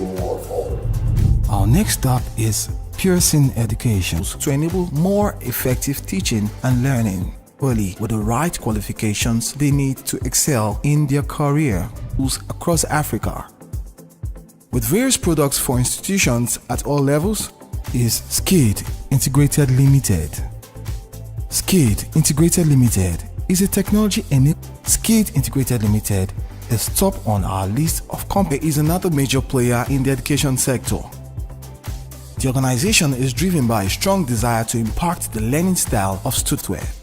whole world forward. Our next stop is Pearson Education to enable more effective teaching and learning early with the right qualifications they need to excel in their career across Africa. With various products for institutions at all levels is Skid Integrated Limited. Skid Integrated Limited is a technology-enabled. Skid Integrated Limited is top on our list of companies. It is another major player in the education sector. The organization is driven by a strong desire to impact the learning style of students.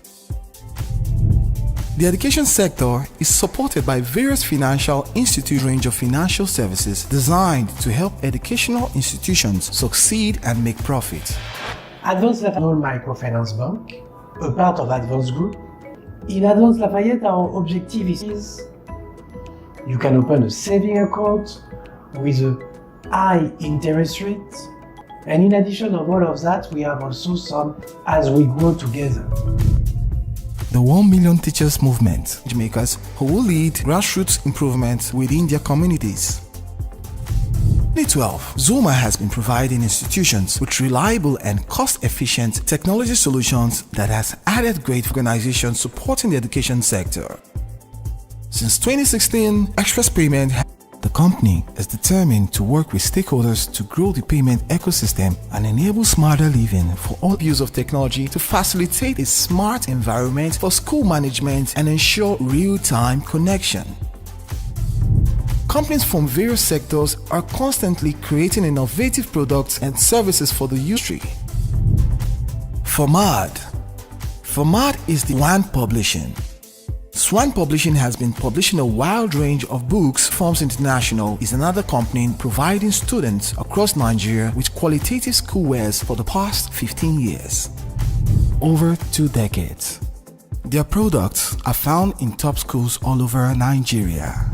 The education sector is supported by various financial institutions, range of financial services designed to help educational institutions succeed and make profit. Advance Lafayette Microfinance Bank, a part of Advance Group. In Advance Lafayette, our objective is you can open a saving account with a high interest rate, and in addition of all of that, we have also some as we grow together. The 1 Million Teachers Movement, makers who will lead grassroots improvement within their communities. In 2012, Zuma has been providing institutions with reliable and cost-efficient technology solutions that has added great organizations supporting the education sector. Since 2016, Express Payment, the company is determined to work with stakeholders to grow the payment ecosystem and enable smarter living for all use of technology to facilitate a smart environment for school management and ensure real-time connection. Companies from various sectors are constantly creating innovative products and services for the industry. FOMAD is the Swan Publishing. Swan Publishing has been publishing a wide range of books. Forms International is another company providing students across Nigeria with qualitative schoolwares for the past 15 years. Over 2 decades. Their products are found in top schools all over Nigeria.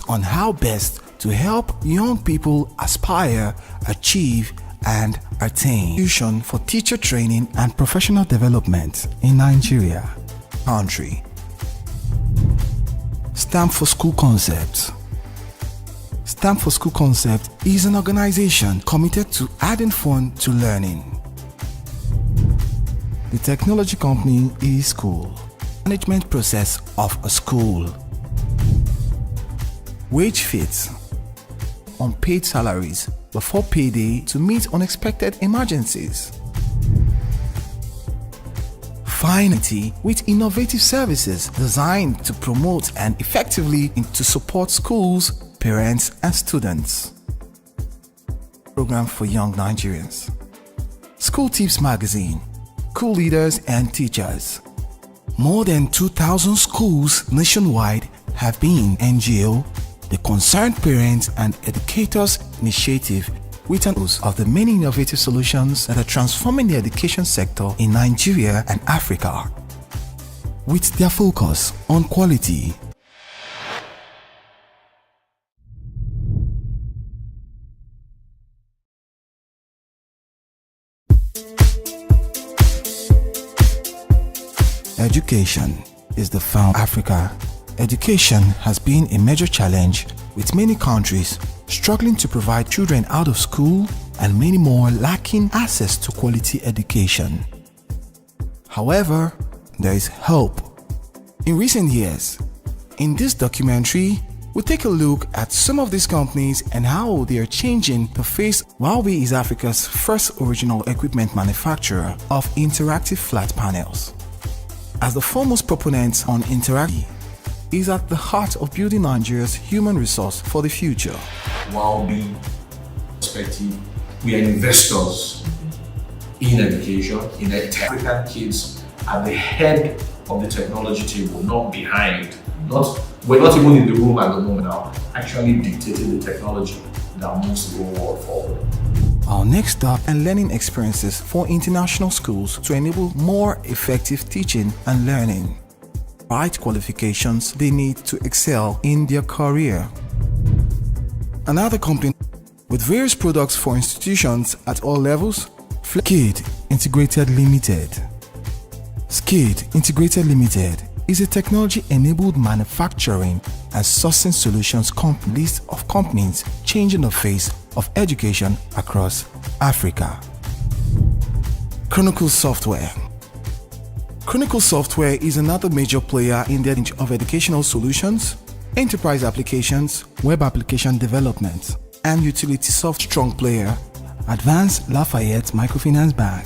On how best to help young people aspire, achieve, and attain. Solution for teacher training and professional development in Nigeria. Country. Stamp for School Concept. Stamp for School Concept is an organization committed to adding fun to learning. The technology company is school. Management process of a school. Wage fits. Unpaid salaries before payday to meet unexpected emergencies. Finality with innovative services designed to promote and effectively to support schools, parents, and students. Program for young Nigerians. School Tips Magazine. School leaders and teachers. More than 2,000 schools nationwide have been NGO, the Concerned Parents and Educators Initiative, with an of the many innovative solutions that are transforming the education sector in Nigeria and Africa, with their focus on quality. Education is the found Africa. Education has been a major challenge, with many countries struggling to provide children out of school and many more lacking access to quality education. However, there is hope. In recent years, in this documentary, we'll take a look at some of these companies and how they are changing the face. Huawei is Africa's first original equipment manufacturer of interactive flat panels. As the foremost proponent on interactive, is at the heart of building Nigeria's human resource for the future. While being perspective, we are investors in education, in African kids at the head of the technology table, not behind. We're not even in the room at the moment now, actually dictating the technology that moves the whole world forward. Our next stop and learning experiences for international schools to enable more effective teaching and learning. Right qualifications they need to excel in their career. Another company with various products for institutions at all levels, Skid Integrated Limited. Skid Integrated Limited is a technology-enabled manufacturing and sourcing solutions list of companies changing the face of education across Africa. Chronicle Software. Chronicle Software is another major player in the range of educational solutions, enterprise applications, web application development, and utility software. Strong player, Advanced Lafayette Microfinance Bank.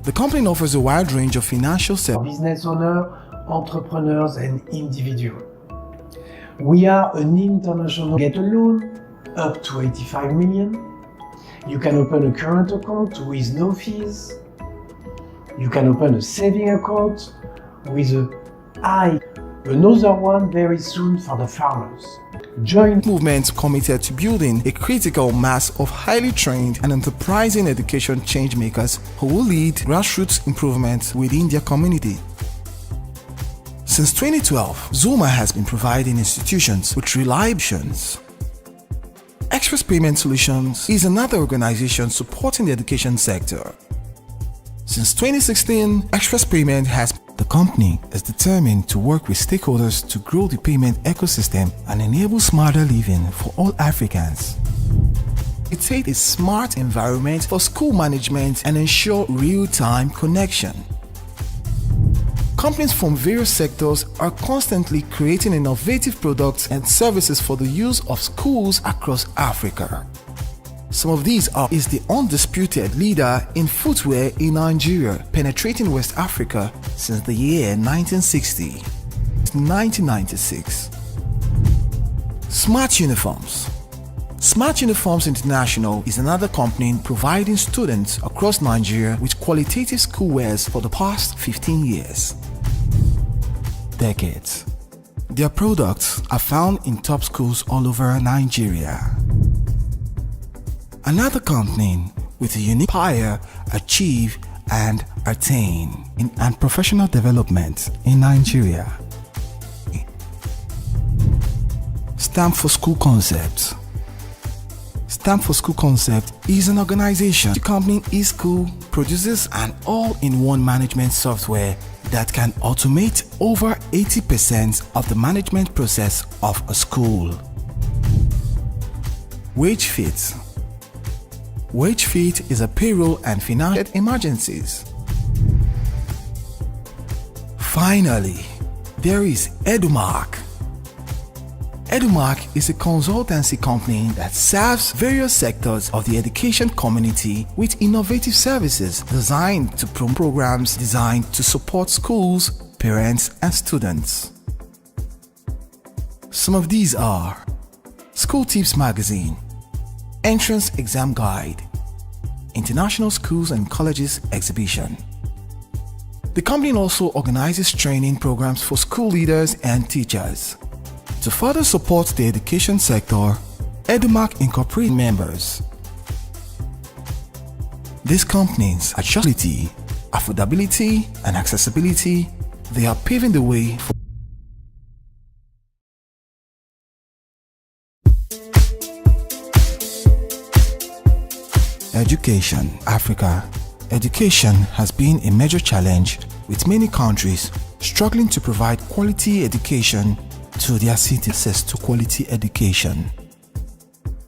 The company offers a wide range of financial services. Business owners, entrepreneurs and individuals. We are an international get a loan up to 85 million. You can open a current account with no fees. You can open a saving account with another one very soon for the farmers. Join Movement committed to building a critical mass of highly trained and enterprising education change makers who will lead grassroots improvements within their community. Since 2012, Zuma has been providing institutions with reliable solutions. Express Payment Solutions is another organization supporting the education sector. Since 2016, Express Payment has. The company is determined to work with stakeholders to grow the payment ecosystem and enable smarter living for all Africans. It takes a smart environment for school management and ensure real-time connection. Companies from various sectors are constantly creating innovative products and services for the use of schools across Africa. Some of these is the undisputed leader in footwear in Nigeria, penetrating West Africa since the year 1960 to 1996. Smart Uniforms. Smart Uniforms International is another company providing students across Nigeria with qualitative schoolwears for the past 15 years. Decades. Their products are found in top schools all over Nigeria. Another company with a unique power achieve and attain and professional development in Nigeria. Stamp for School Concept. Stamp for School Concept is an organization. The company eSchool produces an all-in-one management software that can automate over 80% of the management process of a school. WageFit. WageFit is a payroll and financial emergencies. Finally, there is Edumark. Edumark is a consultancy company that serves various sectors of the education community with innovative services designed to promote programs designed to support schools, parents, and students. Some of these are School Tips Magazine, Entrance Exam Guide, International Schools and Colleges Exhibition. The company also organizes training programs for school leaders and teachers. To further support the education sector, Edumark incorporates members. These companies are quality, affordability, and accessibility. They are paving the way for Education. Africa. Education has been a major challenge, with many countries struggling to provide quality education to their citizens to quality education.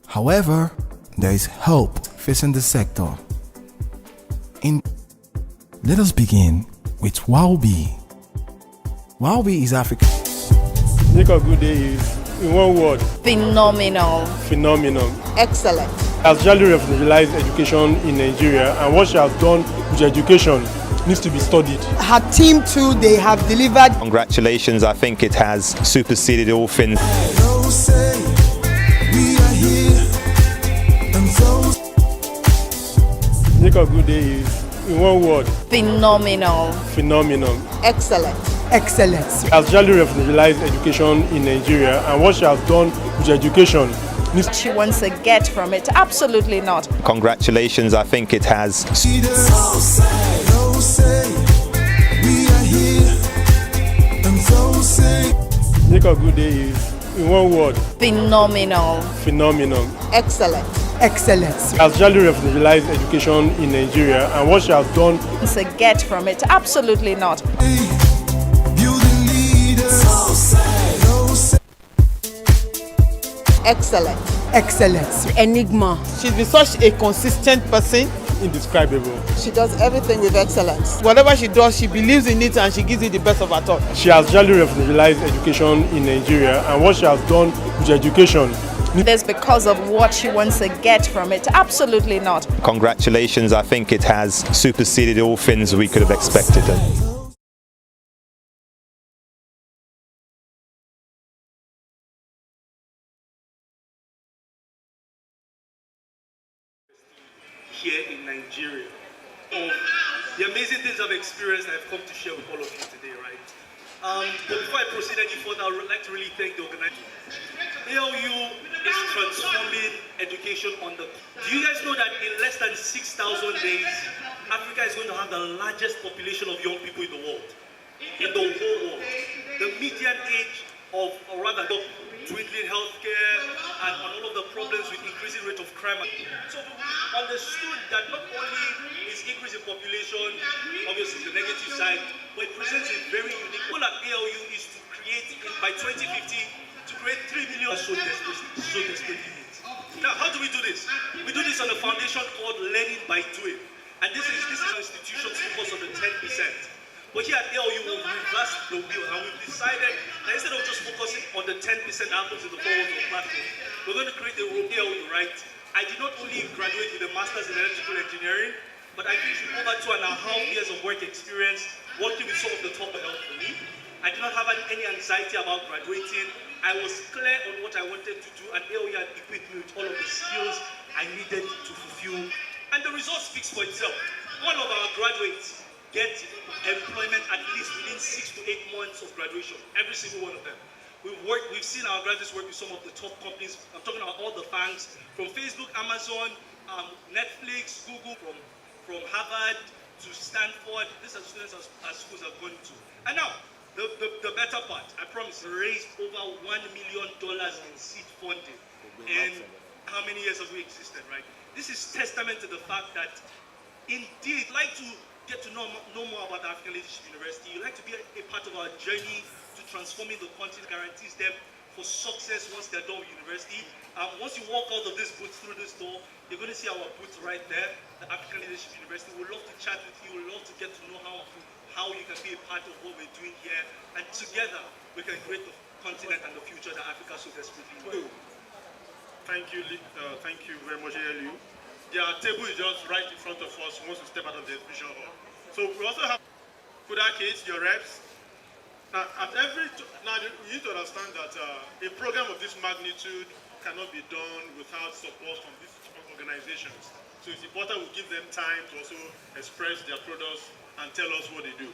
However, there is hope facing the sector. Let us begin with Wowbee. Wowbee is Africa. Make a good day is, in one word, phenomenal. phenomenal. Excellent. Has really revolutionized education in Nigeria, and what she has done with education needs to be studied. Her team too, they have delivered. Congratulations, I think it has superseded all things. Make a good day is, in one word, Phenomenal. phenomenal. Excellent. Excellence. Has really revolutionized education in Nigeria, and what she has done with education needs She wants to get from it. Absolutely not. Congratulations, I think it has. Make a good day is, in one word, Phenomenal. phenomenal. Excellent. Excellence. Has really revolutionized education in Nigeria, and what she has done Wants to get from it. Absolutely not. Excellent. Excellence. Enigma. She's been such a consistent person. Indescribable. She does everything with excellence. Whatever she does, she believes in it and she gives it the best of her thought. She has really revolutionized education in Nigeria, and what she has done with education. This because of what she wants to get from it. Absolutely not. Congratulations, I think it has superseded all things we could have expected. Here in Nigeria, of the amazing things I've experienced and I've come to share with all of you today, right? But before I proceed any further, I would like to really thank the organizer. ALU is transforming education on the... Do you guys know that in less than 6,000 days, Africa is going to have the largest population of young people in the world? In the whole world. The median age of, or rather, the dwindling healthcare and on all of the problems with increasing rate of crime. So we understood that not only is increase in population, obviously the negative side, but it presents a very unique goal at ALU is to create, by 2050, to create 3 million so desperately need. Now, how do we do this? We do this on a foundation called Learning by Doing. And this is an institution's focus on the 10%. But here at ALU, we've reversed the wheel and we've decided that instead of just focusing on the 10% that happens in the forward of the platform, we're going to create a role ALU, right? I did not only graduate with a master's in electrical engineering, but I finished with over 2.5 years of work experience working with some of the top health for me. I did not have any anxiety about graduating. I was clear on what I wanted to do, and ALU had equipped me with all of the skills I needed to fulfill. And the result speaks for itself. All of our graduates get employment at least within 6 to 8 months of graduation, every single one of them. We've seen our graduates work with some of the top companies. I'm talking about all the FANGs, from Facebook, Amazon, Netflix, Google, from Harvard to Stanford. These are students as schools have gone to. And now, the better part, I promise, raised over $1 million in seed funding. And how many years have we existed, right? This is testament to the fact that, indeed, like to get to know more about the African Leadership University. You'd like to be a part of our journey to transforming the continent, guarantees them for success once they're done with university. Once you walk out of this booth through this door, you're going to see our booth right there, the African Leadership University. We'd love to chat with you. We'd love to get to know how you can be a part of what we're doing here. And together, we can create the continent and the future that Africa so desperately needs. Thank you very much, ALU. Their table is just right in front of us once we step out of the exhibition hall. So we also have Kuda kids, your reps. Now, you need to understand that a program of this magnitude cannot be done without support from these organizations. So it's important we give them time to also express their products and tell us what they do.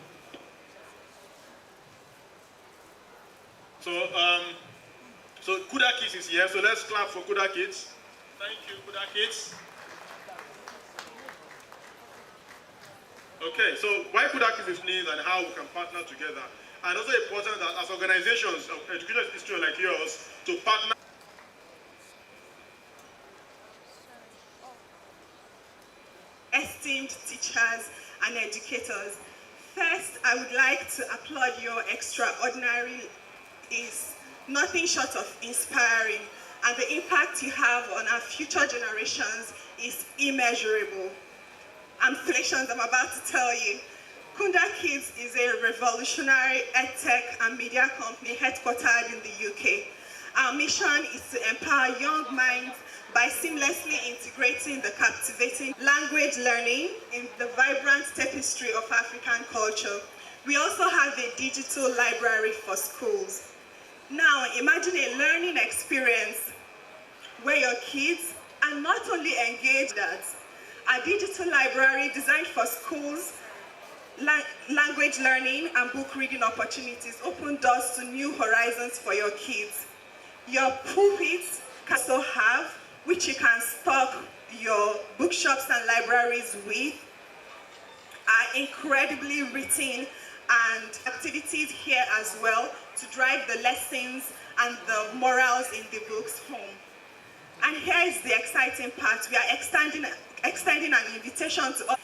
So Kuda Kids is here, so let's clap for Kuda Kids. Thank you, Kuda Kids. Okay, so why Kuda Kids is needed and how we can partner together. And also important that as organizations of education institutions like yours, to partner. Esteemed teachers and educators, first I would like to applaud your extraordinary is nothing short of inspiring, and the impact you have on our future generations is immeasurable. I'm about to tell you. Kunda Kids is a revolutionary edtech and media company headquartered in the UK. Our mission is to empower young minds by seamlessly integrating the captivating language learning in the vibrant tapestry of African culture. We also have a digital library for schools. Now, imagine a learning experience where your kids are not only engaged at a digital library designed for schools, language learning and book reading opportunities open doors to new horizons for your kids. Your pulpits can also have, which you can stock your bookshops and libraries with, are incredibly written and activities here as well to drive the lessons and the morals in the books home. And here is the exciting part. We are extending an invitation to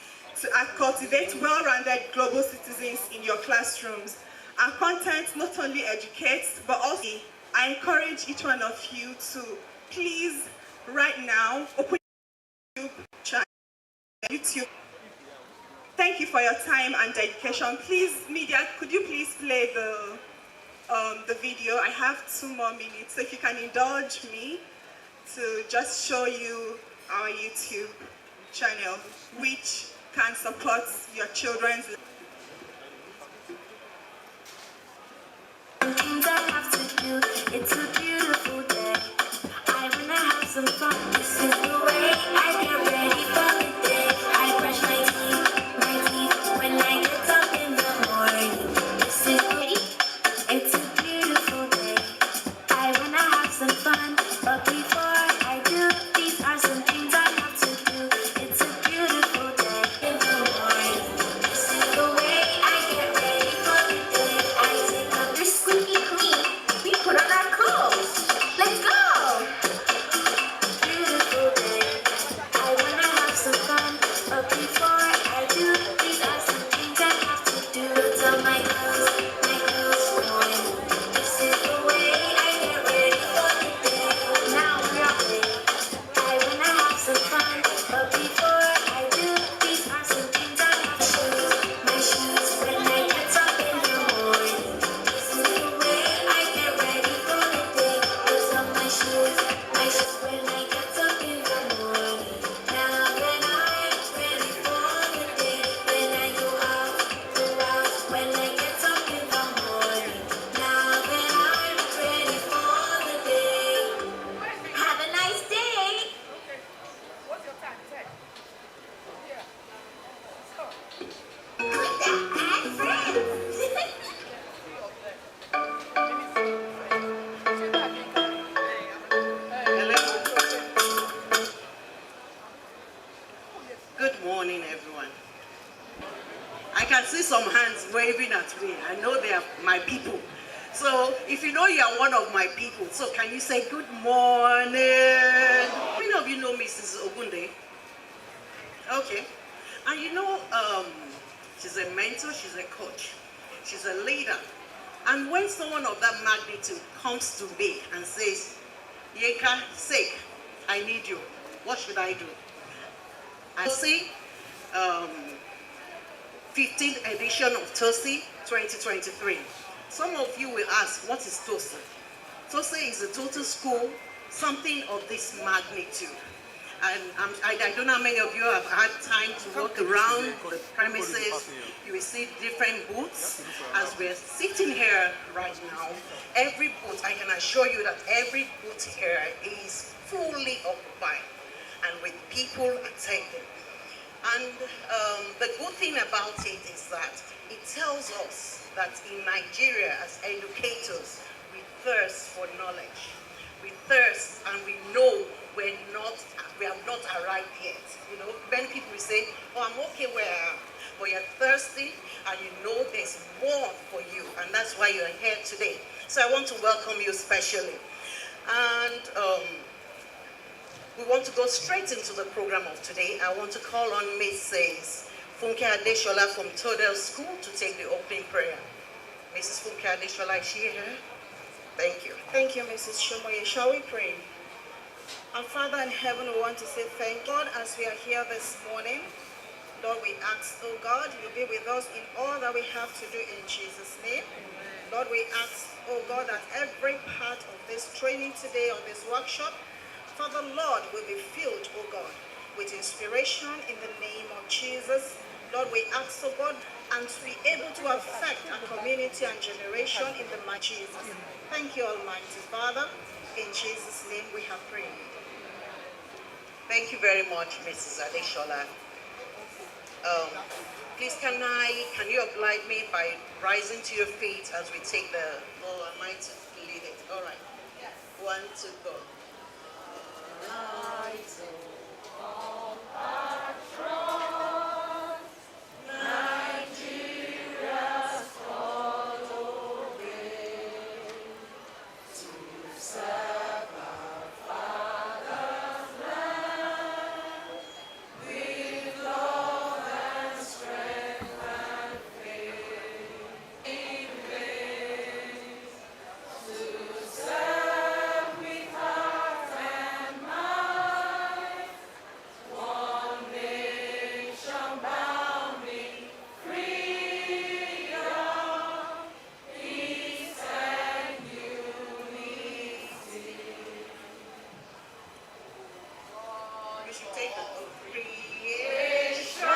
cultivate well-rounded global citizens in your classrooms. Our content not only educates, but also I encourage each one of you to please right now, open YouTube channel, YouTube. Thank you for your time and dedication. Please, media, could you please play the video? I have 2 more minutes, so if you can indulge me to just show you our YouTube channel, which can support your children's life. Things I have to do, it's a beautiful day. I wanna have some fun. This is the way I get ready for the day. I brush my teeth when I get up in the morning. This is ready. It's a beautiful day. I wanna have some fun, but before I do, these are some things I have to do. It's a beautiful day in the morning. This is the way I get ready for the day. I take a brisk squeaky clean. We put on our clothes. Let's go. Beautiful day. I wanna have some fun, but before I do, these are some things I have to do. Put on my clothes on. This is the way I get ready for the day. Now we're ready. I wanna have some fun, but before I do, these are some things I have to do. My shoes when I get up in the morning. This is the way I get ready for the day. Put on my shoes when I get up in the morning. Now then I'm ready for the day. When I go out, when I get up in the morning. Now then I'm ready for the day. Have a nice day. Good morning, everyone. I can see some hands waving at me. I know they are my people. So if you know you are one of my people, so can you say good morning? How many of you know Mrs. Ogunde? Okay. And you know, she's a mentor, she's a coach, she's a leader. And when someone of that magnitude comes to me and says, Yeka, sake, I need you, what should I do? I see 15th edition of Tosse 2023. Some of you will ask, what is Tosse? Tosse is a total school, something of this magnitude. And I don't know how many of you have had time to walk around the premises. You will see different booths. As we're sitting here right now, every booth, I can assure you that every booth here is fully occupied and with people attending. And the good thing about it is that it tells us that in Nigeria, as educators, we thirst for knowledge. We thirst and we know we have not arrived yet. You know, many people will say, oh, I'm okay where I am. But you're thirsty and you know there's more for you. And that's why you're here today. So I want to welcome you especially. And we want to go straight into the program of today. I want to call on Mrs. Funke Adeshola from Toddle School to take the opening prayer. Mrs. Funke Adeshola, is she here? Thank you. Thank you, Mrs. Shomoye. Shall we pray? Our Father in heaven, we want to say thank God as we are here this morning. Lord, we ask, oh God, you be with us in all that we have to do in Jesus' name. Lord, we ask, oh God, that every part of this training today, of this workshop, Father, Lord, will be filled, oh God, with inspiration in the name of Jesus. Lord, we ask, oh God, and to be able to affect our community and generation in the name of Jesus. Thank you, Almighty Father. In Jesus' name we have prayed. Thank you very much, Mrs. Adeshola. Please, can you oblige me by rising to your feet as we take the, oh, am I to lead it? All right. 1, 2, go. With should take the creation.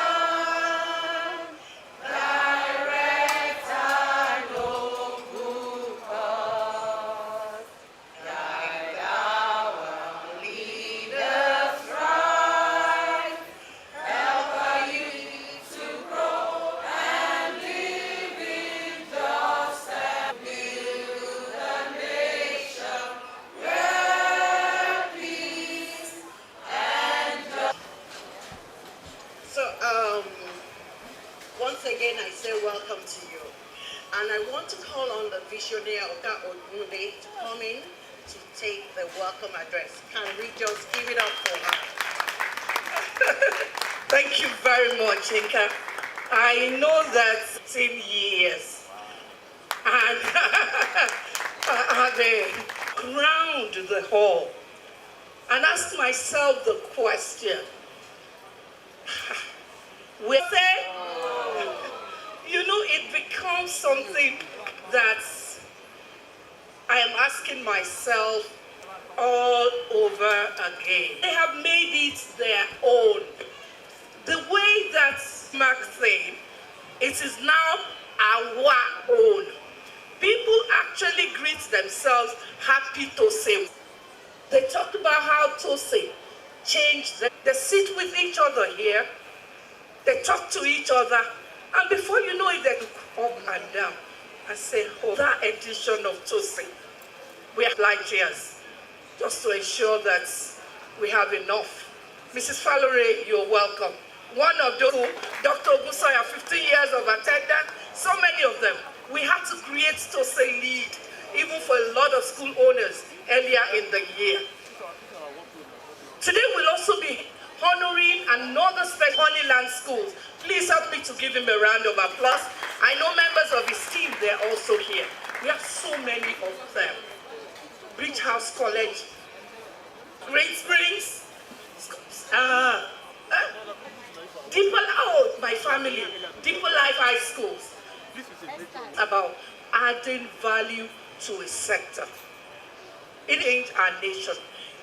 So, once again, I say welcome to you. And I want to call on the visionary Oka Odunde to come in to take the welcome address. Can we just give it up for her? Thank you very much, Inka. I know that 10 years and I crowned the hall and asked myself the question, it becomes something that I am asking myself all over again. They have made it their own. The way that Mark said, it is now our own. People actually greet themselves happy Tosse. They talked about how Tosse changed them. They sit with each other here. They talk to each other. And before you know it, they look up and down and say, oh, that edition of Tosse, we have light chairs just to ensure that we have enough. Mrs. Falore, you're welcome. One of those, Dr. Ogusoya, 15 years of attendance, so many of them. We had to create Tosse lead, even for a lot of school owners earlier in the year. Today we'll also be honoring another special Honeyland schools. Please help me to give him a round of applause. I know members of his team, they're also here. We have so many of them. Bridge House College, Great Springs, Deeper, oh, my family, Deeper Life High Schools. About adding value to a sector. It ain't our nation.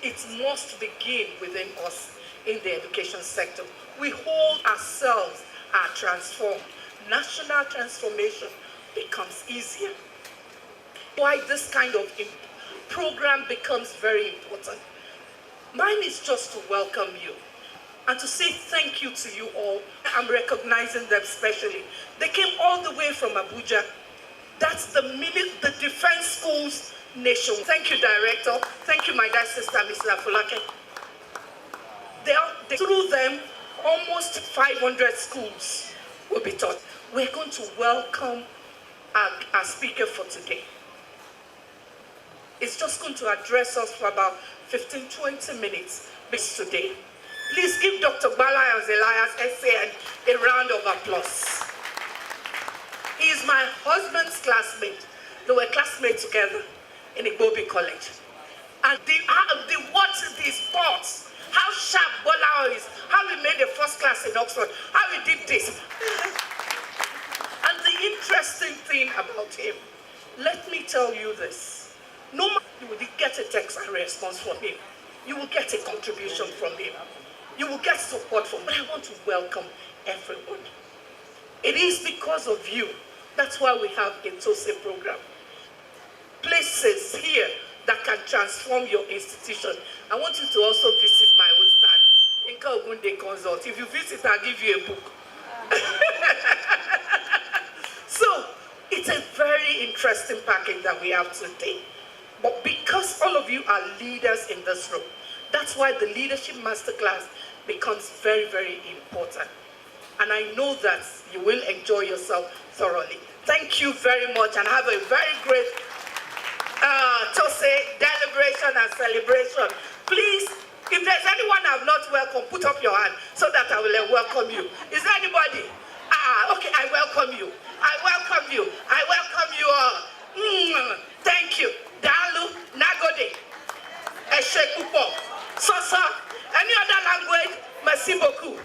It must begin within us in the education sector. We hold ourselves are transformed. National transformation becomes easier. Why this kind of program becomes very important. Mine is just to welcome you and to say thank you to you all. I'm recognizing them specially. They came all the way from Abuja. That's the defense schools nation. Thank you, Director. Thank you, my dear sister, Mrs. Afulake. Through them, almost 500 schools will be taught. We're going to welcome our speaker for today. It's just going to address us for about 15-20 minutes today. Please give Dr. Bala and Elias essay a round of applause. He is my husband's classmate. They were classmates together in Igbobi College. And the sports, how sharp Bola is, how he made the first class in Oxford, how he did this. And the interesting thing about him, let me tell you this. No matter you will get a text and response from him. You will get a contribution from him. You will get support from him. But I want to welcome everyone. It is because of you. That's why we have a Tosse program. Places here that can transform your institution. I want you to also visit my own stand, Inka Ogunde Consult. If you visit, I'll give you a book. So, it's a very interesting package that we have today. But because all of you are leaders in this room, that's why the Leadership Masterclass becomes very, very important. And I know that you will enjoy yourself thoroughly. Thank you very much and have a very great Tosse celebration and celebration. Please, if there's anyone I've not welcomed, put up your hand so that I will welcome you. Is there anybody? Okay, I welcome you. I welcome you. I welcome you all. Thank you. Dalu, Nagode, Eshekupo, Sosa, any other language, merci beaucoup.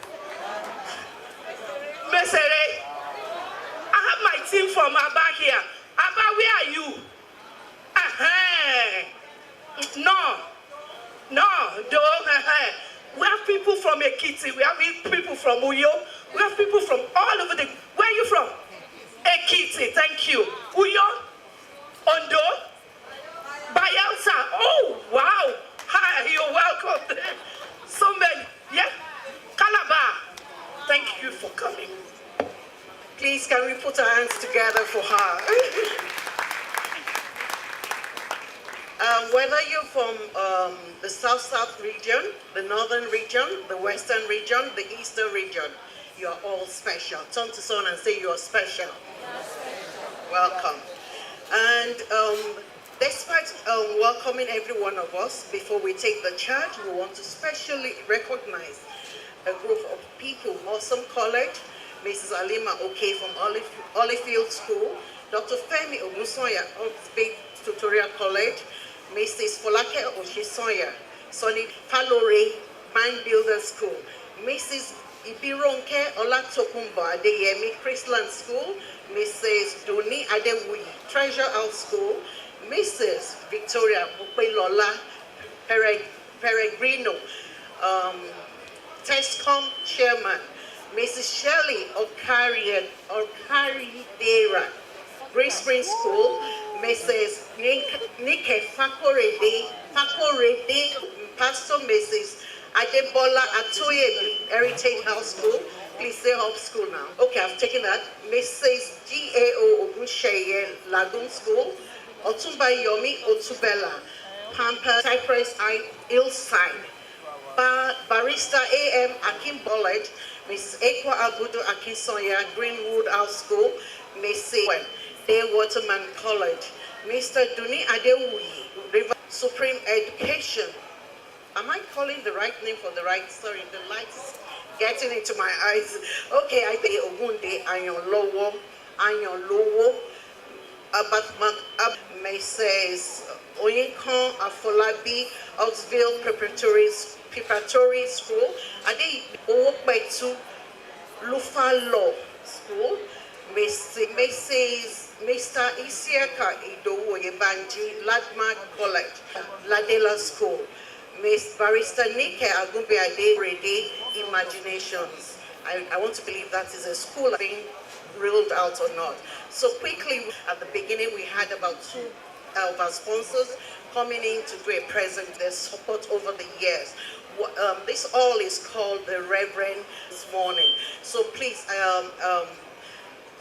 Mesere, I have my team from Abba here. Abba, where are you? No, don't. We have people from Ekiti, we have people from Uyo, we have people from all over the... Where are you from? Ekiti, thank you. Uyo, Ondo, Bayelsa. Oh, wow. Hi, you're welcome. So many. Yeah? Calabar. Thank you for coming. Please, can we put our hands together for her? Whether you're from the South region, the Northern region, the Western region, the Eastern region, you're all special. Turn to someone and say you're special. Welcome. And despite welcoming every one of us, before we take the charge, we want to specially recognize a group of people. Awesome College, Mrs. Alima Oke from Olifield School, Dr. Femi Ogusoya of Big Tutorial College, Mrs. Folake Oshisoya, Sonny Palore, Mind Builder School, Mrs. Ibironke Olatokumba Adeyemi Chrisland School, Mrs. Doni Adewuyi Treasure House School, Mrs. Victoria Mupelola Peregrino, TESCOM Chairman, Mrs. Shelley Okaridera, Grace Spring School, Mrs. Nike Fakorede, Pastor Mrs. Adebola Atoye, Heritage House School. Please say Hope School now. Okay, I've taken that. Mrs. G.A.O. Ogunsheye, Lagoon School. Otumba Yomi Otubela, Pampa, Cypress Hillside. Barrister A.M. Akin College, Mrs. Ekwa Abudu Akinsoya, Greenwood House School, Mrs. Day Waterman College, Mr. Duni Adewuyi, River Supreme Education. Am I calling the right name for the right? Sorry, the light is getting into my eyes. Okay, I think Ogunde Anyon Lowo, Mrs. Oyinkan Afolabi, Oxville Preparatory School, Ade Owopetu Lufa Law School, Mr. Isiaka Idowu Yebanji, Landmark College, Ladela School, Miss Barrister Nike Agumbiade Rede, Imaginations. I want to believe that is a school being ruled out or not. So quickly, at the beginning, we had about 2 of our sponsors coming in to do a present, their support over the years. This all is called the Reverend this morning. So please,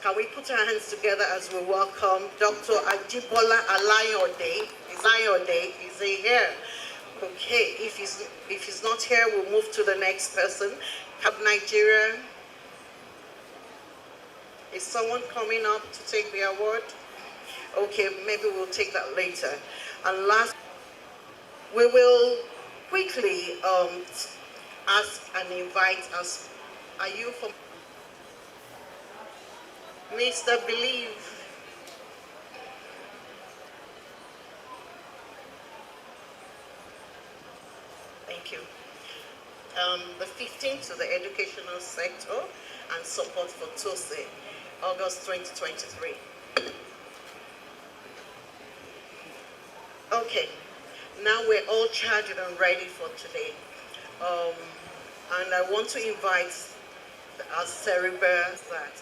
can we put our hands together as we welcome Dr. Ajibola Alayode? Is he here? Okay, if he's not here, we'll move to the next person. Cap Nigeria. Is someone coming up to take the award? Okay, maybe we'll take that later. And last, we will quickly ask and invite us. Are you from Mr. Believe? Thank you. The 15th to the educational sector and support for Tosse, August 2023. Okay, now we're all charged and ready for today. And I want to invite our cerebrals that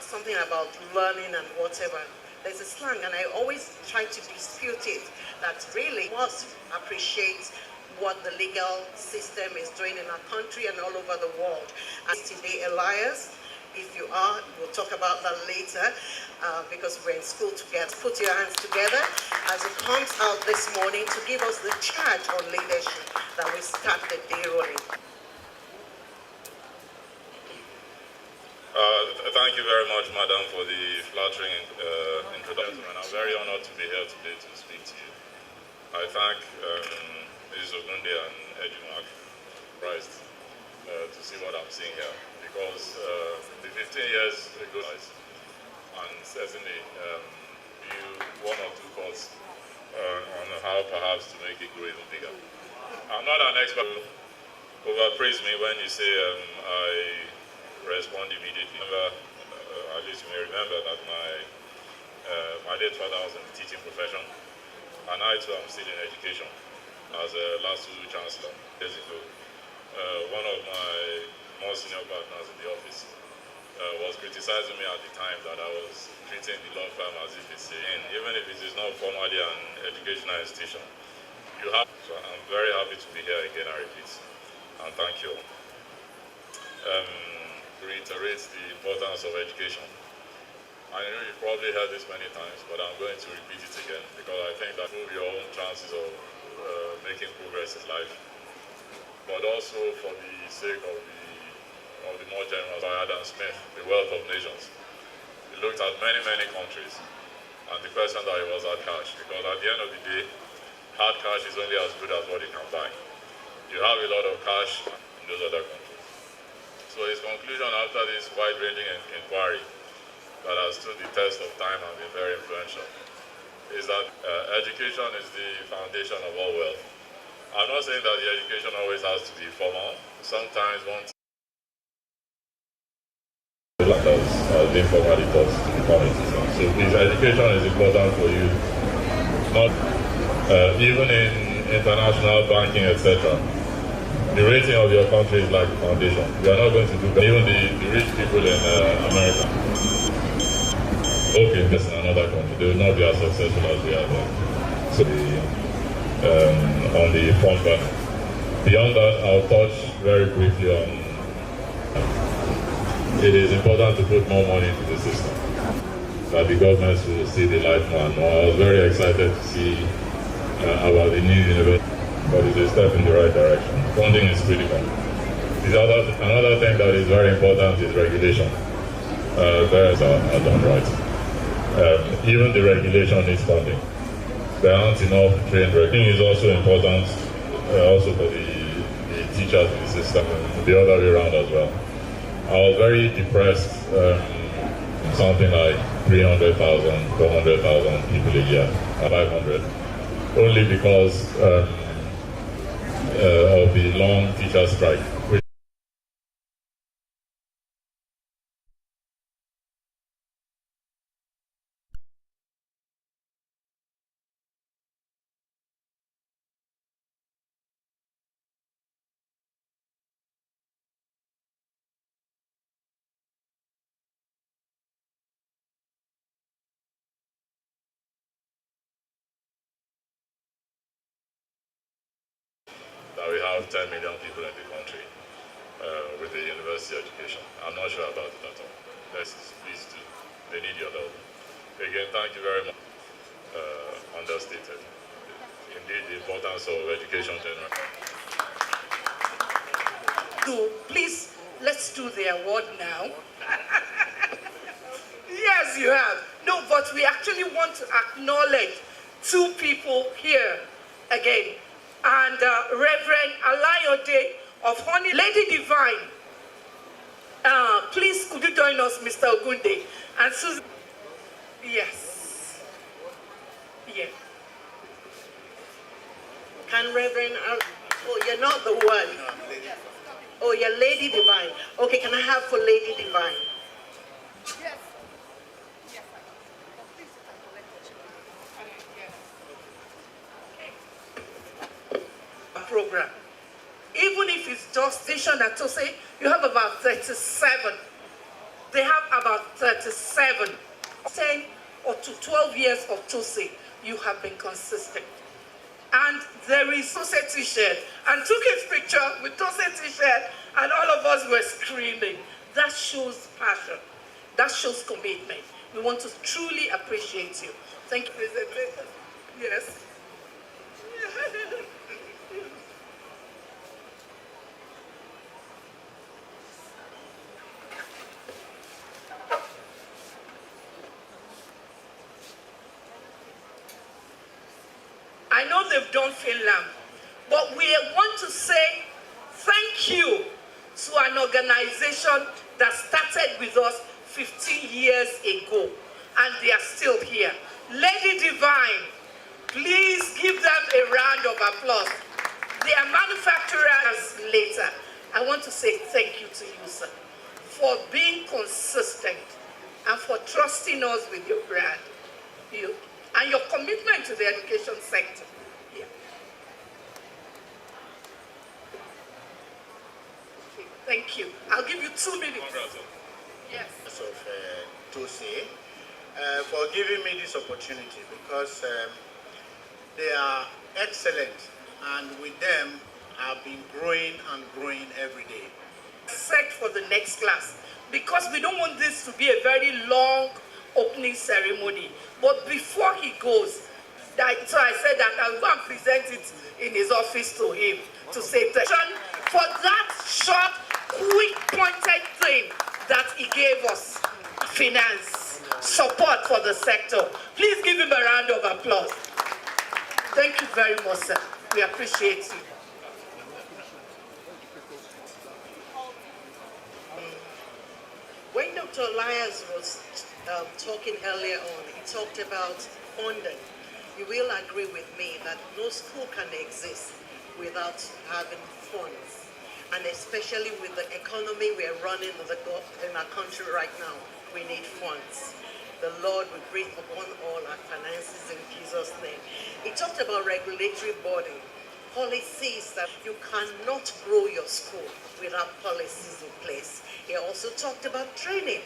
something about learning and whatever. There's a slang, and I always try to dispute it, that really must appreciate what the legal system is doing in our country and all over the world. And today, Elias, if you are, we'll talk about that later because we're in school together. Put your hands together as it comes out this morning to give us the charge on leadership that we start the day rolling. Thank you very much, Madam, for the flattering introduction. And I'm very honored to be here today to speak to you. I thank Mrs. Ogunde and Ejumak Christ to see what I'm seeing here. Because the 15 years ago, and certainly you 1 or 2 thoughts on how perhaps to make it grow even bigger. I'm not an expert. Overpraise me when you say I respond immediately. At least you may remember that my late father was in the teaching profession, and I too am still in education as a last 2 chancellor years ago. one of my more senior partners in the office was criticizing me at the time that I was treating the law firm as if it's even if it is not formally an educational institution. So I'm very happy to be here again, I repeat, and thank you all. To reiterate the importance of education. I know you've probably heard this many times, but I'm going to repeat it again because I think that improves your own chances of making progress in life, but also for the sake of the more general by Adam Smith, The Wealth of Nations. He looked at many, many countries, and the question that he was at cash, because at the end of the day, hard cash is only as good as what it can buy. You have a lot of cash in those other countries. So his conclusion after this wide-ranging inquiry that has stood the test of time and been very influential is that education is the foundation of all wealth. I'm not saying that the education always has to be formal. Sometimes one has been formally taught to become a citizen. So please, education is important for you, not even in international banking, etc. The rating of your country is like the foundation. We are not going to do that. Even the rich people in America, okay, invest in another country, they will not be as successful as we are there. So on the front burner. Beyond that, I'll touch very briefly on it is important to put more money into the system, that the governments will see the light more and more. I was very excited to see about the new university, but it's a step in the right direction. Funding is critical. Another thing that is very important is regulation. Bears are done right. Even the regulation needs funding. There aren't enough trained regulators. Is also important, also for the teachers in the system, and the other way around as well. I was very depressed, something like 300,000, 400,000 people a year, 500, only because of the long teacher strike. That we have 10 million people in the country with a university education. I'm not sure about it at all. Please do. They need your help. Again, thank you very much. Understated. Indeed, the importance of education generally. So please, let's do the award now. Yes, you have. No, but we actually want to acknowledge two people here again. And Reverend Alayode of Honey, Lady Divine. Please, could you join us, Mr. Ogunde? And Susan. Yes. Yeah. Can Reverend, oh, you're not the one. Oh, you're Lady Divine. Okay, can I have for Lady Divine? Yes. Program. Even if it's just station at Tosse, you have about 37. They have about 37. 10 or to 12 years of Tosse, you have been consistent. And there is Tosse t-shirt, and took his picture with Tosse t-shirt, and all of us were screaming. That shows passion. That shows commitment. We want to truly appreciate you. Thank you, President. Yes. I know they've done Finland, but we want to say thank you to an organization that started with us 15 years ago, and they are still here. Lady Divine, please give them a round of applause. They are manufacturers later. I want to say thank you to you, sir, for being consistent and for trusting us with your brand. And your commitment to the education sector. Yeah. Thank you. I'll give you 2 minutes. Yes. Of Tosse for giving me this opportunity, because they are excellent, and with them I've been growing and growing every day. Set for the next class, because we don't want this to be a very long opening ceremony. But before he goes, so I said that I will go and present it in his office to him to say thank you for that short, quick, pointed thing that he gave us. Finance, support for the sector. Please give him a round of applause. Thank you very much, sir. We appreciate you. When Dr. Elias was talking earlier on, he talked about funding. You will agree with me that no school can exist without having funds. And especially with the economy we are running in our country right now, we need funds. The Lord will breathe upon all our finances in Jesus' name. He talked about regulatory body, policies that you cannot grow your school without policies in place. He also talked about training.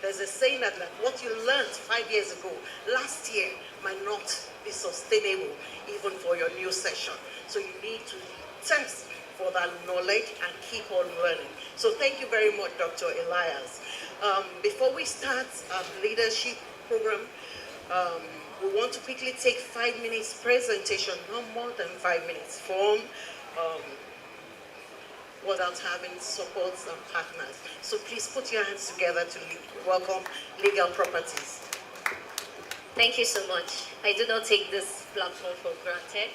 There's a saying that like what you learned 5 years ago, last year, might not be sustainable even for your new session. So you need to test for that knowledge and keep on learning. So thank you very much, Dr. Elias. Before we start our leadership program, we want to quickly take 5 minutes presentation, not more than 5 minutes, from without having supports and partners. So please put your hands together to welcome Legal Properties. Thank you so much. I do not take this platform for granted.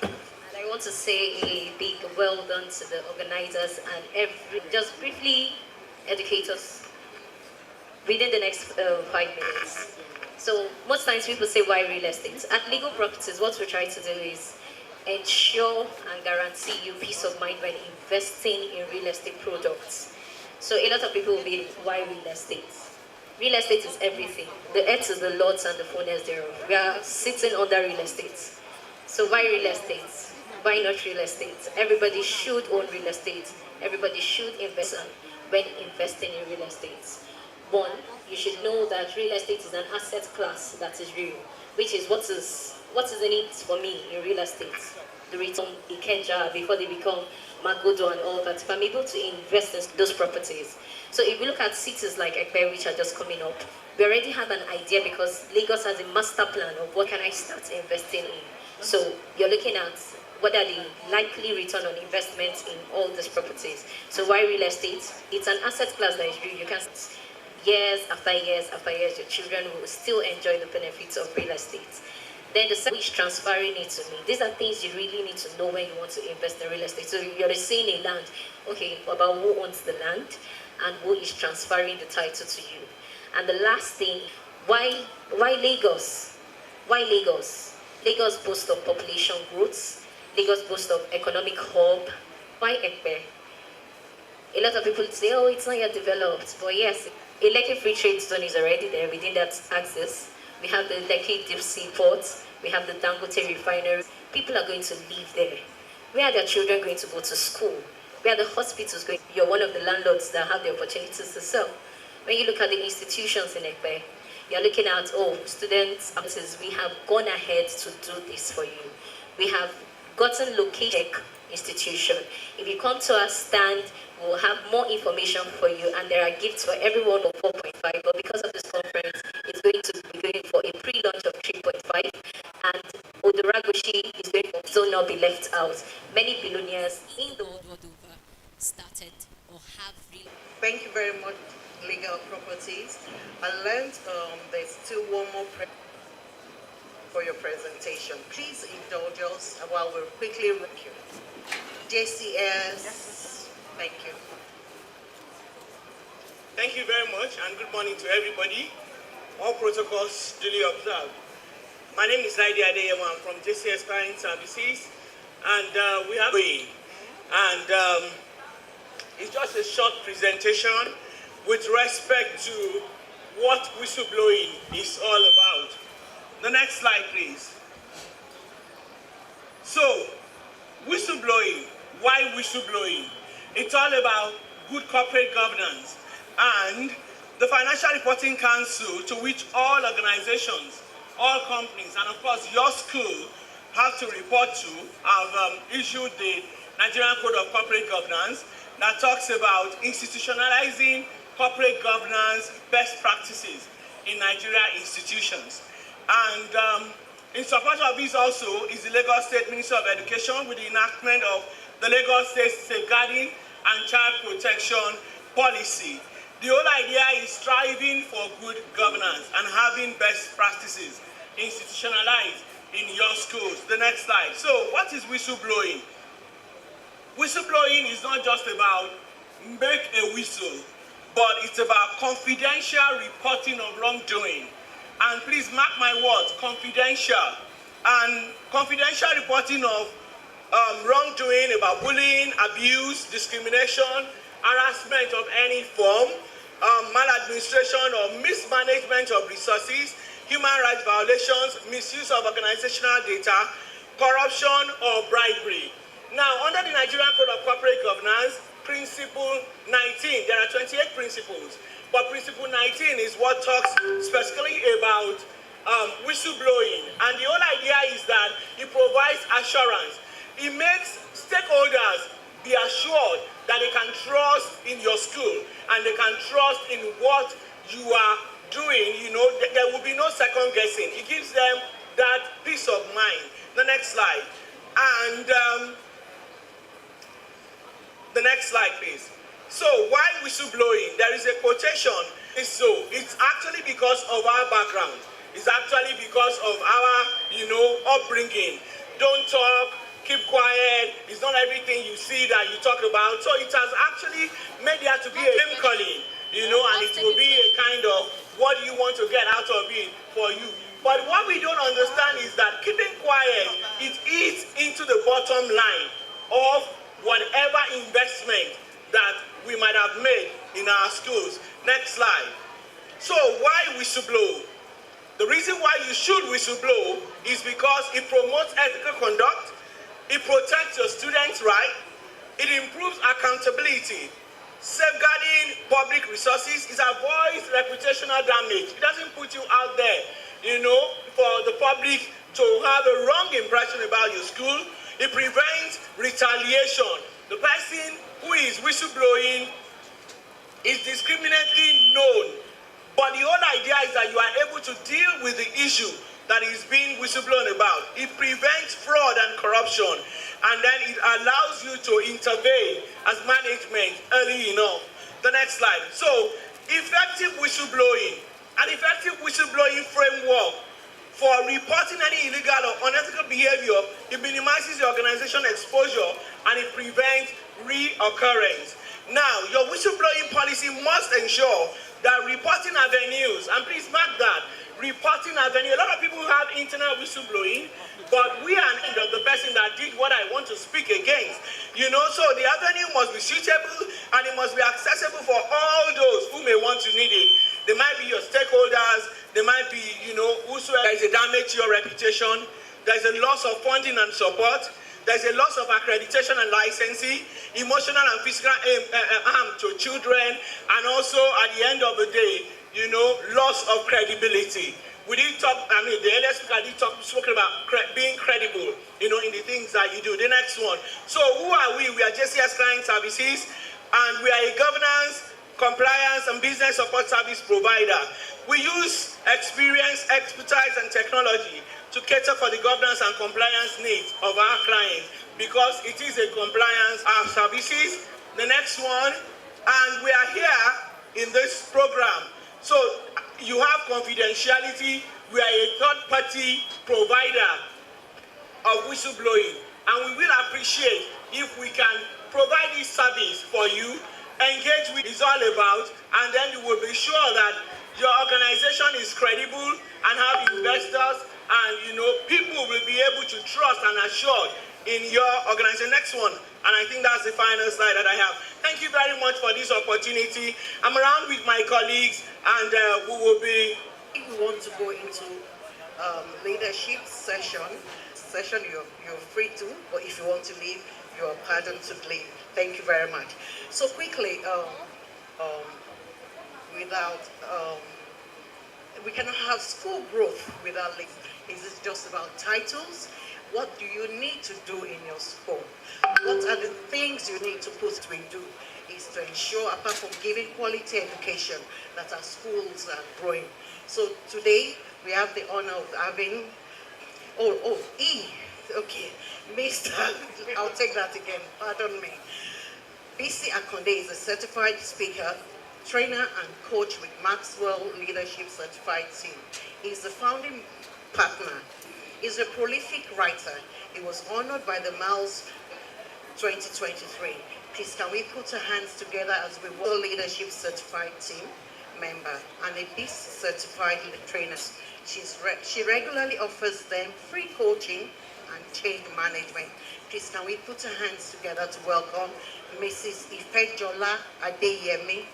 And I want to say a big well done to the organizers and just briefly educate us within the next 5 minutes. So most times people say, why real estate? At Legal Properties, what we try to do is ensure and guarantee you peace of mind when investing in real estate products. So a lot of people will be, why real estate? Real estate is everything. The earth is the Lord's and the fullness thereof. We are sitting under real estate. So why real estate? Why not real estate? Everybody should own real estate. Everybody should invest when investing in real estate. One, you should know that real estate is an asset class that is real, which is what is in it for me in real estate. The return Ikeja before they become Magodo and all that. If I'm able to invest in those properties. So if we look at cities like Ekpe, which are just coming up, we already have an idea because Lagos has a master plan of what can I start investing in. So you're looking at what are the likely return on investment in all these properties. So why real estate? It's an asset class that is real. You can years after years after years, your children will still enjoy the benefits of real estate. Then the second is transferring it to me. These are things you really need to know when you want to invest in real estate. So you're seeing a land, okay, about who owns the land and who is transferring the title to you. And the last thing, why Lagos? Why Lagos? Lagos boasts of population growth. Lagos boasts of economic hub. Why Ekpe? A lot of people say, oh, it's not yet developed. But yes, a Lekki Free Trade Zone is already there within that axis. We have the Lekki Deep Sea Port. We have the Dangote Refinery. People are going to live there. Where are their children going to go to school? Where are the hospitals going? You're one of the landlords that have the opportunities to sell. When you look at the institutions in Ekpe, you're looking at, oh, students, we have gone ahead to do this for you. We have gotten located institution. If you come to our stand, we'll have more information for you, and there are gifts for everyone of 4.5. But because of this conference, it's going to be going for a pre-launch of 3.5, and Odoragoshi is going to still not be left out. Many billionaires in the world over started or have really. Thank you very much, Legal Properties. I learned there's still one more for your presentation. Please indulge us while we're quickly review. JCS, thank you. Thank you very much, and good morning to everybody. All protocols duly observed. My name is Laidi Adeyemo. I'm from JCS Client Services, and we have it's just a short presentation with respect to what whistleblowing is all about. The next slide, please. So, whistleblowing. Why whistleblowing? It's all about good corporate governance. And the Financial Reporting Council, to which all organizations, all companies, and of course your school have to report to, have issued the Nigerian Code of Corporate Governance that talks about institutionalizing corporate governance best practices in Nigeria institutions. And in support of this also is the Lagos State Ministry of Education with the enactment of the Lagos State Safeguarding and Child Protection Policy. The whole idea is striving for good governance and having best practices institutionalized in your schools. The next slide. So what is whistleblowing? Whistleblowing is not just about make a whistle, but it's about confidential reporting of wrongdoing. And please mark my words, confidential. And confidential reporting of wrongdoing about bullying, abuse, discrimination, harassment of any form, maladministration or mismanagement of resources, human rights violations, misuse of organizational data, corruption or bribery. Now, under the Nigerian Code of Corporate Governance, Principle 19, there are 28 principles, but Principle 19 is what talks specifically about whistleblowing. And the whole idea is that it provides assurance. It makes stakeholders be assured that they can trust in your school and they can trust in what you are doing. You know, there will be no second guessing. It gives them that peace of mind. The next slide. And the next slide, please. So why whistleblowing? There is a quotation. It's actually because of our background. It's actually because of our, upbringing. Don't talk, keep quiet. It's not everything you see that you talk about. So it has actually made there to be a name calling, and it will be a kind of what do you want to get out of it for you. But what we don't understand is that keeping quiet, it eats into the bottom line of whatever investment that we might have made in our schools. Next slide. So why whistleblow? The reason why you should whistleblow is because it promotes ethical conduct, it protects your students' rights, it improves accountability, safeguarding public resources, it avoids reputational damage. It doesn't put you out there, for the public to have a wrong impression about your school. It prevents retaliation. The person who is whistleblowing is discriminately known. But the whole idea is that you are able to deal with the issue that is being whistleblown about. It prevents fraud and corruption, and then it allows you to intervene as management early enough. The next slide. So, effective whistleblowing. An effective whistleblowing framework for reporting any illegal or unethical behavior, it minimizes the organization exposure and it prevents reoccurrence. Now, your whistleblowing policy must ensure that reporting avenues, and please mark that, reporting avenue, a lot of people have internal whistleblowing, but we are the person that did what I want to speak against. So the avenue must be suitable and it must be accessible for all those who may want to need it. They might be your stakeholders, they might be, whosoever. There is a damage to your reputation, there is a loss of funding and support, there's a loss of accreditation and licensing, emotional and physical harm to children, and also at the end of the day, loss of credibility. We did talk, the earlier speaker did talk, spoken about being credible, in the things that you do. The next one. So who are we? We are JCS Client Services, and we are a governance, compliance, and business support service provider. We use experience, expertise, and technology to cater for the governance and compliance needs of our clients, because it is a compliance services. The next one, and we are here in this program. So you have confidentiality. We are a third-party provider of whistleblowing, and we will appreciate if we can provide this service for you. Engage with is all about, and then you will be sure that your organization is credible and have investors, and people will be able to trust and assured in your organization. Next one, and I think that's the final slide that I have. Thank you very much for this opportunity. I'm around with my colleagues, and we will be. If you want to go into leadership session, you're free to, but if you want to leave, You are pardoned to leave. Thank you very much. So quickly, without we cannot have school growth without leadership. Is it just about titles? What do you need to do in your school? What are the things you need to put to do? Is to ensure, apart from giving quality education, that our schools are growing. So today we have the honor of having, okay, Mr. I'll take that again, pardon me. BC Akonde is a certified speaker, trainer and coach with Maxwell Leadership Certified Team. He's the founding partner. He's a prolific writer. He was honored by the Miles 2023. Please can we put our hands together as we welcome Leadership Certified Team member and a BC certified trainer. She regularly offers them free coaching and change management. Please can we put our hands together to welcome Mrs. Ifejola Adeyemi.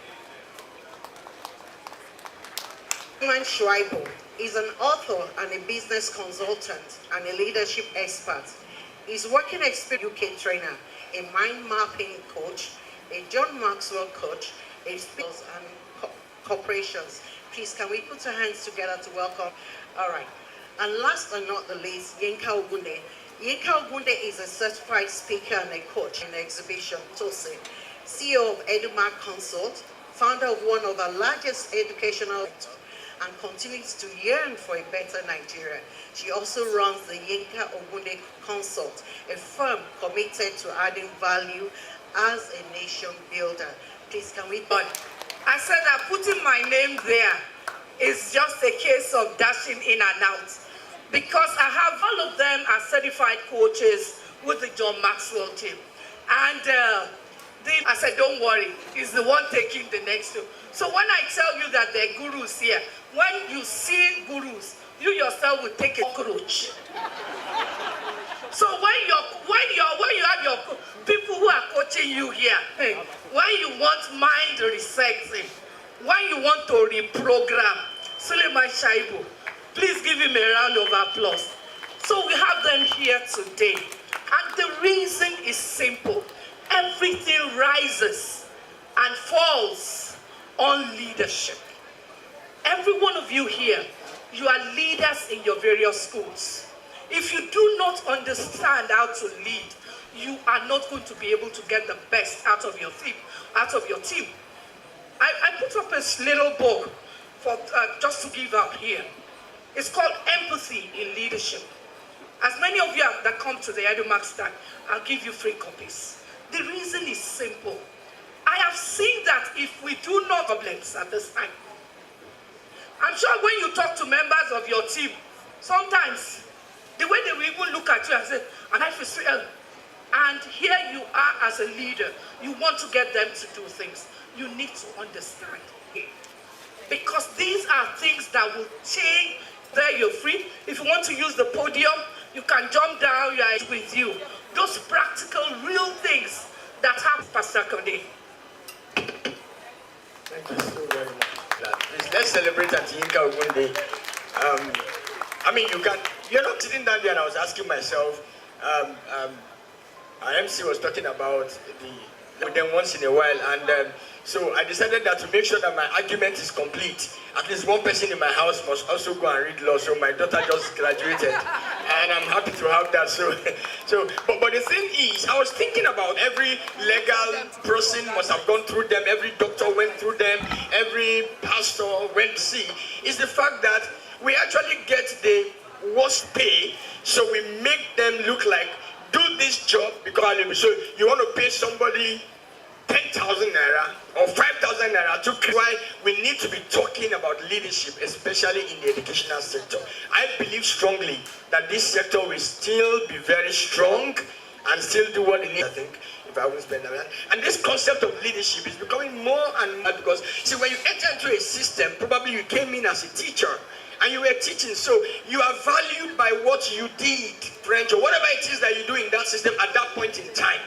Iman Shuaibu is an author and a business consultant and a leadership expert. He's working experience UK trainer, a mind mapping coach, a John Maxwell coach, a speakers and corporations. Please can we put our hands together to welcome. All right. And last but not the least, Yinka Ogunde. Yinka Ogunde is a certified speaker and a coach in the exhibition, Tosse, CEO of EduMark Consult, founder of one of the largest educational and continues to yearn for a better Nigeria. She also runs the Yinka Ogunde Consult, a firm committed to adding value as a nation builder. Please can we... I said that putting my name there is just a case of dashing in and out. Because I have all of them as certified coaches with the John Maxwell team. And I said, don't worry, he's the one taking the next two. So when I tell you that there are gurus here, when you see gurus, you yourself will take a cockroach. So when you have your people who are coaching you here, when you want mind resetting, when you want to reprogram, Suleiman Shaibu, please give him a round of applause. So we have them here today. And the reason is simple. Everything rises and falls on leadership. Every one of you here, you are leaders in your various schools. If you do not understand how to lead, you are not going to be able to get the best out of your team. I put up a little book for just to give out here. It's called Empathy in Leadership. As many of you that come to the EduMark stand, I'll give you free copies. The reason is simple. I have seen that if we do not problems at this time, I'm sure when you talk to members of your team, sometimes the way they will even look at you and say, and I feel, and here you are as a leader, you want to get them to do things. You need to understand. Because these are things that will change. There you're free. If you want to use the podium, you can jump down, you are with you. Those practical, real things that happen, Pastor Kode. Thank you so very much. Please, let's celebrate at Yinka Ogunde. I mean, you're not sitting down there and I was asking myself, our MC was talking about with them once in a while, and so I decided that to make sure that my argument is complete, at least one person in my house must also go and read law. So my daughter just graduated, and I'm happy to have that. But the thing is, I was thinking about every legal person must have gone through them, every doctor went through them, every pastor went to see. Is the fact that we actually get the worst pay, so we make them look like do this job because so you want to pay somebody 10,000 naira or 5,000 naira to why we need to be talking about leadership, especially in the educational sector. I believe strongly that this sector will still be very strong and still do what it needs, I think, if I won't spend that. And this concept of leadership is becoming more and more because, see, when you enter into a system, probably you came in as a teacher, and you were teaching, so you are valued by what you did, French, or whatever it is that you do in that system at that point in time.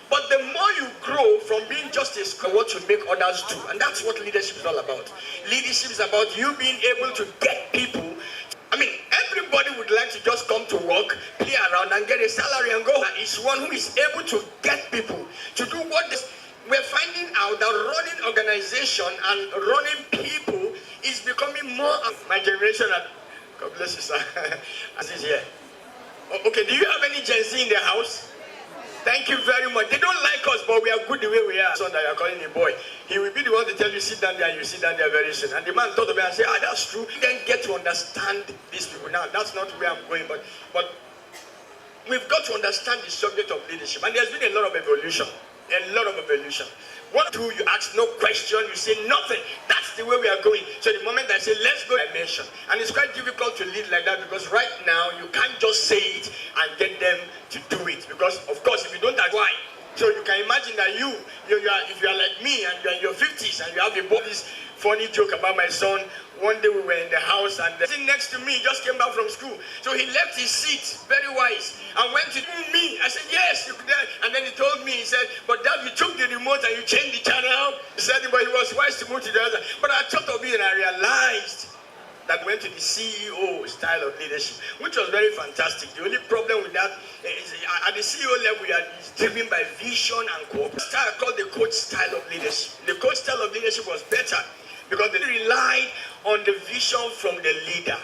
But the more you grow from being just a school, what you make others do, and that's what leadership is all about. Leadership is about you being able to get people. I mean, everybody would like to just come to work, play around and get a salary and go. Is one who is able to get people to do what this. We're finding out that running organization and running people is becoming more of my generation. God bless you, sir. As is here. Okay, do you have any Gen Z in the house? Thank you very much. They don't like us, but we are good the way we are. Son that you're calling a boy, he will be the one to tell you, sit down there, and you sit down there very soon. And the man thought of it and said, that's true. You then get to understand these people. Now, that's not where I'm going, but we've got to understand the subject of leadership. And there's been a lot of evolution. A lot of evolution. One, two, you ask no question, you say nothing. That's the way we are going. So the moment I say, let's go, I mention. And it's quite difficult to lead like that because right now, you can't just say it and get them to do it. Because, of course, if you don't, that's why. So you can imagine that if you are like me and you're in your 50s and you have this funny joke about my son. One day we were in the house and sitting next to me just came back from school. So he left his seat, very wise, and went to me. I said, yes, you could. And then he told me, he said, but Dad, you took the remote and you changed the channel. He said, but he was wise to move to the other. But I thought of it and I realized that went to the CEO style of leadership, which was very fantastic. The only problem with that is at the CEO level, it's driven by vision and cooperation. Style called the coach style of leadership. The coach style of leadership was better because they relied on the vision from the leader.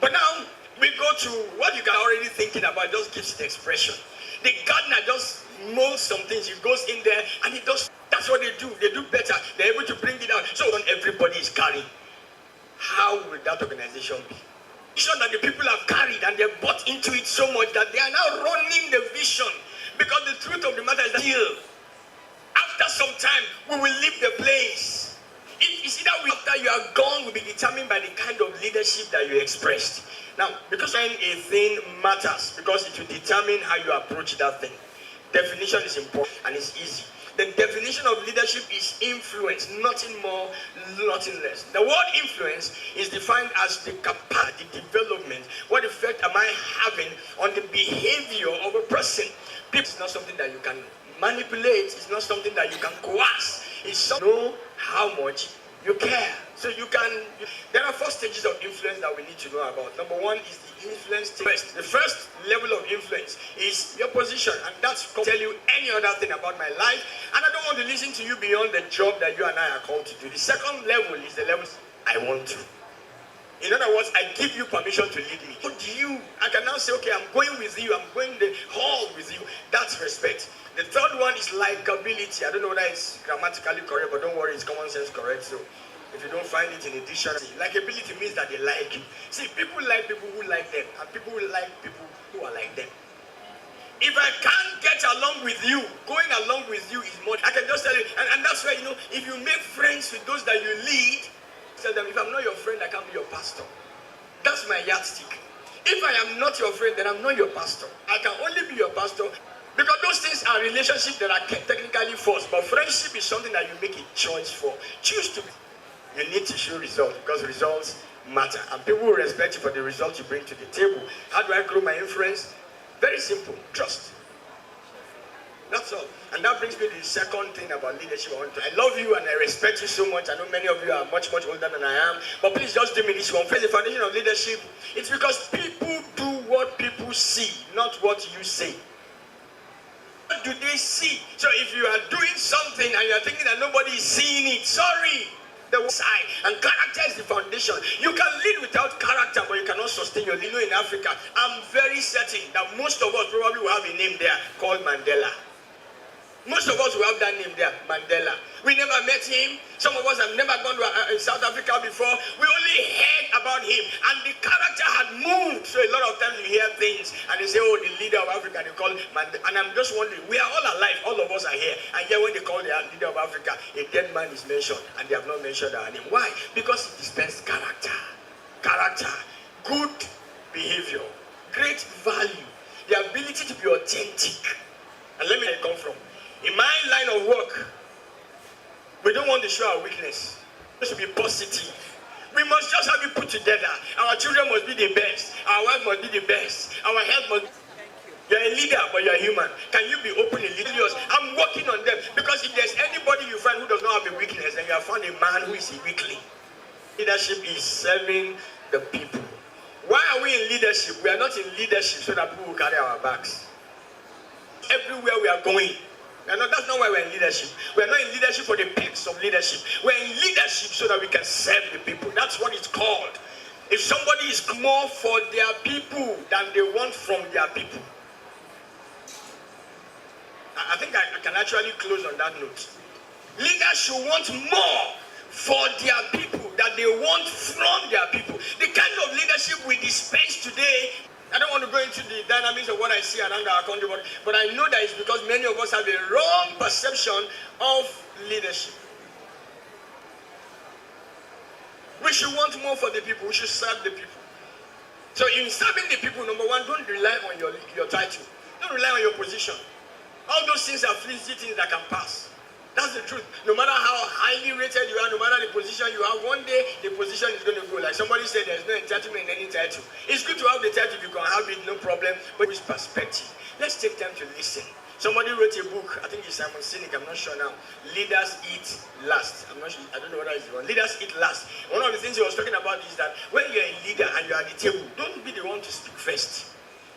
But now we go to what you can already thinking about, just gives it expression. The gardener just molds some things, he goes in there and he does, that's what they do better, they're able to bring it out. So not everybody is carrying. How will that organization be? Vision that the people have carried and they've bought into it so much that they are now running the vision. Because the truth of the matter is that after some time, we will leave the place. It's either after you are gone will be determined by the kind of leadership that you expressed. Now, because a thing matters, because it will determine how you approach that thing. Definition is important and it's easy. The definition of leadership is influence, nothing more, nothing less. The word influence is defined as the capacity, development. What effect am I having on the behavior of a person? It's not something that you can manipulate. It's not something that you can coerce. It's something you know how much you care. So there are 4 stages of influence that we need to know about. Number 1 is the influence test. The first level of influence is your position, and that's to tell you any other thing about my life, and I don't want to listen to you beyond the job that you and I are called to do. The second level is the level I want to. In other words, I give you permission to lead me. But I can now say, okay, I'm going with you, I'm going the hall with you. That's respect. The third one is likability. I don't know whether it's grammatically correct, but don't worry, it's common sense correct. So if you don't find it in a dictionary, likability means that they like you. See, people like people who like them, and people will like people who are like them. If I can't get along with you, going along with you is more. I can just tell you, and that's why, if you make friends with those that you lead, tell them, if I'm not your friend, I can't be your pastor. That's my yardstick. If I am not your friend, then I'm not your pastor. I can only be your pastor. Because those things are relationships that are technically forced, but friendship is something that you make a choice for. Choose to be. You need to show results because results matter. And people will respect you for the results you bring to the table. How do I grow my influence? Very simple. Trust. That's all. And that brings me to the second thing about leadership. I love you and I respect you so much. I know many of you are much, much older than I am. But please just do me this one. First, the foundation of leadership, it's because people do what people see, not what you say. What do they see? So if you are doing something and you are thinking that nobody is seeing it, sorry. The side and character is the foundation. You can lead without character, but you cannot sustain your lead. In Africa, I'm very certain that most of us probably will have a name there called Mandela. Most of us will have that name there, Mandela. We never met him. Some of us have never gone to South Africa before. We only heard about him, and the character had moved. So a lot of times you hear things, and they say, oh, the leader of Africa, they call Mandela. And I'm just wondering, we are all alive, all of us are here. And yet when they call the leader of Africa, a dead man is mentioned, and they have not mentioned our name. Why? Because it dispenses character. Character, good behavior, great value, the ability to be authentic. And let me where I come from. In my line of work, we don't want to show our weakness. We should be positive. We must just have it put together. Our children must be the best. Our wife must be the best. Our health must be. You're a leader, but you're human. Can you be open and lead yours? I'm working on them. Because if there's anybody you find who does not have a weakness, then you have found a man who is a weakling. Leadership is serving the people. Why are we in leadership, we are not in leadership so that people will carry our bags. Everywhere we are going, that's not why we're in leadership. We're not in leadership for the perks of leadership. We're in leadership so that we can serve the people. That's what it's called. If somebody is more for their people than they want from their people, I think I can actually close on that note. Leaders should want more for their people than they want from their people. The kind of leadership we dispense today, I don't want to go into the dynamics of what I see around our country, but I know that it's because many of us have a wrong perception of leadership. We should want more for the people. We should serve the people. So in serving the people, number one, don't rely on your title. Don't rely on your position. All those things are flimsy things that can pass. That's the truth. No matter how highly rated you are, no matter the position you have, one day the position is going to go. Like somebody said, there's no entitlement in any title. It's good to have the title if you can have it, no problem. But with perspective, let's take time to listen. Somebody wrote a book, I think it's Simon Sinek, I'm not sure now. Leaders Eat Last. I'm not sure, I don't know whether it's the one. Leaders Eat Last. One of the things he was talking about is that when you're a leader and you're at the table, don't be the one to speak first.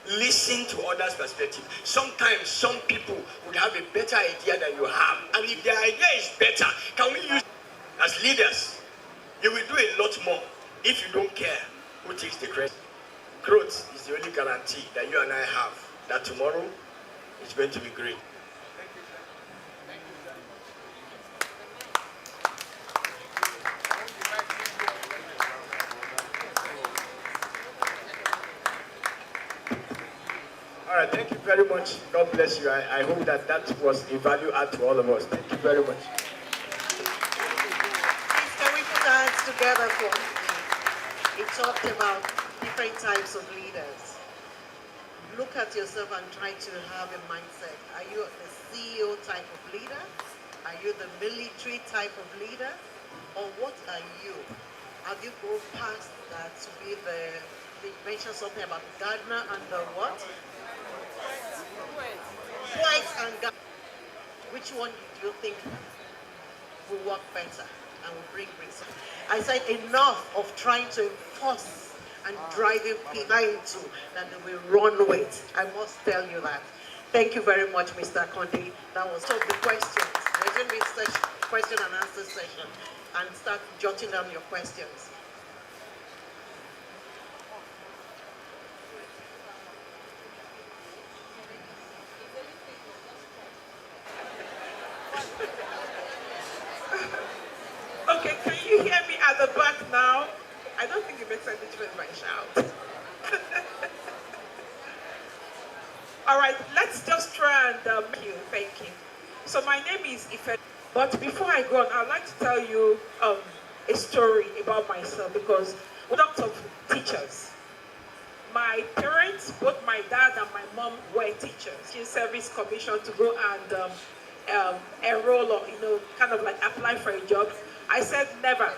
Listen to others' perspective. Sometimes some people would have a better idea than you have. And if their idea is better, can we use as leaders? You will do a lot more if you don't care who takes the credit. Growth is the only guarantee that you and I have that tomorrow is going to be great. All right, thank you very much. God bless you. I hope that was a value add to all of us. Thank you very much. Please, can we put our hands together for he talked about different types of leaders. Look at yourself and try to have a mindset. Are you the CEO type of leader? Are you the military type of leader? Or what are you? Have you gone past that to be you mentioned something about the gardener and the what? White and gardener. Which one do you think will work better and will bring results? I said enough of trying to enforce and driving people into that they will run with. I must tell you that. Thank you very much, Mr. Conde. That was all the questions. There's going to be a question and answer session, and start jotting down your questions. Okay, can you hear me at the back now? I don't think it makes any difference if I shout. All right, let's just try and thank you. So my name is Ife, but before I go on, I'd like to tell you a story about myself because I'm a product of teachers. My parents, both my dad and my mom, were teachers. In service commission to go and enroll or kind of like apply for a job. I said never.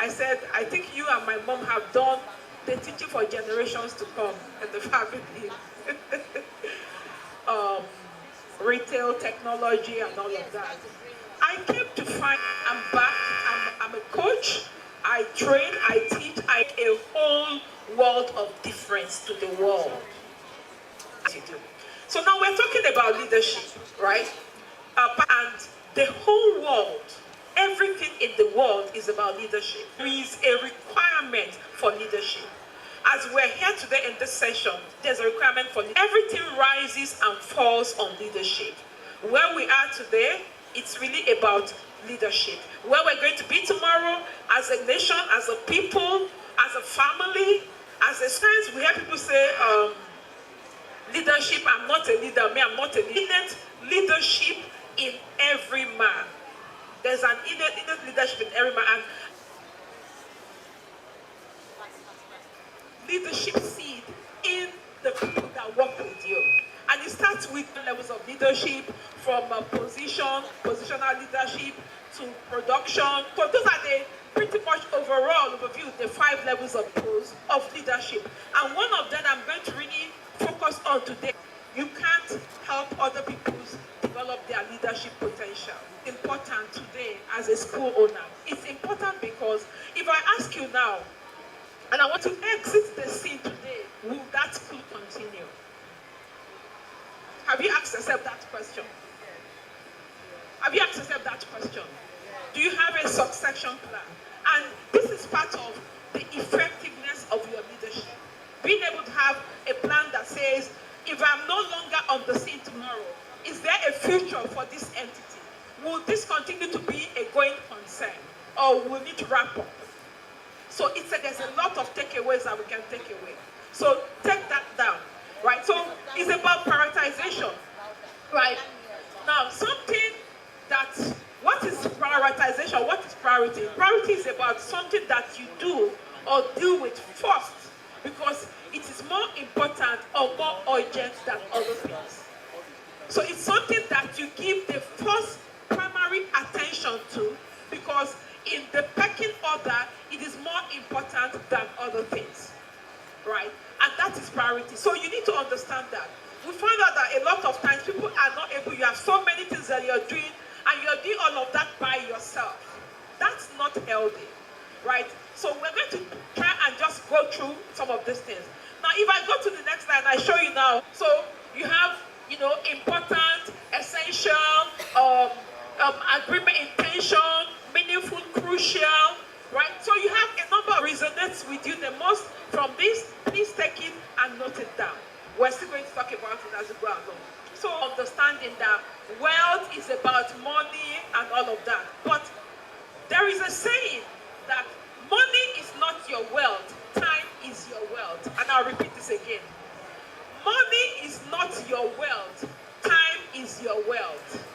I said I think you and my mom have done the teaching for generations to come in the family. Retail, technology, and all of that. I came to find I'm back. I'm a coach. I train. I teach. I a whole world of difference to the world. So now we're talking about leadership, right? And the whole world, everything in the world is about leadership. There is a requirement for leadership. As we're here today in this session, there's a requirement for everything rises and falls on leadership. Where we are today, it's really about leadership. Where we're going to be tomorrow, as a nation, as a people, as a family, as a science, we hear people say, leadership, I'm not a leader, I'm not a leader. Leadership in every man. There's an innate leadership in every man. And leadership seed in the people that work with you. And it starts with levels of leadership, from positional leadership to production. So those are the pretty much overall overview, the 5 levels of leadership. And one of them I'm going to really focus on today. You can't help other people develop their leadership potential. It's important today as a school owner. It's important because if I ask you now, And I want to exit the scene today. Will that school continue? Have you asked yourself that question? Have you asked yourself that question? Do you have a succession plan? And this is part of the effectiveness of your leadership. Being able to have a plan that says, if I'm no longer on the scene tomorrow, is there a future for this entity? Will this continue to be a going concern? Or will it wrap up? So there's a lot of takeaways that we can take away. So take that down, right? So it's about prioritization, right? Now, what is prioritization? What is priority? Priority is about something that you do or deal with first because it is more important or more urgent than other things. So it's something that you give the first primary attention to because in the pecking order, it is more important than other things, right? And that is priority. So you need to understand that. We find out that a lot of times people are not able, you have so many things that you're doing, and you're doing all of that by yourself. That's not healthy, right? So we're going to try and just go through some of these things. Now, if I go to the next slide, I show you now. So you have, important, essential, agreement, intention, meaningful, crucial, right? So you have a number of resonates with you the most from this. Please take it and note it down. We're still going to talk about it as we go along. So understanding that wealth is about money and all of that. But there is a saying that money is not your wealth, time is your wealth. And I'll repeat this again. Money is not your wealth, time is your wealth.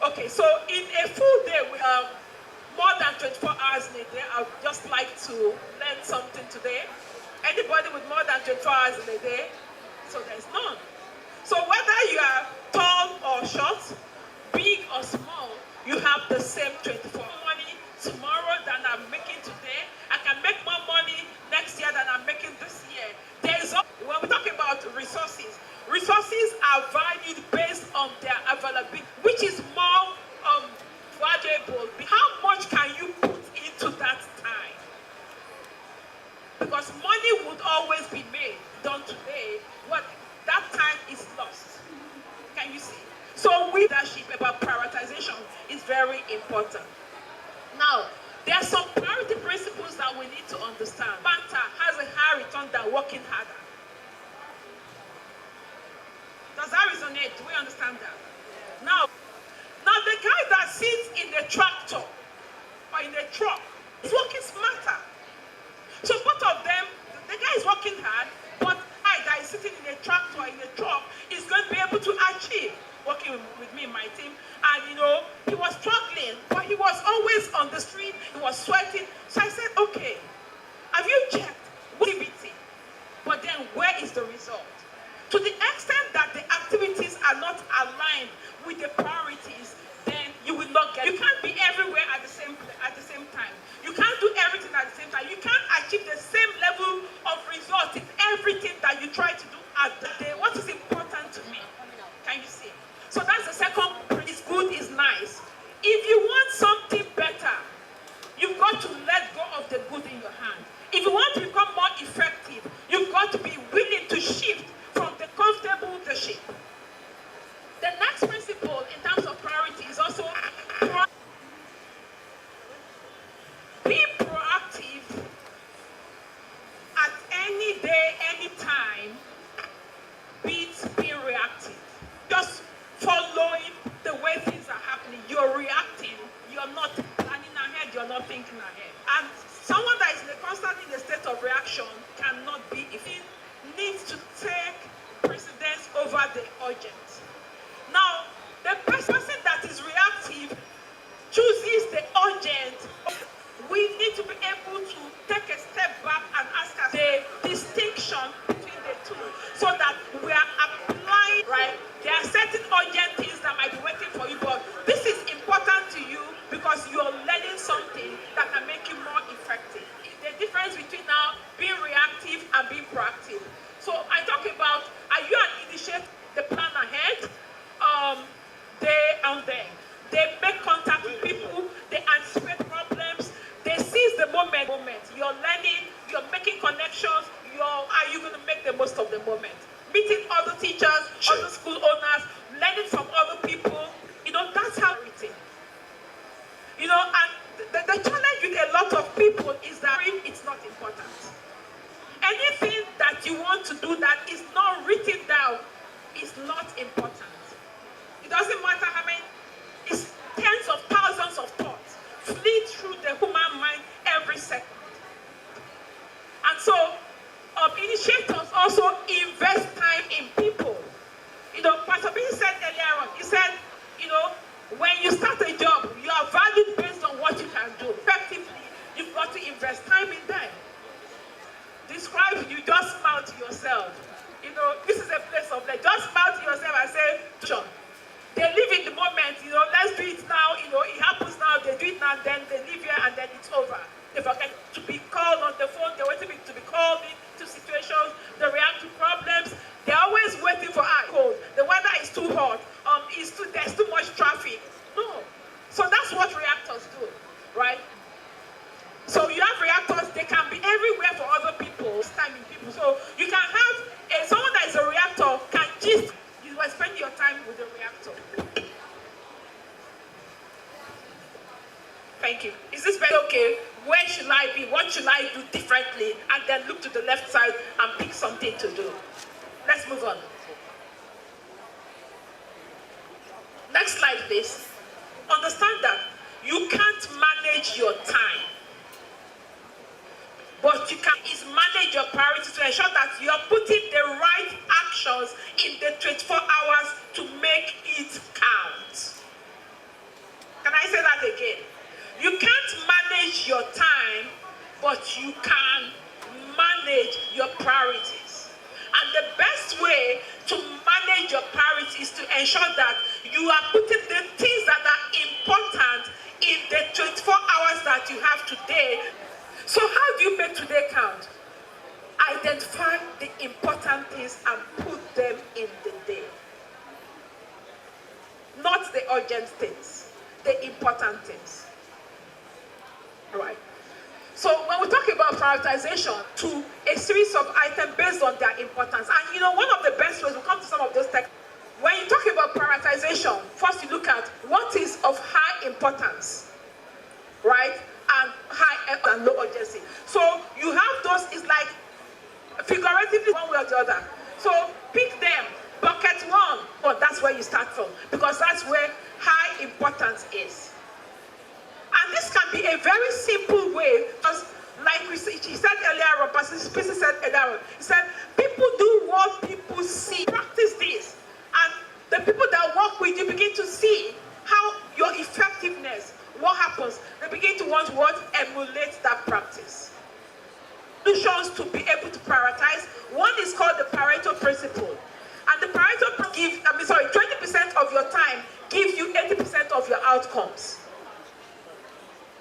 Okay, so in a full day, we have more than 24 hours in a day. I would just like to learn something today. Anybody with more than 24 hours in a day? So there's none. So whether you are tall or short, big or small, you have the same 24 money tomorrow than I'm making today. I can make more money next year than I'm making this year. When we talk about resources, resources are valued based on their availability, which is more valuable. How much can you put into that time? Because money would always be made, done today, what that time is lost. Can you see? So leadership about prioritization is very important. Now, there are some priority principles that we need to understand. Banter has a higher return than working harder. Does that resonate? Do we understand that? Now the guy that sits in the tractor or in the truck is working smarter. So both of them, the guy is working hard, but the guy that is sitting in a tractor or in a truck is going to be able to achieve. Working with me and my team, and he was struggling, but he was always on the street, he was sweating. So I said, okay, have you checked activity? But then where is the result? To the extent that the activities are not aligned with the priorities, then you will not get. You can't be everywhere at the same time. You can't do everything at the same time. You can't achieve the same level of results in everything that you try to do at the day. What is important to me? Can you see? So that's the second. Is good, is nice. If you want something better, you've got to let go of the good in your hand. If you want to become more effective, you've got to be willing to shift from the comfortable to shift. The next principle in terms of the moment. Meeting other teachers, other school owners, learning from other people. That's how it's. And the challenge with a lot of people is that it's not important. Anything that you want to do that is not written down is not important. It doesn't matter how many, it's tens of thousands of thoughts flee through the human mind every second. And so, initiators also invest time in people. Pastor B said earlier on, he said, when you start a job, you are valued based on what you can do. Effectively, you've got to invest time in them. Describe, you just smile to yourself. This is a place of like, just smile to yourself and say, John. They live in the moment, let's do it now, it happens now, they do it now, then they live here and then it's over. They forget to be called on the phone, they're waiting to be called into situations, they react to problems, they're always waiting for cold. The weather is too hot, there's too much traffic. No. So that's what reactors do, right? So you have reactors, they can be everywhere for other people, time in people. So you can have someone that is a reactor can just you will spend your time with the reactor. Thank you. Is this very okay? Where should I be? What should I do differently? And then look to the left side and pick something to do. Let's move on. Next slide, please. Understand that you can't manage your time. But you can manage your priorities to ensure that you are putting the right actions in the 24 hours to make it count. Can I say that again? You can't manage your time, but you can manage your priorities. And the best way to manage your priorities is to ensure that you are putting the things that are important in the 24 hours that you have today. So how do you make today count? Identify the important things and put them in the day. Not the urgent things, the important things. Right. So when we talk about prioritization to a series of items based on their importance, and one of the best ways, we'll come to some of those texts. When you talk about prioritization, first you look at what is of high importance, right? And high and low urgency. So you have those, it's like figuratively one way or the other. So pick them. Bucket one, but that's where you start from, because that's where high importance is. And this can be a very simple way, because like she said earlier on, Pastor Spacey said earlier on, he said, people do what people see. Practice this. And the people that work with you begin to see how your effectiveness, what happens, they begin to want to emulate that practice. Solutions to be able to prioritize. One is called the Pareto principle. And the Pareto gives, 20% of your time gives you 80% of your outcomes.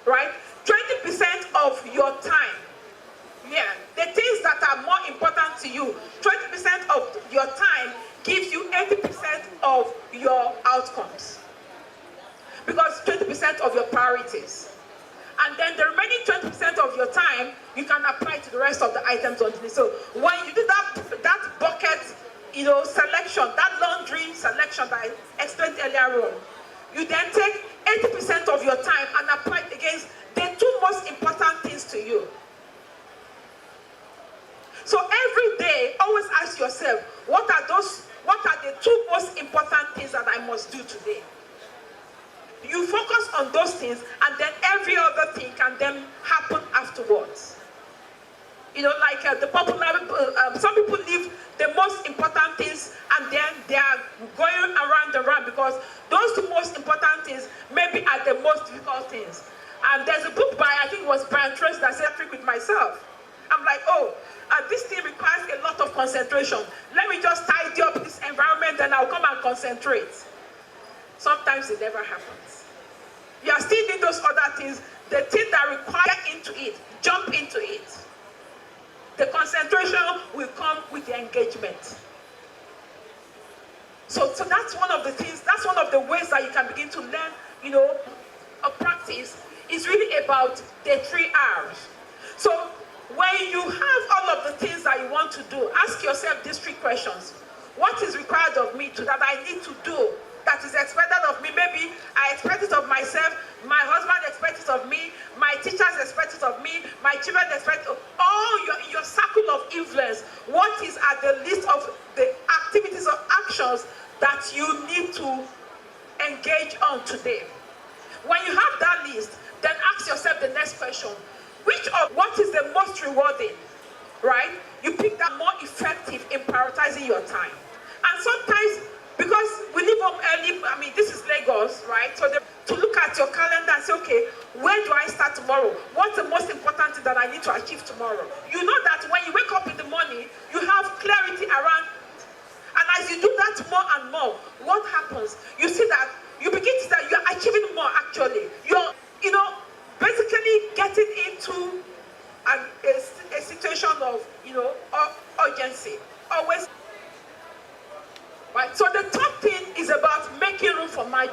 Right? 20% of your time. Yeah. The things that are more important to you, 20% of your time gives you 80% of your outcomes. Because 20% of your priorities. And then the remaining 20% of your time, you can apply to the rest of the items underneath. So when you do that bucket, selection, that laundry selection that I explained earlier on, you then take 80% of your time and apply it against the two most important things to you. So every day, always ask yourself, what are the two most important things that I must do today? You focus on those things, and then every other thing can then happen afterwards. Like the popular, some people leave the most important things, and then they are going around and around, because those two most important things maybe are the most difficult things. And there's a book by, I think it was Brian Tracy, that said, "Trick with myself." I'm like, this thing requires a lot of concentration. Let me just tidy up this environment, and I'll come and concentrate. Sometimes it never happens. You are still doing those other things, the things that require into it, jump into it. The concentration will come with the engagement. So that's one of the things, that's one of the ways that you can begin to learn, a practice. Is really about the 3 R's. So When you have all of the things that you want to do, ask yourself these 3 questions. What is required of me that I need to do that is expected of me? Maybe I expect it of myself, my husband expects it of me, my teachers expect it of me, my children expect it of all your circle of influence. What is at the list of the activities or actions that you need to engage on today? When you have that list, then ask yourself the next question. What is the most rewarding, right? You pick that more effective in prioritizing your time. And sometimes, because we leave home early, I mean, this is Lagos, right? So to look at your calendar and say, okay, where do I start tomorrow? What's the most important thing that I need to achieve tomorrow? You know that when you wake up in the morning, you have clarity around, and as you do that more and more, what happens? You see that you begin to see that you're achieving more actually. You're, basically getting into a situation of, urgency. Always. Right? So the top thing is about making room for mind.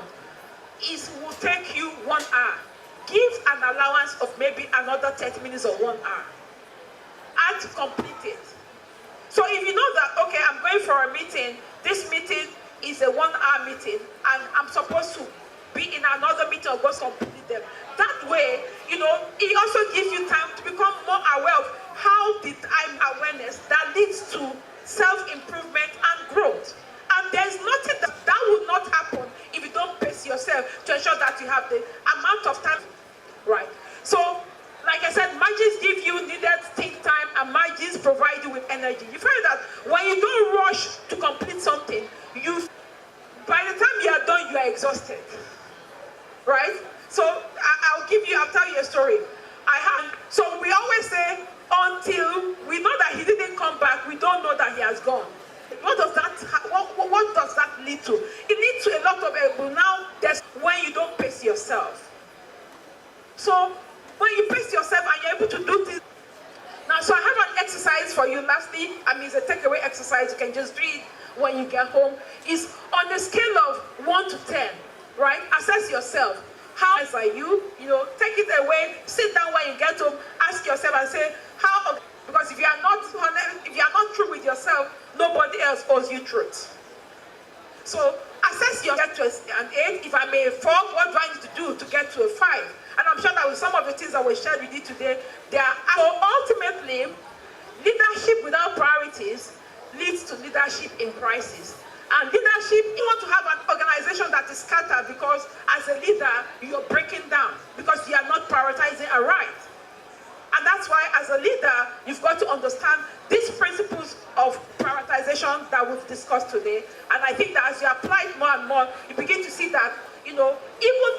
It will take you 1 hour. Give an allowance of maybe another 30 minutes or 1 hour. And to complete it. So if you know that, okay, I'm going for a meeting, this meeting is a 1 hour meeting, and I'm supposed to be in another meeting or go complete them. That way, it also gives you time to become more aware of how the time awareness that leads to self-improvement and growth. And there's nothing that will not happen if you don't pace yourself to ensure that you have the amount of time, right? So, like I said, margins give you needed think time, and margins provide you with energy. You find that when you don't rush to complete something, by the time you are done, you are exhausted, right? So I'll tell you a story. So we always say, until we know that he didn't come back, we don't know that he has gone. What does that lead to? It leads to a lot of now. That's when you don't pace yourself. So when you pace yourself and you're able to do things. Now, so I have an exercise for you. Lastly, it's a takeaway exercise. You can just do it when you get home. Is on a scale of 1 to 10, right? Assess yourself. How are you? Take it away. Sit down when you get home. Ask yourself and say, how? Because if you are not honest, if you are not true with yourself, nobody else owes you truth. So assess your get to an 8. If I'm a 4, what do I need to do to get to a 5? And I'm sure that with some of the things that we shared with you today, so ultimately, leadership without priorities leads to leadership in crisis. And leadership, you want to have an organization that is scattered because as a leader, you're breaking down because you are not prioritizing aright. And that's why as a leader, you've got to understand these principles of prioritization that we've discussed today. And I think that as you apply it more and more, you begin to see that, even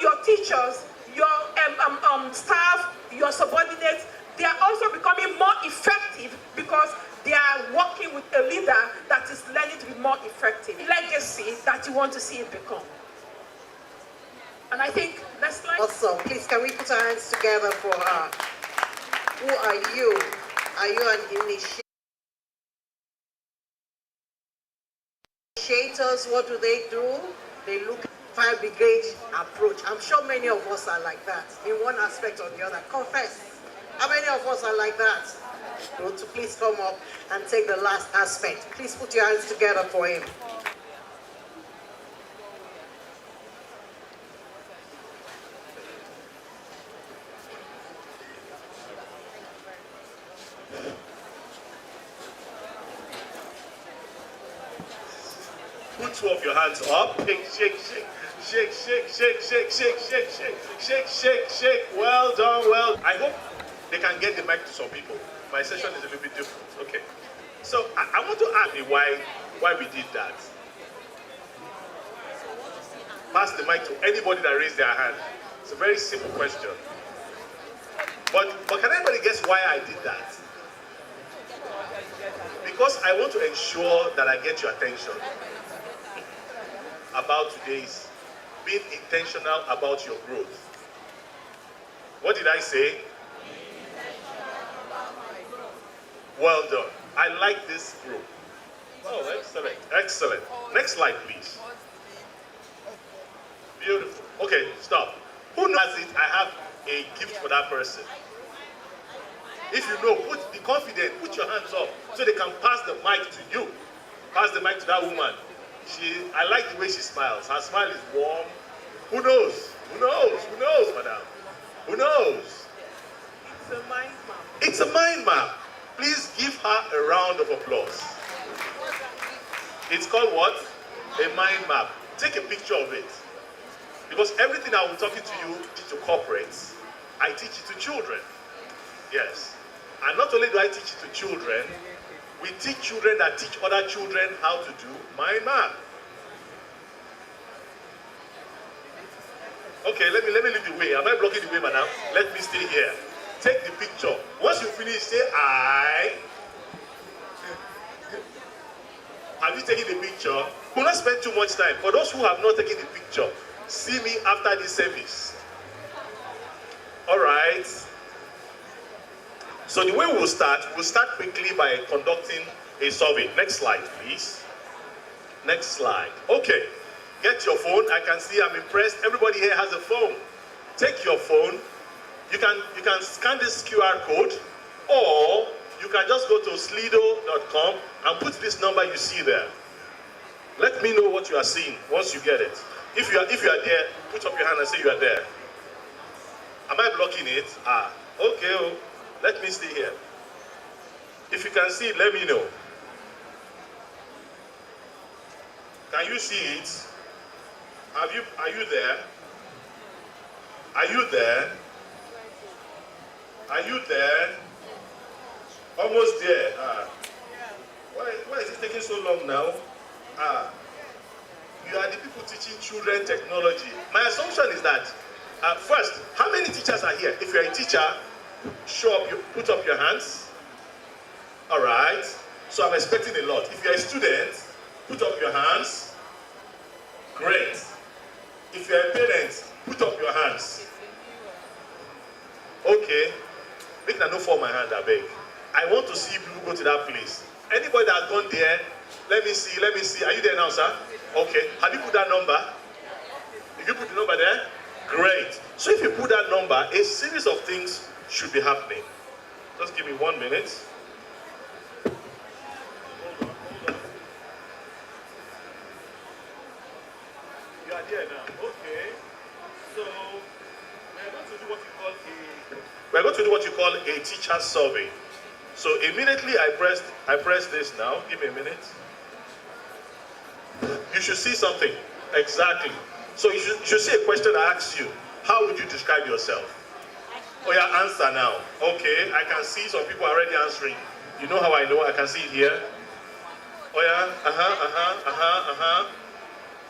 your teachers, your staff, your subordinates, they are also becoming more effective because they are working with a leader that is learning to be more effective. Legacy that you want to see it become. And I think, next slide. Awesome. Please, can we put our hands together for her? Who are you? Are you an initiators? What do? They look at fire brigade approach. I'm sure many of us are like that in one aspect or the other. Confess. How many of us are like that? To please come up and take the last aspect. Please put your hands together for him. Put 2 of your hands up. Shake, shake, shake. Shake, shake, shake, shake, shake, shake, shake, shake, shake, shake. Well done, well. I hope they can get the mic to some people. My session is a little bit different. Okay. So I want to ask you why we did that. Pass the mic to anybody that raised their hand. It's a very simple question. But can anybody guess why I did that? Because I want to ensure that I get your attention about today's being intentional about your growth. What did I say? Well done. I like this group. Oh, excellent. Excellent. Next slide, please. Beautiful. Okay, stop. Who knows it? I have a gift for that person. If you know, be confident, put your hands up so they can pass the mic to you. Pass the mic to that woman. I like the way she smiles. Her smile is warm. Who knows? Who knows? Who knows, madam? Who knows? It's a mind map. It's a mind map. Please give her a round of applause. It's called what? A mind map. Take a picture of it. Because everything I will talking to you to corporates, I teach it to children. Yes. And not only do I teach it to children, we teach children that teach other children how to do mind map. Okay, let me lead the way. Am I blocking the way, madam? Let me stay here. Take the picture. Once you finish, say I. Have you taken the picture? Do not spend too much time. For those who have not taken the picture, see me after this service. All right. So the way we'll start quickly by conducting a survey. Next slide, please. Next slide. Okay. Get your phone. I can see I'm impressed. Everybody here has a phone. Take your phone. You can scan this QR code, or you can just go to slido.com and put this number you see there. Let me know what you are seeing once you get it. If you are there, put up your hand and say you are there. Am I blocking it? Okay. Oh, let me stay here. If you can see it, let me know. Can you see it? Are you there? Are you there? Are you there? Almost there. Why is it taking so long now? You are the people teaching children technology. My assumption is that, first, how many teachers are here? If you're a teacher, put up your hands. All right. So I'm expecting a lot. If you're a student, put up your hands. Great. If you're a parent, put up your hands. Okay. Make that no fall my hand, I beg. I want to see people go to that place. Anybody that has gone there, let me see. Are you there now, sir? Okay. Have you put that number? If you put the number there, great. So if you put that number, a series of things should be happening. Just give me 1 minute. Hold on. You are there now. Okay. So we're going to do what you call a teacher survey. So immediately I press this now. Give me a minute. You should see something. Exactly. So you should see a question I ask you. How would you describe yourself? Oh yeah, answer now. Okay, I can see some people are already answering. You know how I know? I can see it here. Oh yeah,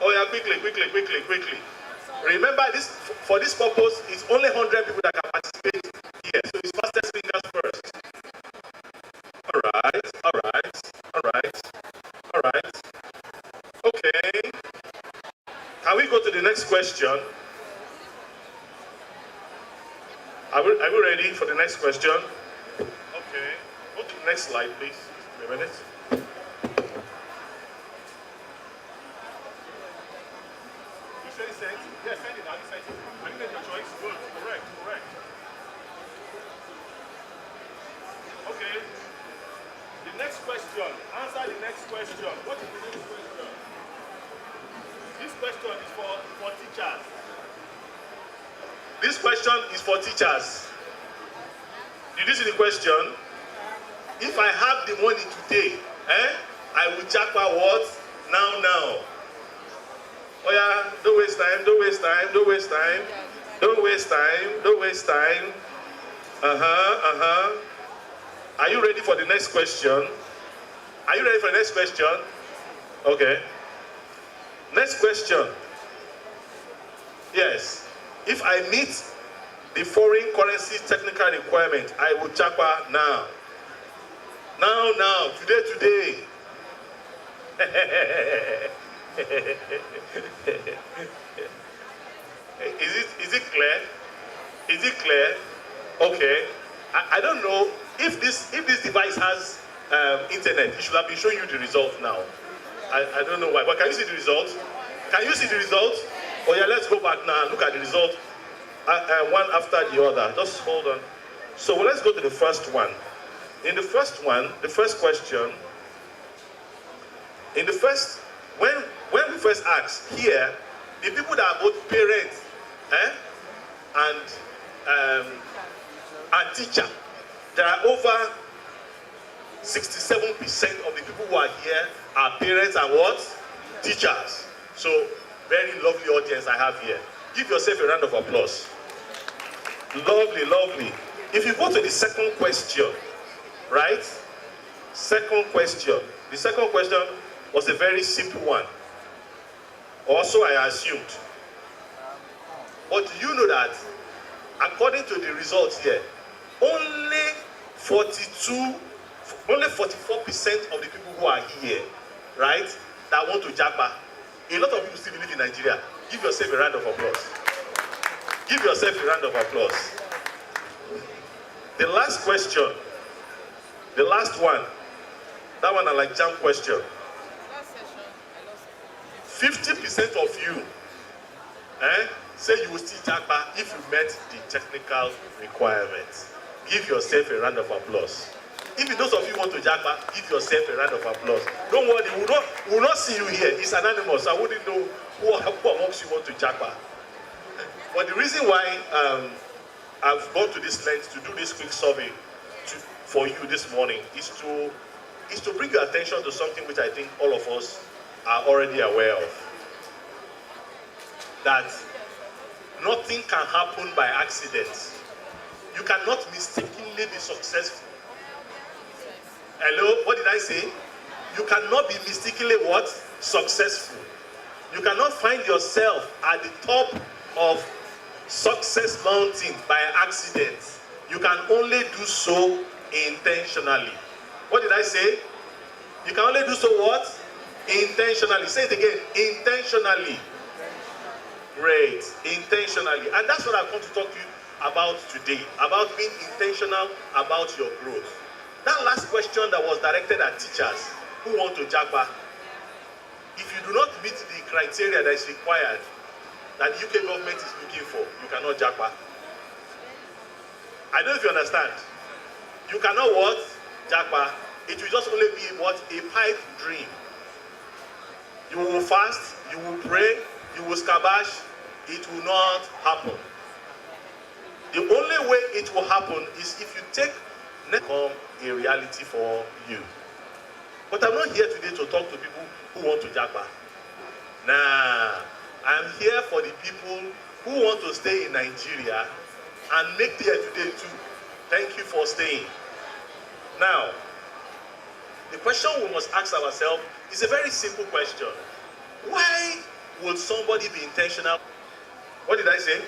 Oh yeah, quickly. Remember this, for this purpose, it's only 100 people that can participate here. So it's fastest fingers first. All right. Okay. Can we go to the next question? Are we ready for the next question? Okay. Go to the next slide, please. Give me a minute. You say send? Yes, send it. Have you sent it? Have you made your choice? Good. Correct. Okay. The next question. Answer the next question. What is the next question? This question is for teachers. This question is for teachers. Did you see the question? If I have the money today, I will jackpot what? Now. Oh yeah, don't waste time. Are you ready for the next question? Okay. Next question. Yes. If I meet the foreign currency technical requirement, I will jackpot now. Now, today. Is it clear? Okay. I don't know if this device has internet. It should have been showing you the result now. I don't know why, but can you see the result? Oh yeah, let's go back now and look at the result. One after the other. Just hold on. So let's go to the first one. In the first one, the first question, when we first asked here, the people that are both parents and teacher, there are over 67% of the people who are here are parents and what? Teachers. So, very lovely audience I have here. Give yourself a round of applause. Lovely, lovely. If you go to the second question, right? Second question. The second question was a very simple one. Also, I assumed. But do you know that, according to the results here, only 44% of the people who are here, right, that want to japa. A lot of people still live in Nigeria. Give yourself a round of applause. Give yourself a round of applause. The last question, the last one, that one I like jam question. 50% of you say you will still japa if you met the technical requirements. Give yourself a round of applause. If those of you want to japa, give yourself a round of applause. Don't worry, we will not see you here. It's anonymous. I wouldn't know who amongst you want to japa. But the reason why I've gone to this length to do this quick survey for you this morning is to bring your attention to something which I think all of us are already aware of. That nothing can happen by accident. You cannot mistakenly be successful. Hello, what did I say? You cannot be mistakenly what? Successful. You cannot find yourself at the top of success mountain by accident. You can only do so intentionally. What did I say? You can only do so what? Intentionally. Say it again. Intentionally. Great. Intentionally. And that's what I've come to talk to you about today. About being intentional about your growth. That last question that was directed at teachers who want to japa. If you do not meet the criteria that is required, that the UK government is looking for, you cannot japa. I don't know if you understand. You cannot what? Japa. It will just only be what? A pipe dream. You will fast, you will pray, you will scabash. It will not happen. The only way it will happen is if you take become a reality for you. But I'm not here today to talk to people who want to japa. Nah, I'm here for the people who want to stay in Nigeria and make there today too. Thank you for staying. Now, the question we must ask ourselves is a very simple question. Why would somebody be intentional? What did I say?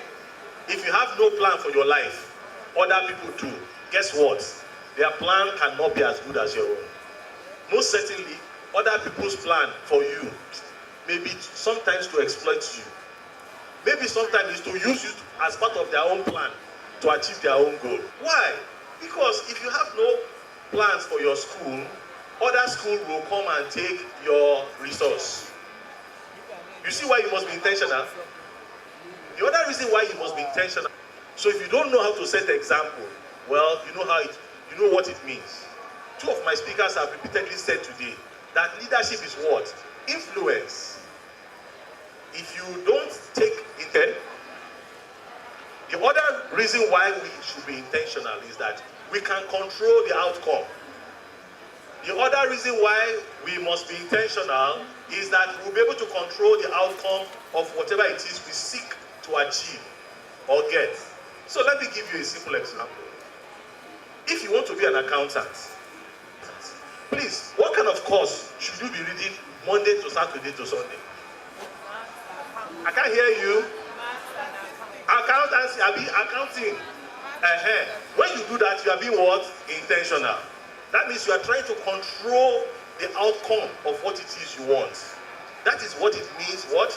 If you have no plan for your life, other people do. Guess what? Their plan cannot be as good as your own. Most certainly, other people's plan for you may be sometimes to exploit you. Maybe sometimes it's to use you as part of their own plan to achieve their own goal. Why? Because if you have no plans for your school, other school will come and take your resource. You see why you must be intentional? The other reason why you must be intentional. So if you don't know how to set the example, well, you know what it means. Two of my speakers have repeatedly said today that leadership is what? Influence. If you don't take it, the other reason why we should be intentional is that we can control the outcome. The other reason why we must be intentional is that we'll be able to control the outcome of whatever it is we seek to achieve or get. So let me give you a simple example. If you want to be an accountant, please, what kind of course should you be reading Monday to Saturday to Sunday? I can't hear you. Accountancy, accounting. When you do that, you are being what? Intentional. That means you are trying to control the outcome of what it is you want. That is what it means, what?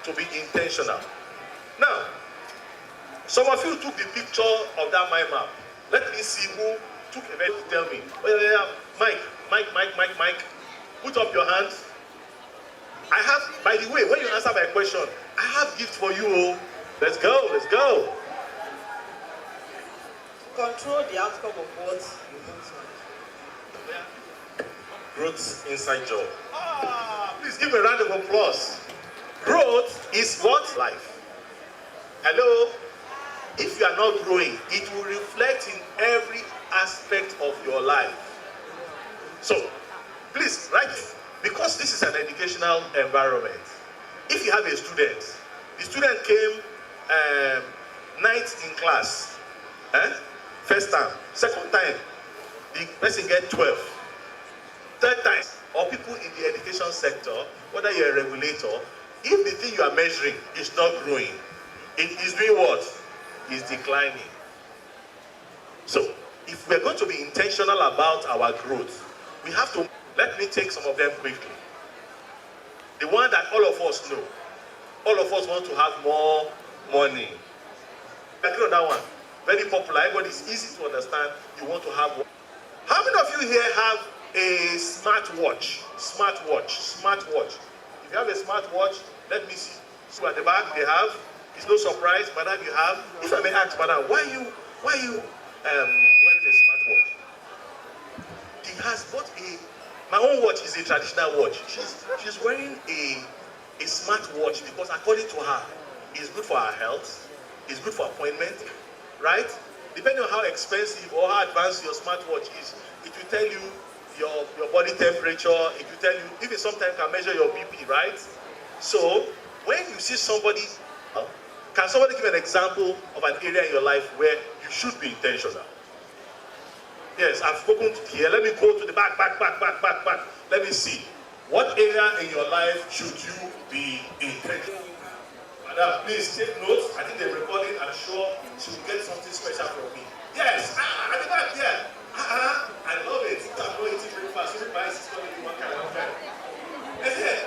To be intentional. Now, some of you took the picture of that mind map. Let me see who took a minute to tell me. Mike, put up your hands. I have, by the way, when you answer my question, I have gift for you. Let's go. Control the outcome of what you want to. Growth inside job. Please give a round of applause. Growth is what? Life. Hello? If you are not growing, it will reflect in every aspect of your life. So, please, write it. Because this is an educational environment. If you have a student, the student came ninth in class, first time, second time, the person get 12, third time, or people in the education sector, whether you're a regulator, if the thing you are measuring is not growing, it is doing what? Is declining. So, if we're going to be intentional about our growth, we have to, let me take some of them quickly. The one that all of us know. All of us want to have more money. I agree on that one. Very popular. Everybody's easy to understand. You want to have one. How many of you here have a smartwatch? Smartwatch. If you have a smartwatch, let me see. So at the back they have. It's no surprise, madam, you have. If I may ask, madam, why are you wearing a smartwatch? She has bought my own watch is a traditional watch. She's wearing a smartwatch because according to her, it's good for her health, it's good for appointment, right? Depending on how expensive or how advanced your smartwatch is, it will tell you your body temperature, it will tell you, even sometimes can measure your BP, right? So, when you see somebody, can somebody give an example of an area in your life where you should be intentional? Yes, I've spoken to here. Let me go to the back. Let me see. What area in your life should you be intentional? Madam, please take notes. I think they're recording. I'm sure she will get something special from me. Yes, at the back there. I love it. I'm going to eat breakfast. Everybody is calling me one kind of time. We're here.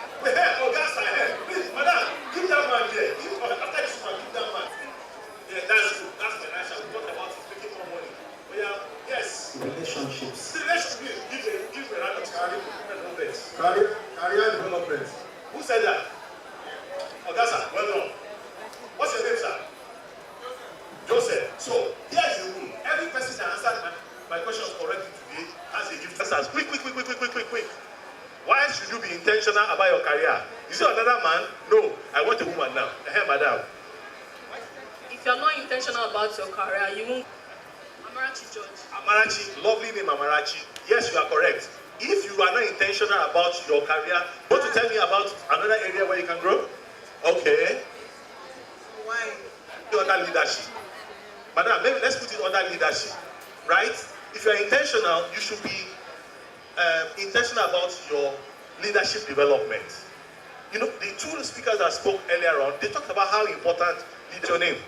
Oh, that's my head. Please, madam, give that man there. After this one, give that man. Yeah, that's good. That's financial. We talked about making more money. But yeah, yes. Relationships. Give a round of career development. Who said that? Ogasa, well done. What's your name, sir? Joseph. So, here's the rule. Every person that answered my questions correctly today has a gift. Answers. Quick. Why should you be intentional about your career? Is it another man? No. I want a woman now. Hey, madam. If you're not intentional about your career, you won't. Amarachi George. Amarachi, lovely name Amarachi. Yes, you are correct. If you are not intentional about your career, want to tell me about another area where you can grow? Okay. Why? Under leadership. Madam, maybe let's put it under leadership. Right? If you are intentional, you should be intentional about your leadership development. You know, the two speakers that spoke earlier on, they talked about how important is your name.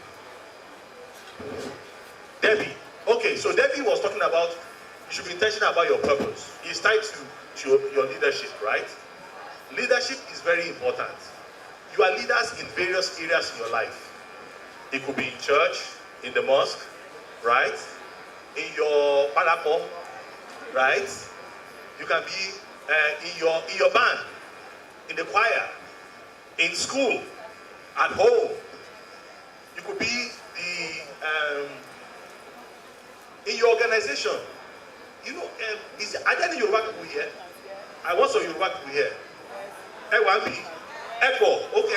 Debbie. Okay, so Debbie was talking about you should be intentional about your purpose. It's tied to your leadership, right? Leadership is very important. You are leaders in various areas in your life. It could be in church, in the mosque, right? In your parapo, right? You can be in your band, in the choir, in school, at home. You could be in your organization. You know, are there any Yoruba people here? I want some Yoruba people here. Echo. Okay,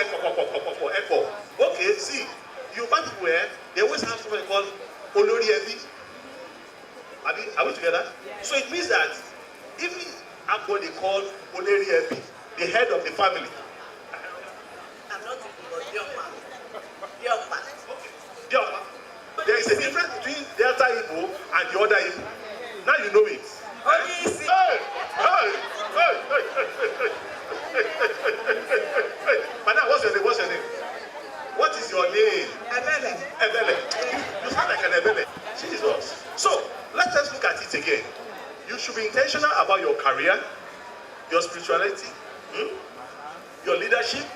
echo. Okay, see, Yoruba people here, they always have something called Olori Ebi. Are we together? So it means that even after what they call Olori Ebi, the head of the family. I'm not Diokpa. There is a difference between Delta Igbo and the other Igbo. Now you know it. Madam, what's your name? What is your name? Ebele. You sound like an Ebele. Jesus. So, let us look at it again. You should be intentional about your career, your spirituality, your leadership,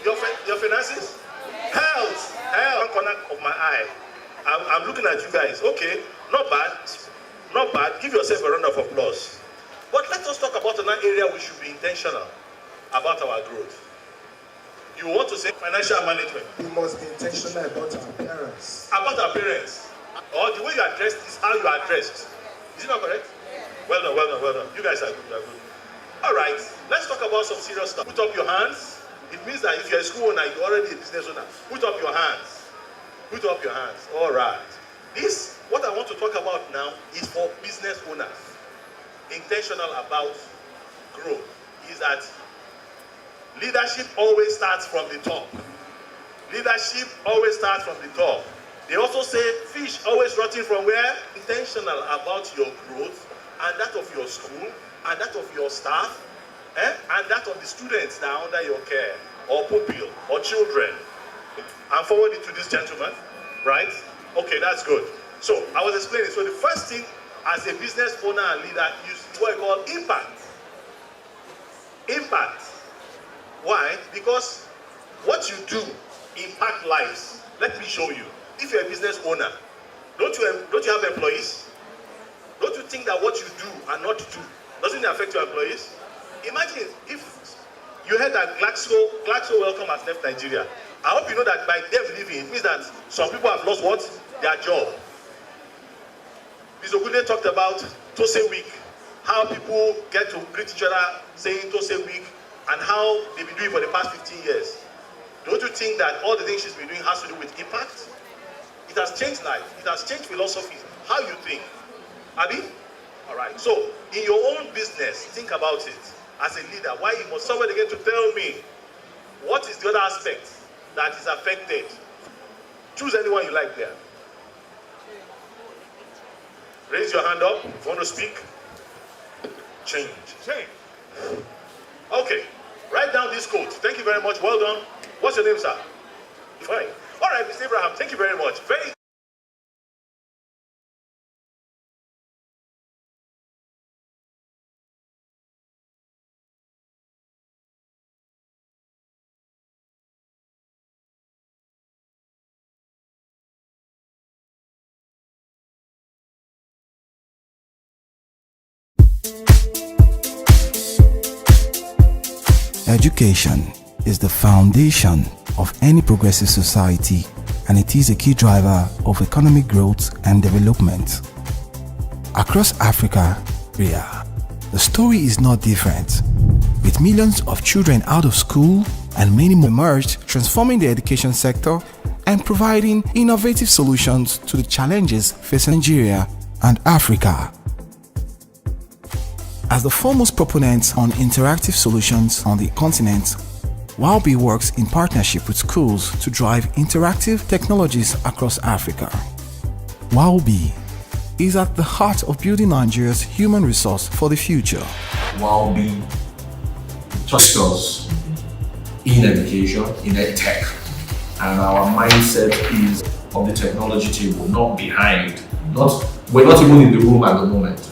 your finances, health. One corner of my eye. I'm looking at you guys. Okay, not bad. Give yourself a round of applause. But let us talk about another area we should be intentional about our growth. You want to say financial management. We must be intentional about our appearance. About our appearance. Or the way you are dressed is how you are dressed. Is it not correct? Well done, well done, well done. You guys are good, you are good. All right, let's talk about some serious stuff. Put up your hands. It means that if you're a school owner, you're already a business owner. Put up your hands. Put up your hands. All right. This, what I want to talk about now, is for business owners. Intentional about growth. Is that leadership always starts from the top. Leadership always starts from the top. They also say fish always rotting from where? Intentional about your growth and that of your school and that of your staff and that of the students that are under your care or pupil or children. I'm forwarding to this gentleman, right? Okay, that's good. So I was explaining. So the first thing as a business owner and leader is what I call impact. Impact. Why? Because what you do impact lives. Let me show you. If you're a business owner, don't you have employees? Don't you think that what you do and not do doesn't affect your employees? Imagine if you heard that Glaxo Welcome has left Nigeria. I hope you know that by them leaving, it means that some people have lost what? Their job. Ms. Ogunde talked about Tosse Week, how people get to greet each other saying Tosse Week, and how they've been doing for the past 15 years. Don't you think that all the things she's been doing has to do with impact? It has changed life. It has changed philosophy. How you think. Abi? All right. So, in your own business, think about it. As a leader, why you must somebody again to tell me what is the other aspect that is affected? Choose anyone you like there. Raise your hand up if you want to speak. Change. Change. Okay. Write down this quote. Thank you very much. Well done. What's your name, sir? Fine. All right, Mr. Abraham. Thank you very much. Very. Education is the foundation of any progressive society, and it is a key driver of economic growth and development. Across Africa, the story is not different. With millions of children out of school and many more emerged, transforming the education sector and providing innovative solutions to the challenges facing Nigeria and Africa. As the foremost proponent on interactive solutions on the continent, WowBe works in partnership with schools to drive interactive technologies across Africa. WowBe is at the heart of building Nigeria's human resource for the future. WowBe touched us in education, in EdTech, and our mindset is of the technology table, not behind. We're not even in the room at the moment.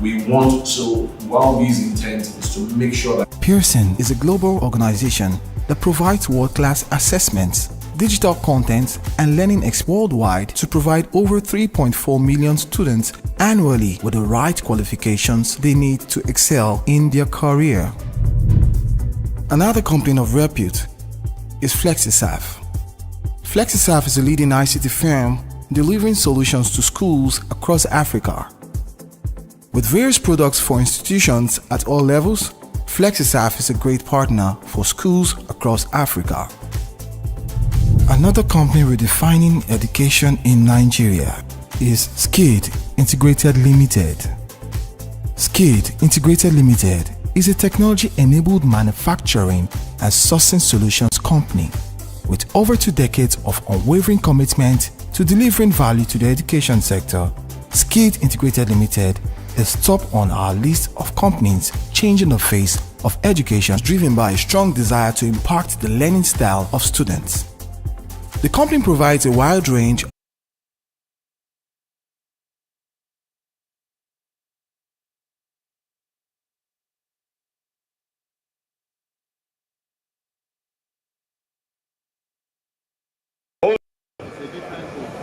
We want to, WowBe's intent is to make sure that Pearson is a global organization that provides world-class assessments, digital content, and learning worldwide to provide over 3.4 million students annually with the right qualifications they need to excel in their career. Another company of repute is FlexiServe. FlexiServe is a leading ICT firm delivering solutions to schools across Africa. With various products for institutions at all levels, FlexiServe is a great partner for schools across Africa. Another company redefining education in Nigeria is Skid Integrated Limited. Skid Integrated Limited is a technology-enabled manufacturing and sourcing solutions company with over 2 decades of unwavering commitment to delivering value to the education sector. Skid Integrated Limited is top on our list of companies changing the face of education, driven by a strong desire to impact the learning style of students. The company provides a wide range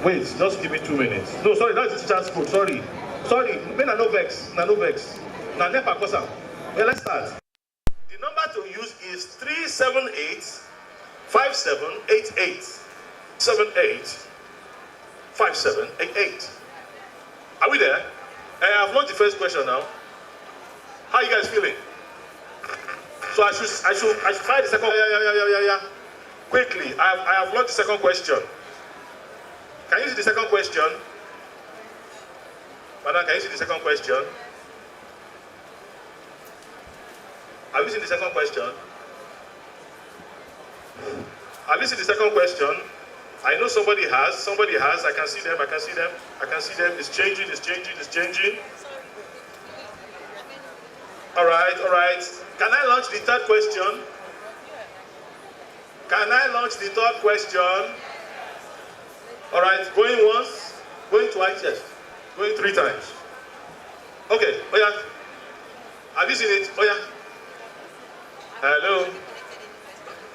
Wait, just give me 2 minutes. No, sorry, that's the chance code. Sorry. May na no vex. Na nepa kosa. Well, let's start. The number to use is 378 5788. 785788. Are we there? I've launched the first question now. How are you guys feeling? So I should try the second. Yeah. Quickly, I have launched the second question. Can you see the second question? Madam, can you see the second question? Have you seen the second question? Have you seen the second question? I know somebody has. I can see them. It's changing. All right. Can I launch the third question? All right, going once, going twice, yes. Going 3 times. Okay, oh yeah. Have you seen it? Oh yeah. Hello.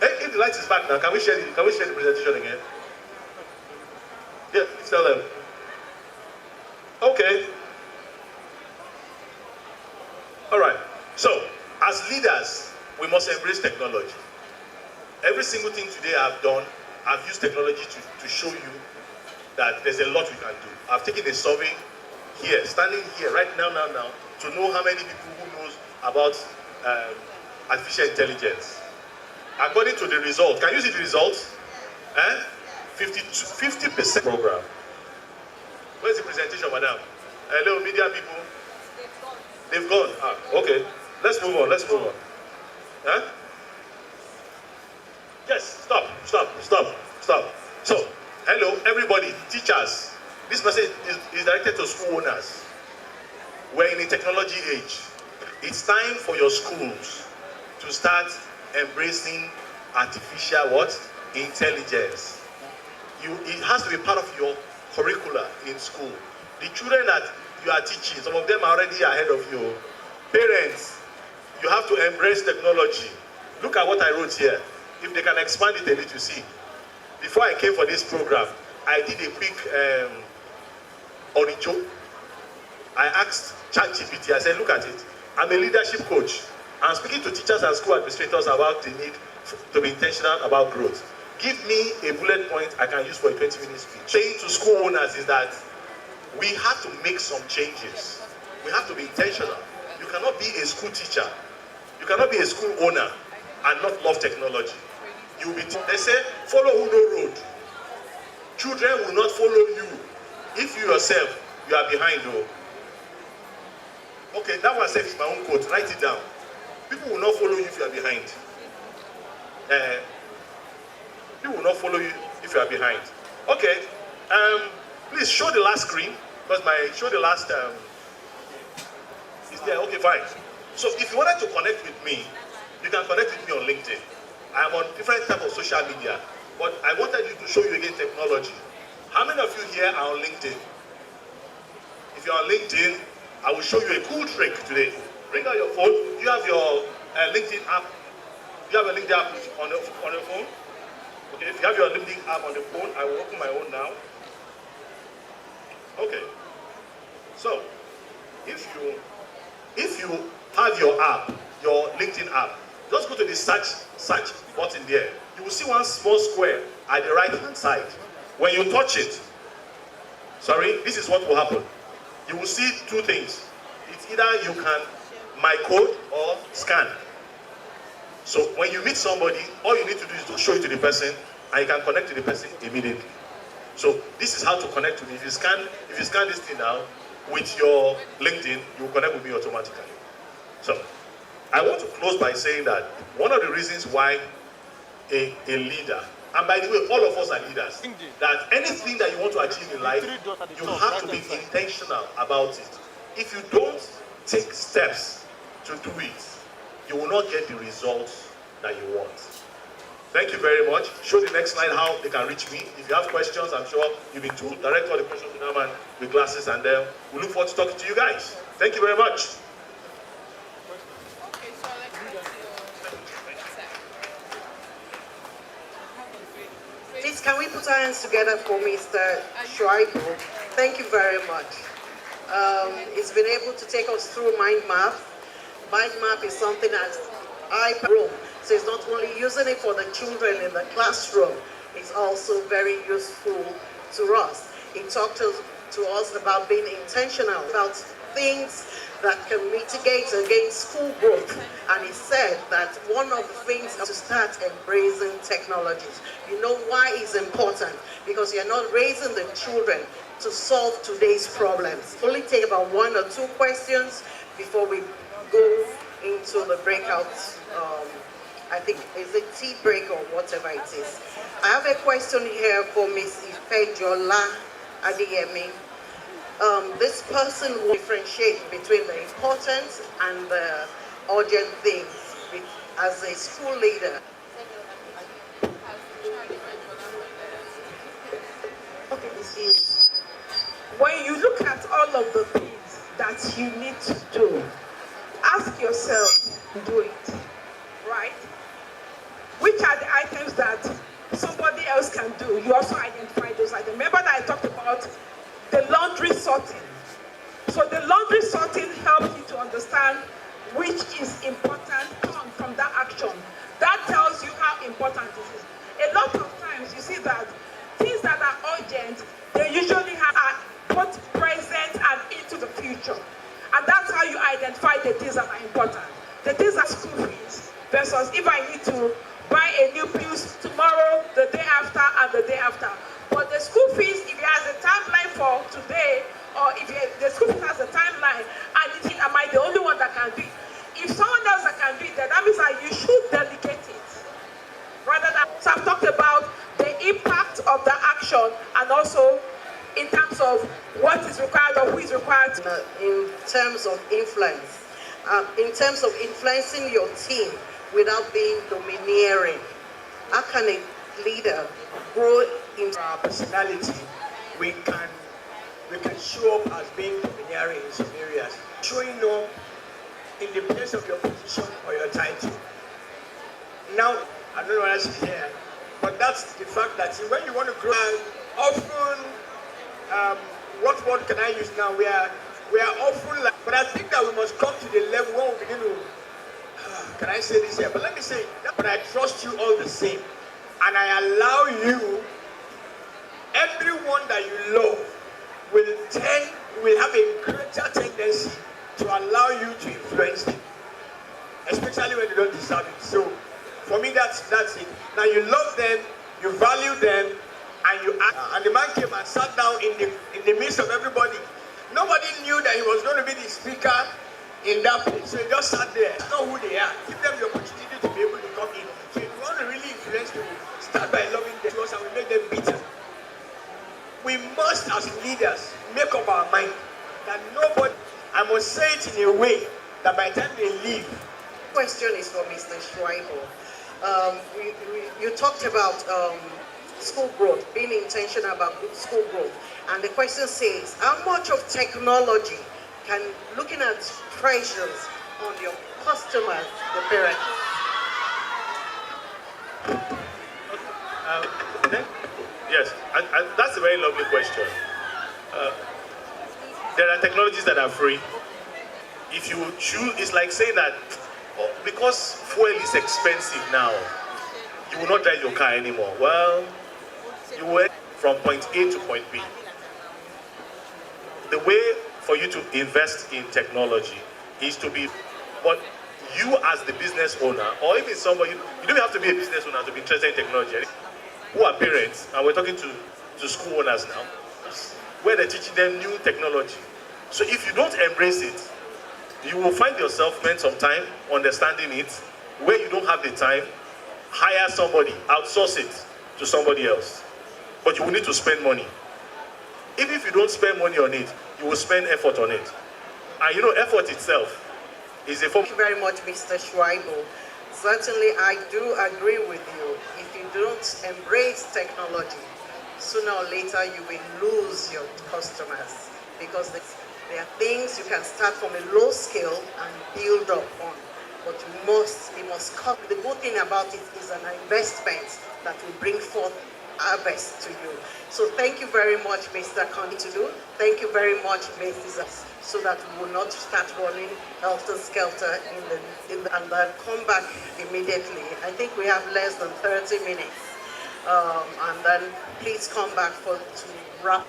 Hey, if the light is back now, can we share the presentation again? Yeah, please tell them. Okay. All right. So, as leaders, we must embrace technology. Every single thing today I've done, I've used technology to show you that there's a lot we can do. I've taken a survey here, standing here right now, to know how many people who knows about artificial intelligence. According to the results, can you see the results? 50% program. Where's the presentation, madam? Hello, media people. They've gone. Okay. Let's move on. Huh? Yes, stop. So, hello, everybody, teachers. This message is directed to school owners. We're in a technology age. It's time for your schools to start embracing artificial intelligence. It has to be part of your curricula in school. The children that you are teaching, some of them are already ahead of you. Parents, you have to embrace technology. Look at what I wrote here. If they can expand it a little, see. Before I came for this program, I did a quick oricho. I asked ChatGPT, I said, look at it. I'm a leadership coach. I'm speaking to teachers and school administrators about the need to be intentional about growth. Give me a bullet point I can use for a 20-minute speech. Saying to school owners is that we have to make some changes. We have to be intentional. You cannot be a school teacher. You cannot be a school owner and not love technology. They say, follow who no road. Children will not follow you if you yourself, you are behind. Okay, that one says my own quote. Write it down. People will not follow you if you are behind. People will not follow you if you are behind. Okay, please show the last screen, because show the last is there. Okay, fine. So if you wanted to connect with me, you can connect with me on LinkedIn. I'm on different type of social media, but I wanted you to show you again technology. How many of you here are on LinkedIn? If you're on LinkedIn, I will show you a cool trick today. Bring out your phone. You have your LinkedIn app. You have a LinkedIn app on your phone. Okay, if you have your LinkedIn app on the phone, I will open my own now. Okay. So, if you have your app, your LinkedIn app, just go to the search button there. You will see one small square at the right hand side. When you touch it, this is what will happen. You will see 2 things. It's either you can my code or scan. So when you meet somebody, all you need to do is to show it to the person, and you can connect to the person immediately. So this is how to connect to me. If you scan this thing now with your LinkedIn, you will connect with me automatically. So I want to close by saying that one of the reasons why a leader, and by the way, all of us are leaders, that anything that you want to achieve in life, you have to be intentional about it. If you don't take steps to do it, you will not get the results that you want. Thank you very much. Show the next slide how they can reach me. If you have questions, I'm sure you've been told, direct all the questions to that man with glasses, and we look forward to talking to you guys. Thank you very much. Please, can we put our hands together for Mr. Shuaibu? Thank you very much. He's been able to take us through mind map. Mind map is something that I room. So it's not only using it for the children in the classroom, it's also very useful to us. He talked to us about being intentional, about things that can mitigate against school growth. And he said that one of the things is to start embracing technologies. You know why it's important? Because you're not raising the children to solve today's problems. Only take about 1 or 2 questions before we go into the breakout. I think is it tea break or whatever it is. I have a question here for Ms. Ifejola Adeyemi. This person will differentiate between the important and the urgent things as a school leader. Okay, when you look at all of the things that you need to do, ask yourself, do it, right? Which are the items that somebody else can do? You also identify those items. Remember that I talked about the laundry sorting. So the laundry sorting helps you to understand which is important from that action. That tells you how important it is. A lot of times you see that things that are urgent, they usually are both present and into the future. And that's how you identify the things that are important. The things are school fees versus if I need to buy a new pills tomorrow, the day after, and the day after. But the school fees, if it has a timeline for today, or if the school fees has a timeline, and you think, am I the only one that can do it? If someone else that can do it, then that means that you should delegate it. Rather than, so I've talked about the impact of the action and also in terms of what is required or who is required. In terms of influence, in terms of influencing your team without being domineering, how can a leader grow in our personality? We can show up as being domineering in some areas, showing up in the place of your position or your title. Now, I don't know what else is here, but that's the fact that when you want to grow, often, what word can I use now? We are often like, but I think that we must come to the level where we begin to, can I say this here? But let me say, but I trust you all the same. And I allow you, everyone that you love will have a greater tendency to allow you to influence them, especially when you don't deserve it. So for me, that's it. Now you love them, you value them, and the man came and sat down in the midst of everybody. Nobody knew that he was going to be the speaker in that place. So he just sat there. That's not who they are. Give them the opportunity to be able to come in. So if you want to really influence people, start by loving them and we make them bitter. We must, as leaders, make up our mind that nobody, I must say it in a way that by the time they leave. Question is for Mr. Schreiber. You talked about school growth, being intentional about school growth. And the question says, how much of technology can, looking at pressures on your customers, the parents? Yes, that's a very lovely question. There are technologies that are free. If you choose, it's like saying that because fuel is expensive now, you will not drive your car anymore. Well, you went from point A to point B. The way for you to invest in technology is to be, but you as the business owner, or even somebody, you don't have to be a business owner to be interested in technology. Who are parents, and we're talking to school owners now, where they're teaching them new technology. So if you don't embrace it, you will find yourself spend some time understanding it, where you don't have the time, hire somebody, outsource it to somebody else. But you will need to spend money. Even if you don't spend money on it, you will spend effort on it. And you know, effort itself is a form. Thank you very much, Mr. Schreiber. Certainly, I do agree with you. If you don't embrace technology, sooner or later you will lose your customers, because there are things you can start from a low scale and build up on. But it must come. The good thing about it is an investment that will bring forth harvest to you. So thank you very much, Mr. Kontulu. Thank you very much, Mrs. So that we will not start running helter-skelter and then come back immediately. I think we have less than 30 minutes. And then please come back to wrap.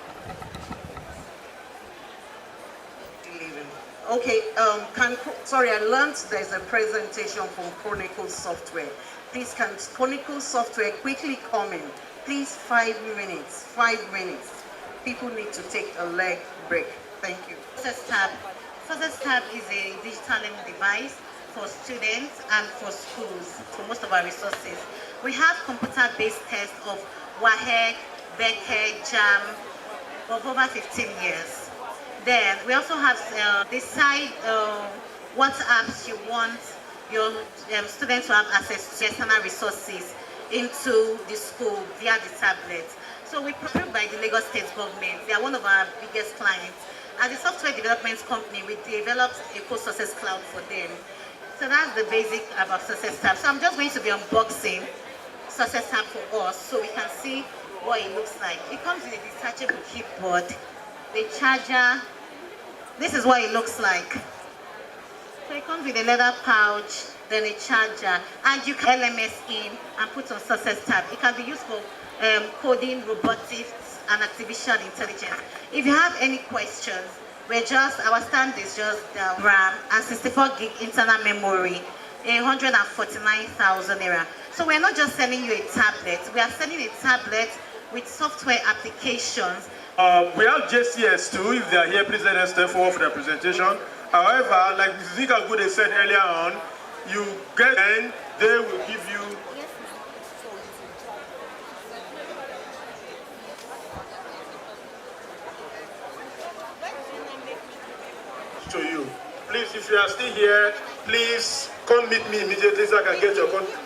Okay, sorry, I learned there's a presentation from Chronicle Software. Please, can Chronicle Software quickly come in? Please, 5 minutes, 5 minutes. People need to take a leg break. Thank you. Tosse Tab is a digital learning device for students and for schools, for most of our resources. We have computer-based tests of WAHEC, BECE, JAM, of over 15 years. Then we also have decide what apps you want your students to have access to external resources into the school via the tablet. So we approved by the Lagos State government. They are one of our biggest clients. As a software development company, we developed a post-success cloud for them. So that's the basic about Success Tab. So I'm just going to be unboxing Success Tab for us so we can see what it looks like. It comes with a detachable keyboard, the charger. This is what it looks like. So it comes with a leather pouch, then a charger, and you can LMS in and put on Success Tab. It can be used for coding, robotics, and artificial intelligence. If you have any questions, our stand is just RAM and 64 gig internal memory, 149,000 naira. So we're not just selling you a tablet, we are selling a tablet with software applications. We have JCS too. If they are here, please let them step forward for their presentation. However, like Mrs. Ikagude said earlier on, you get and they will give you to you. Please, if you are still here, please come meet me immediately so I can get your contact.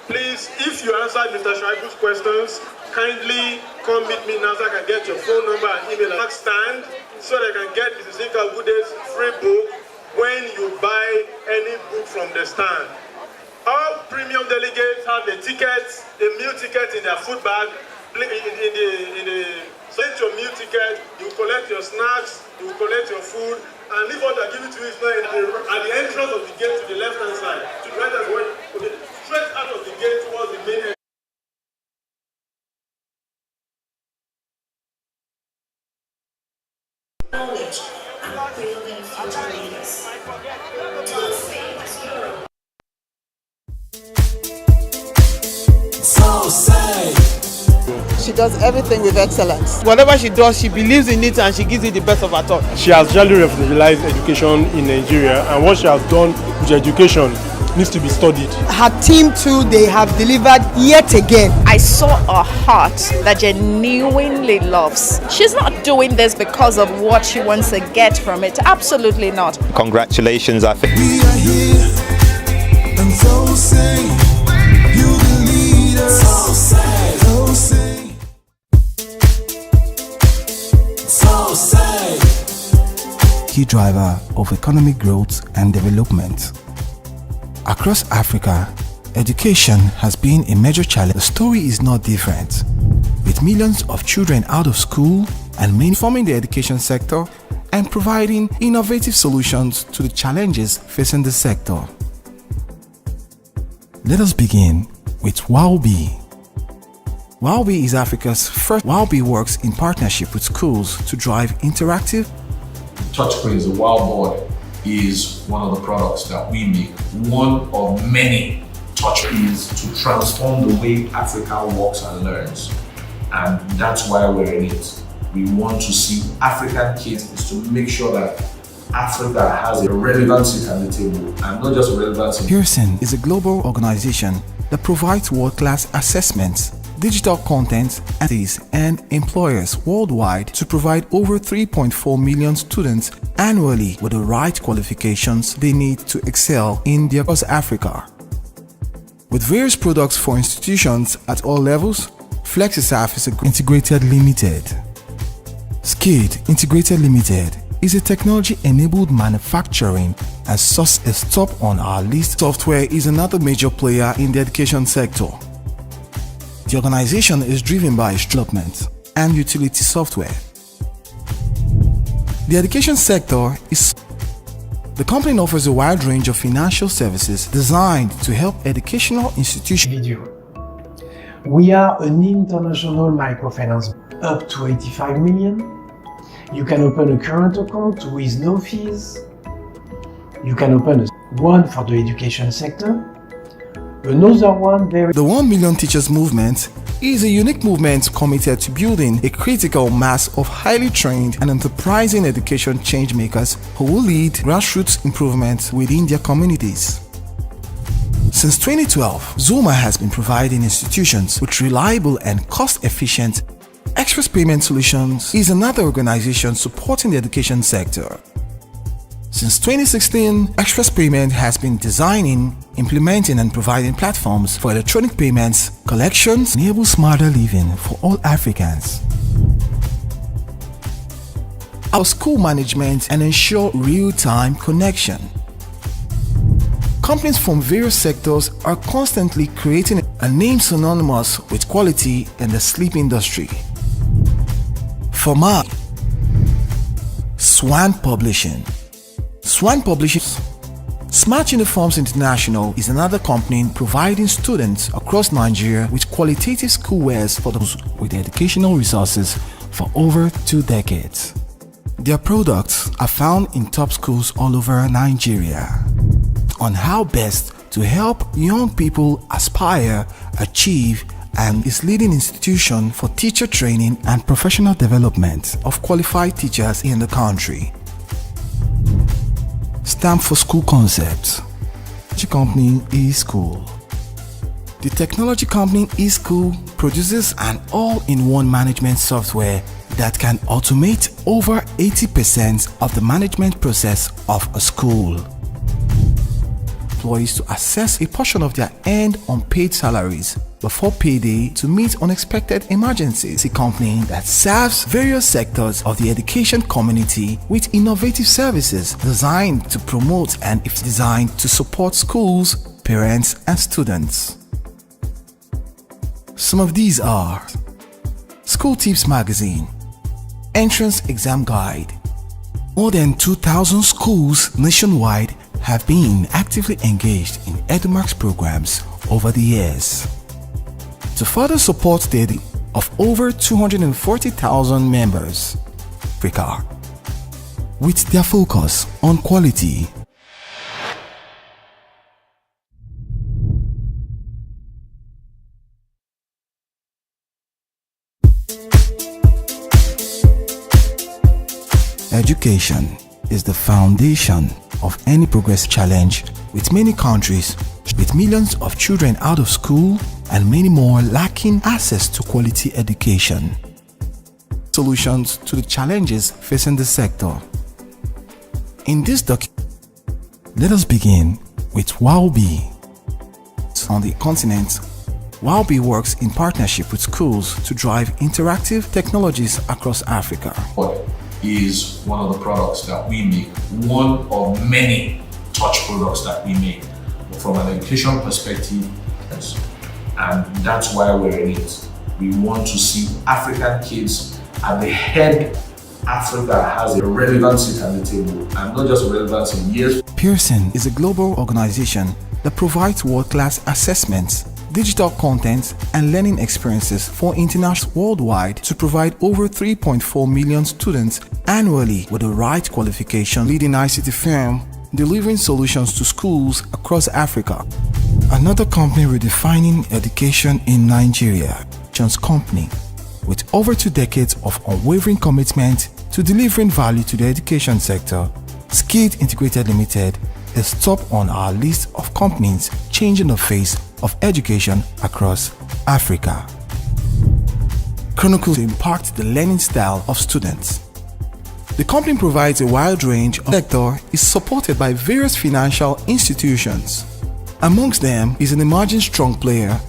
Please, if you answered Mr. Shaibu's questions, kindly come meet me now so I can get your phone number and email and stand so that I can get Mrs. Ikagude's free book when you buy any book from the stand. All premium delegates have a ticket, a meal ticket in their food bag. Send your meal ticket, you collect your snacks, you collect your food, and leave what I give it to you is at the entrance of the gate to the left hand side. To the right hand side, straight out of the gate towards the main entrance. Knowledge and building future leaders. She does everything with excellence. Whatever she does, she believes in it and she gives it the best of her thought. She has really revolutionized education in Nigeria, and what she has done with education needs to be studied. Her team too, they have delivered yet again. I saw a heart that genuinely loves. She's not doing this because of what she wants to get from it. Absolutely not. Congratulations, I think. We are here, and so say, you the leader. So say, so say. So say. Key driver of economic growth and development. Across Africa, education has been a major challenge. The story is not different, with millions of children out of school and many forming the education sector and providing innovative solutions to the challenges facing the sector. Let us begin with WowBe. WowBe is Africa's first. WowBe works in partnership with schools to drive interactive touchscreens. The Wow Board is one of the products that we make. One of many touchscreens to transform the way Africa works and learns. And that's why we're in it. We want to see African kids is to make sure that Africa has a relevant seat at the table, and not just a relevant seat. Pearson is a global organization that provides world-class assessments, digital content, and employers worldwide to provide over 3.4 million students annually with the right qualifications they need to excel in across Africa. With various products for institutions at all levels, FlexiSAF is Integrated Limited. Skid Integrated Limited is a technology-enabled manufacturing, and Tosse is top on our list. Software is another major player in the education sector. The organization is driven by development and utility software. The education sector is the company offers a wide range of financial services designed to help educational institutions. We are an international microfinance up to 85 million. You can open a current account with no fees. You can open one for the education sector. Another one The 1 Million Teachers Movement is a unique movement committed to building a critical mass of highly trained and enterprising education changemakers who will lead grassroots improvement within their communities. Since 2012, Zuma has been providing institutions with reliable and cost-efficient Express Payment Solutions is another organization supporting the education sector. Since 2016, Express Payment has been designing, implementing and providing platforms for electronic payments, collections, enable smarter living for all Africans. Our school management and ensure real-time connection. Companies from various sectors are constantly creating a name synonymous with quality in the sleep industry. For my Swan Publishing. Swan Publishing Smart Uniforms International is another company providing students across Nigeria with qualitative schoolwears for those with educational resources for over 2 decades. Their products are found in top schools all over Nigeria. On how best to help young people aspire, achieve, and is leading institution for teacher training and professional development of qualified teachers in the country. Stamp for School Concepts. The company eSchool. The technology company eSchool produces an all-in-one management software that can automate over 80% of the management process of a school. Employees to access a portion of their earned unpaid salaries before payday to meet unexpected emergencies. A company that serves various sectors of the education community with innovative services designed to promote and is designed to support schools, parents, and students. Some of these are School Tips Magazine, Entrance Exam Guide. More than 2,000 schools nationwide have been actively engaged in EduMarks programs over the years. To further support the education of over 240,000 members, Africa, with their focus on quality. Education is the foundation of any progress challenge, with many countries with millions of children out of school and many more lacking access to quality education. Solutions to the challenges facing the sector. In this document, let us begin with WowBe. On the continent, WowBe works in partnership with schools to drive interactive technologies across Africa. Is one of the products that we make, one of many touch products that we make from an education perspective, and that's why we're in it. We want to see African kids at the head. Africa has a relevant seat at the table, and not just a relevance in years. Pearson is a global organization that provides world-class assessments, digital content, and learning experiences for internationals worldwide to provide over 3.4 million students annually with the right qualification. Leading ICT firm delivering solutions to schools across Africa. Another company redefining education in Nigeria, John's Company, with over 2 decades of unwavering commitment to delivering value to the education sector. Skid Integrated Limited is top on our list of companies changing the face of education across Africa. Chronicles impact the learning style of students. The company provides a wide range of sector is supported by various financial institutions. Amongst them is an emerging strong player,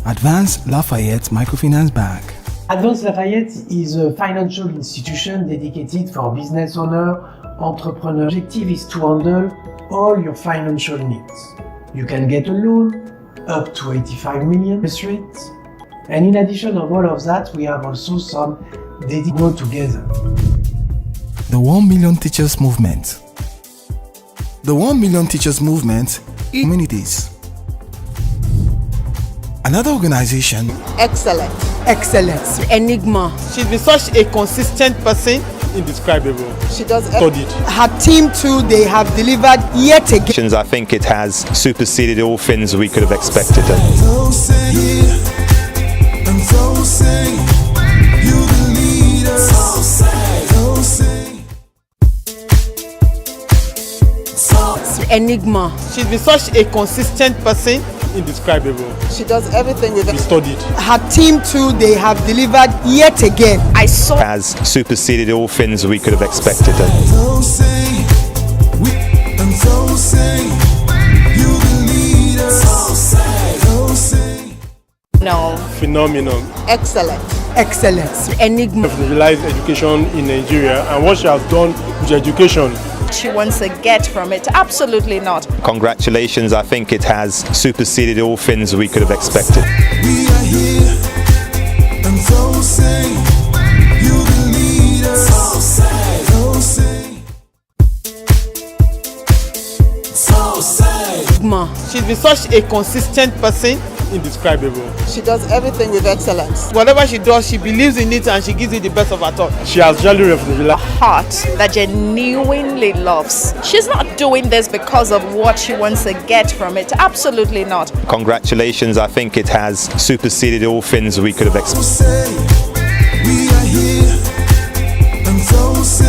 Advanced Lafayette Microfinance Bank. Advanced Lafayette is a financial institution dedicated for business owners entrepreneur objective is to handle all your financial needs. You can get a loan up to 85 million rates. And in addition of all of that, we have also some dedicated together. The 1 Million Teachers Movement. The 1 Million Teachers Movement in communities. Another organization. Excellent. Excellence. Enigma. She's been such a consistent person. Indescribable. She does studied. Her team too, they have delivered yet again. I think it has superseded all things we could have expected. Enigma. She's been such a consistent person. Indescribable. She does everything with We studied. Her team too, they have delivered yet again. I saw Has superseded all things we could have expected. No. Phenomenal. Excellent. Excellence. Enigma. Realized education in Nigeria and what she has done with education. She wants to get from it? Absolutely not. Congratulations, I think it has superseded all things we could have expected. We are here, and Tosse, you will lead us. She's been such a consistent person. Indescribable. She does everything with excellence. Whatever she does, she believes in it and she gives it the best of her thought. She has generally realized a heart that genuinely loves. She's not doing this because of what she wants to get from it. Absolutely not. Congratulations, I think it has superseded all things we could have expected. We are here, and Tosse,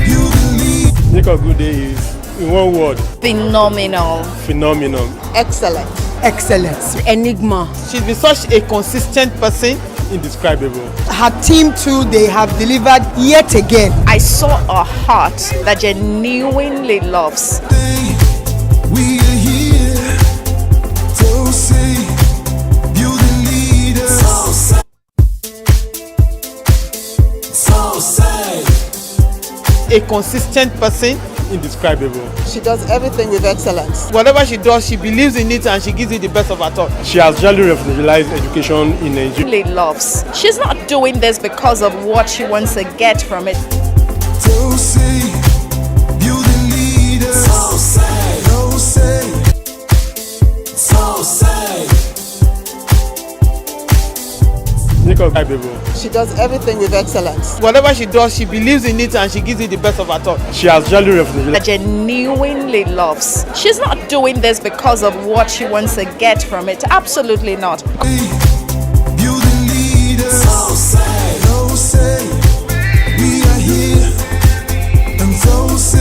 you will lead. Make a good day is, in one word, phenomenal. Phenomenal. Excellent. Excellence. Enigma. She's been such a consistent person. Indescribable. Her team too, they have delivered yet again. I saw a heart that genuinely loves. We are here, Tosse, you the leader. A consistent person. Indescribable. She does everything with excellence. Whatever she does, she believes in it and she gives it the best of her thought. She has generally realized education in Nigeria. Loves. She's not doing this because of what she wants to get from it. Tosse, you the leader. Indescribable. She does everything with excellence. Whatever she does, she believes in it and she gives it the best of her thought. She has generally realized genuinely loves. She's not doing this because of what she wants to get from it. Absolutely not. You the leader. We are here, and Tosse.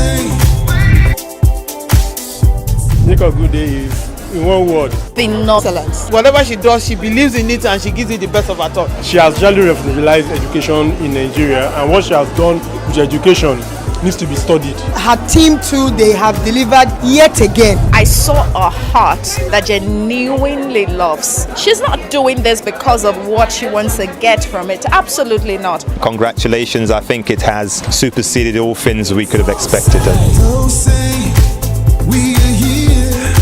Make a good day is, in one word, excellence. Whatever she does, she believes in it and she gives it the best of her thought. She has generally realized education in Nigeria and what she has done with education needs to be studied. Her team too, they have delivered yet again. I saw a heart that genuinely loves. She's not doing this because of what she wants to get from it. Absolutely not. Congratulations, I think it has superseded all things we could have expected. Tosse, we are here,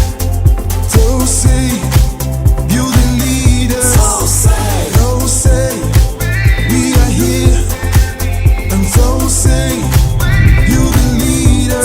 Tosse, you the leader. We are here, and Tosse, you the leader.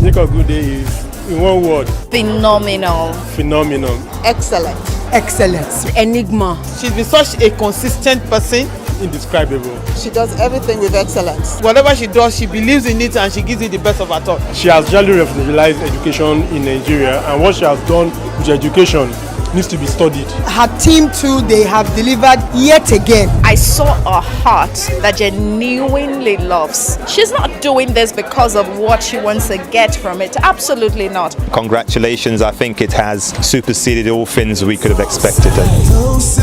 Make a good day is, in one word, phenomenal. Phenomenal. Excellent. Excellence. Enigma. She's been such a consistent person. Indescribable. She does everything with excellence. Whatever she does, she believes in it and she gives it the best of her thought. She has generally realized education in Nigeria and what she has done with education needs to be studied. Her team too, they have delivered yet again. I saw a heart that genuinely loves. She's not doing this because of what she wants to get from it. Absolutely not. Congratulations, I think it has superseded all things we could have expected. Tosse,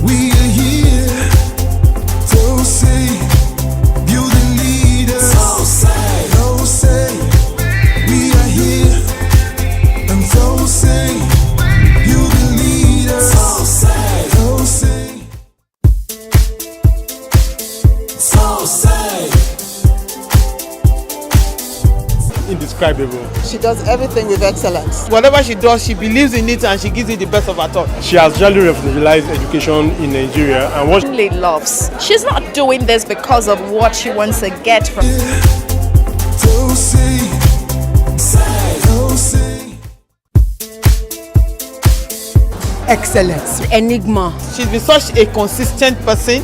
we are here, Tosse, you the leader. We are here, and Tosse, you indescribable. She does everything with excellence. Whatever she does, she believes in it and she gives it the best of her thought. She has really revolutionized education in Nigeria and what she loves. She's not doing this because of what she wants to get from excellence. Enigma. She's been such a consistent person.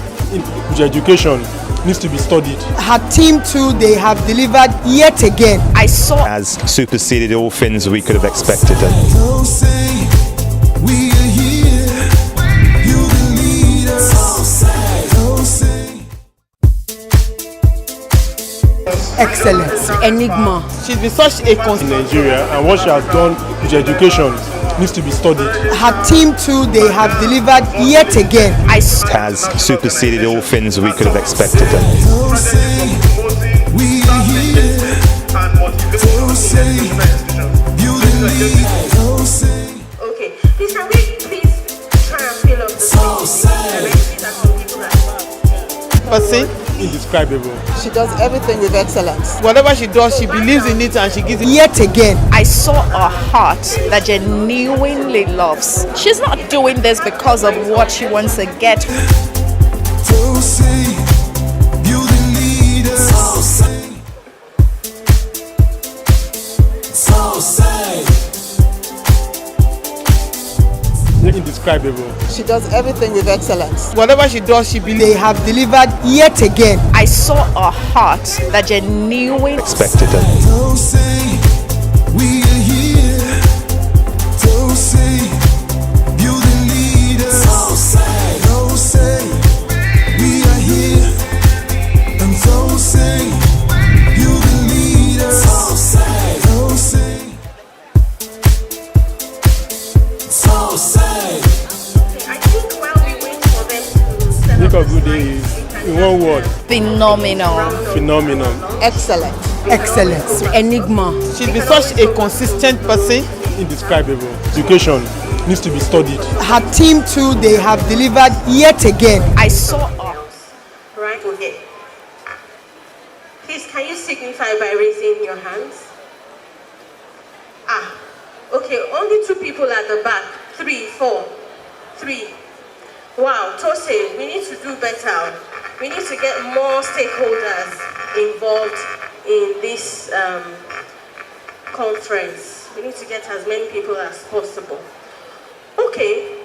Which education needs to be studied. Her team too, they have delivered yet again. I saw Has superseded all things we could have expected. Excellence. Enigma. She's been such a in Nigeria and what she has done with education needs to be studied. Her team too, they have delivered yet again. Has superseded all things we could have expected. Okay, please can we please try and fill up the person. Indescribable. She does everything with excellence. Whatever she does, she believes in it and she gives it yet again. I saw a heart that genuinely loves. She's not doing this because of what she wants to get. Indescribable. She does everything with excellence. Whatever she does, she believes they have delivered yet again. I saw a heart that genuinely expected. Think of good day is in one word. Phenomenal. Phenomenal. Excellent. Excellence. Enigma. She's been such a consistent person. Indescribable. Education needs to be studied. Her team too, they have delivered yet again. I saw right okay. Please can you signify by raising your hands? Okay, only 2 people at the back. 3, 4, 3. Wow, Tosse, we need to do better. We need to get more stakeholders involved in this conference. We need to get as many people as possible. Okay.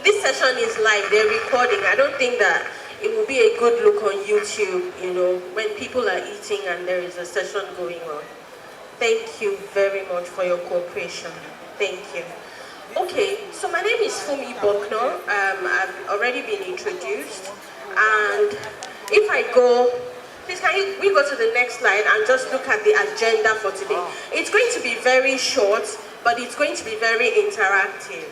This session is live, they're recording. I don't think that it will be a good look on YouTube, you know, when people are eating and there is a session going on. Thank you very much for your cooperation. Thank you. Okay, so my name is Fumi Bokno. I've already been introduced. And if I go, please can we go to the next slide and just look at the agenda for today. It's going to be very short, but it's going to be very interactive.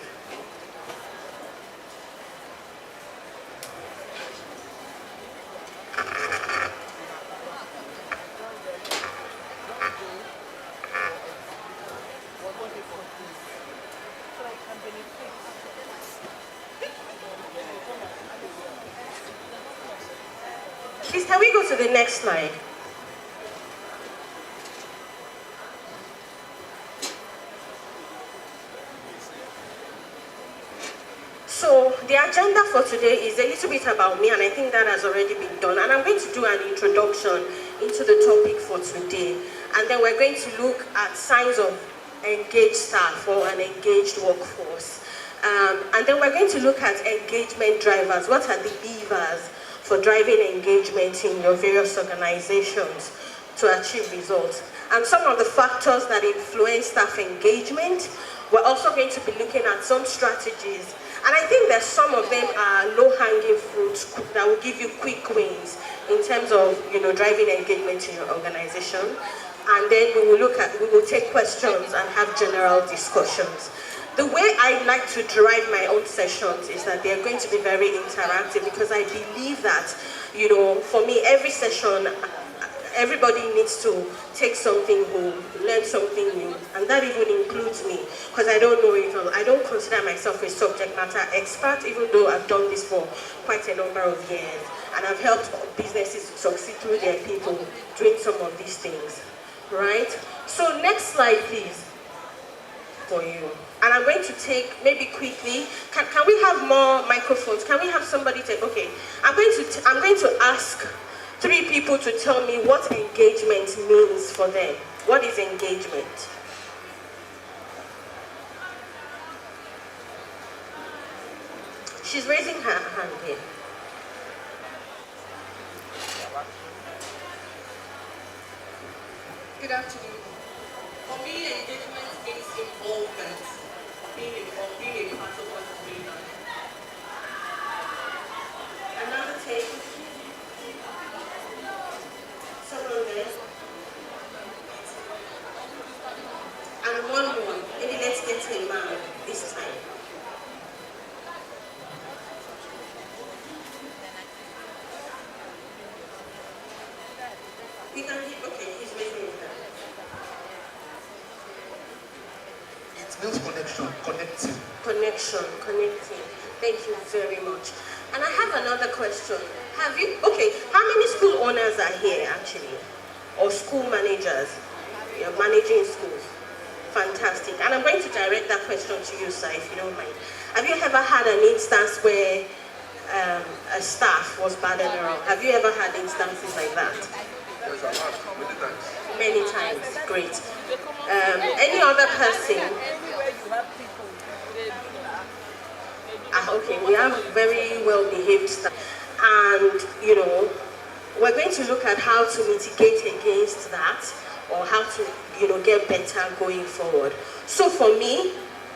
Please, can we go to the next slide? So the agenda for today is a little bit about me, and I think that has already been done. And I'm going to do an introduction into the topic for today. And then we're going to look at signs of engaged staff or an engaged workforce. And then we're going to look at engagement drivers. What are the levers for driving engagement in your various organizations to achieve results? And some of the factors that influence staff engagement. We're also going to be looking at some strategies. And I think that some of them are low-hanging fruits that will give you quick wins in terms of, you know, driving engagement in your organization. And then we will take questions and have general discussions. The way I like to drive my own sessions is that they're going to be very interactive, because I believe that, for me, every session, everybody needs to take something home, learn something new, and that even includes me, because I don't know it all. I don't consider myself a subject matter expert, even though I've done this for quite a number of years, and I've helped businesses succeed through their people doing some of these things, right? So next slide, please, for you. And I'm going to take, maybe quickly, can we have more microphones? Can we have somebody take, okay. I'm going to ask 3 people to tell me what engagement means for them. What is engagement? She's raising her hand here. Good afternoon. For me, engagement means involvement. Being involved, being a part of what is being done. Another take. Someone there. And one more. Maybe let's get to a man this time. We can hit, okay, he's raising his hand. It means connection, connecting. Connecting. Thank you very much. And I have another question. How many school owners are here actually? Or school managers? You're managing schools. Fantastic. And I'm going to direct that question to you, sir, if you don't mind. Have you ever had an instance where a staff was bad around? Have you ever had instances like that? Yes, I have. Many times. Many times. Great. Any other person? Okay, we have very well behaved staff, and we're going to look at how to mitigate against that, or how to get better going forward. So for me,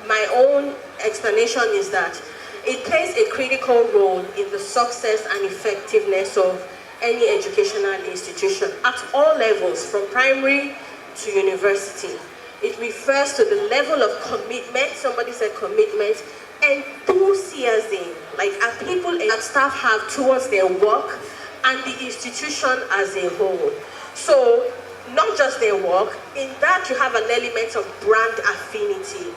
my own explanation is that it plays a critical role in the success and effectiveness of any educational institution at all levels, from primary to university. It refers to the level of commitment, somebody said commitment, enthusiasm, like people and staff have towards their work and the institution as a whole. So, not just their work, in that you have an element of brand affinity.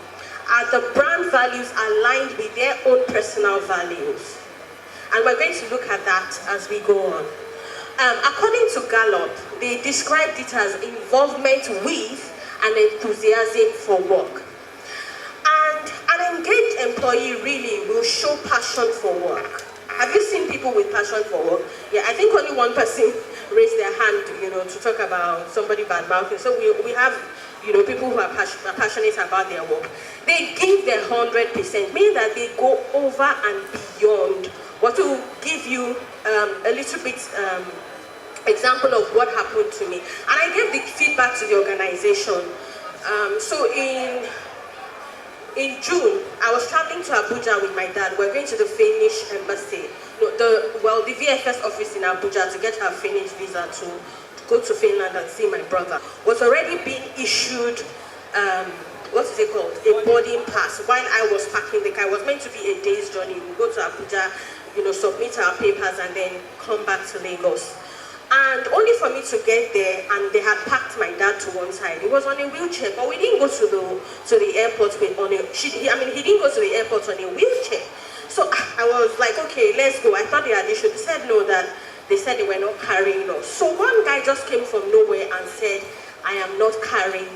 Are the brand values aligned with their own personal values? And we're going to look at that as we go on. According to Gallup, they described it as involvement with and enthusiasm for work. And an engaged employee really will show passion for work. Have you seen people with passion for work? Yeah, I think only one person raised their hand, to talk about somebody bad mouthing. So we have, people who are passionate about their work. They give their 100%, meaning that they go over and beyond. What will give you a little bit example of what happened to me. And I gave the feedback to the organization. So in June, I was traveling to Abuja with my dad. We're going to the Finnish embassy, the VFS office in Abuja, to get her Finnish visa to go to Finland and see my brother. Was already being issued, what is it called? A boarding pass. While I was packing the car, it was meant to be a day's journey. We go to Abuja, submit our papers and then come back to Lagos. And only for me to get there, and they had packed my dad to one side. He was on a wheelchair, but we didn't go to the airport he didn't go to the airport on a wheelchair. So I was like, okay, let's go. I thought they had issued. They said no, that they said they were not carrying us. So one guy just came from nowhere and said, I am not carrying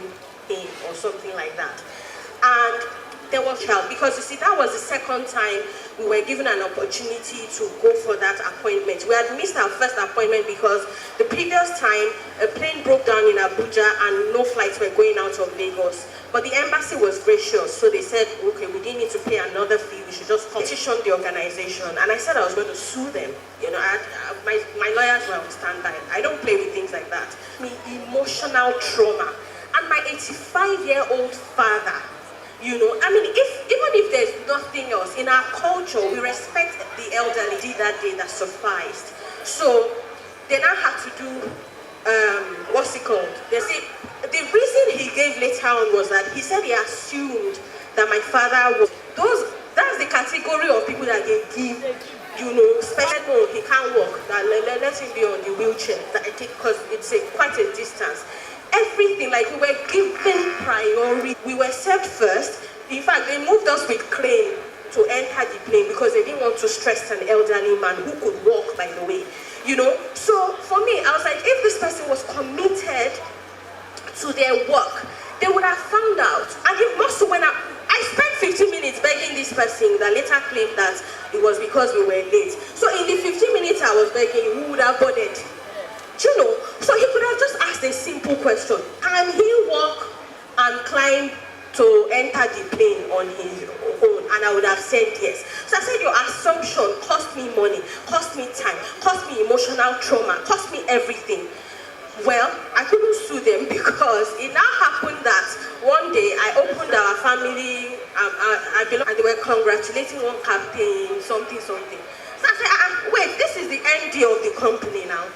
him, or something like that. And there was help, because you see, that was the second time we were given an opportunity to go for that appointment. We had missed our first appointment because the previous time a plane broke down in Abuja and no flights were going out of Lagos. But the embassy was gracious, so they said, okay, we didn't need to pay another fee, we should just petition the organization. And I said I was going to sue them. My lawyers were on standby. I don't play with things like that. Emotional trauma. And my 85-year-old father, even if there's nothing else, in our culture, we respect the elderly. Did that day, that sufficed. So they now had to do, what's it called? They say, the reason he gave later on was that he said he assumed that my father was. That's the category of people that they give, special, no, he can't walk, that let him be on the wheelchair, because it's quite a distance. Everything, like we were given priority, we were served first. In fact, they moved us with crane to enter the plane because they didn't want to stress an elderly man who could walk, by the way. So for me, I was like, if this person was committed to their work, they would have found out. And it must have went up. I spent 15 minutes begging this person that later claimed that it was because we were late. So in the 15 minutes I was begging, who would have bothered? So he could have just asked a simple question. Can he walk and climb to enter the plane on his own? And I would have said yes. So I said, your assumption cost me money, cost me time, cost me emotional trauma, cost me everything. Well, I couldn't sue them because it now happened that one day I opened our family, and they were congratulating one captain, something. So I said, wait, this is the MD of the company now.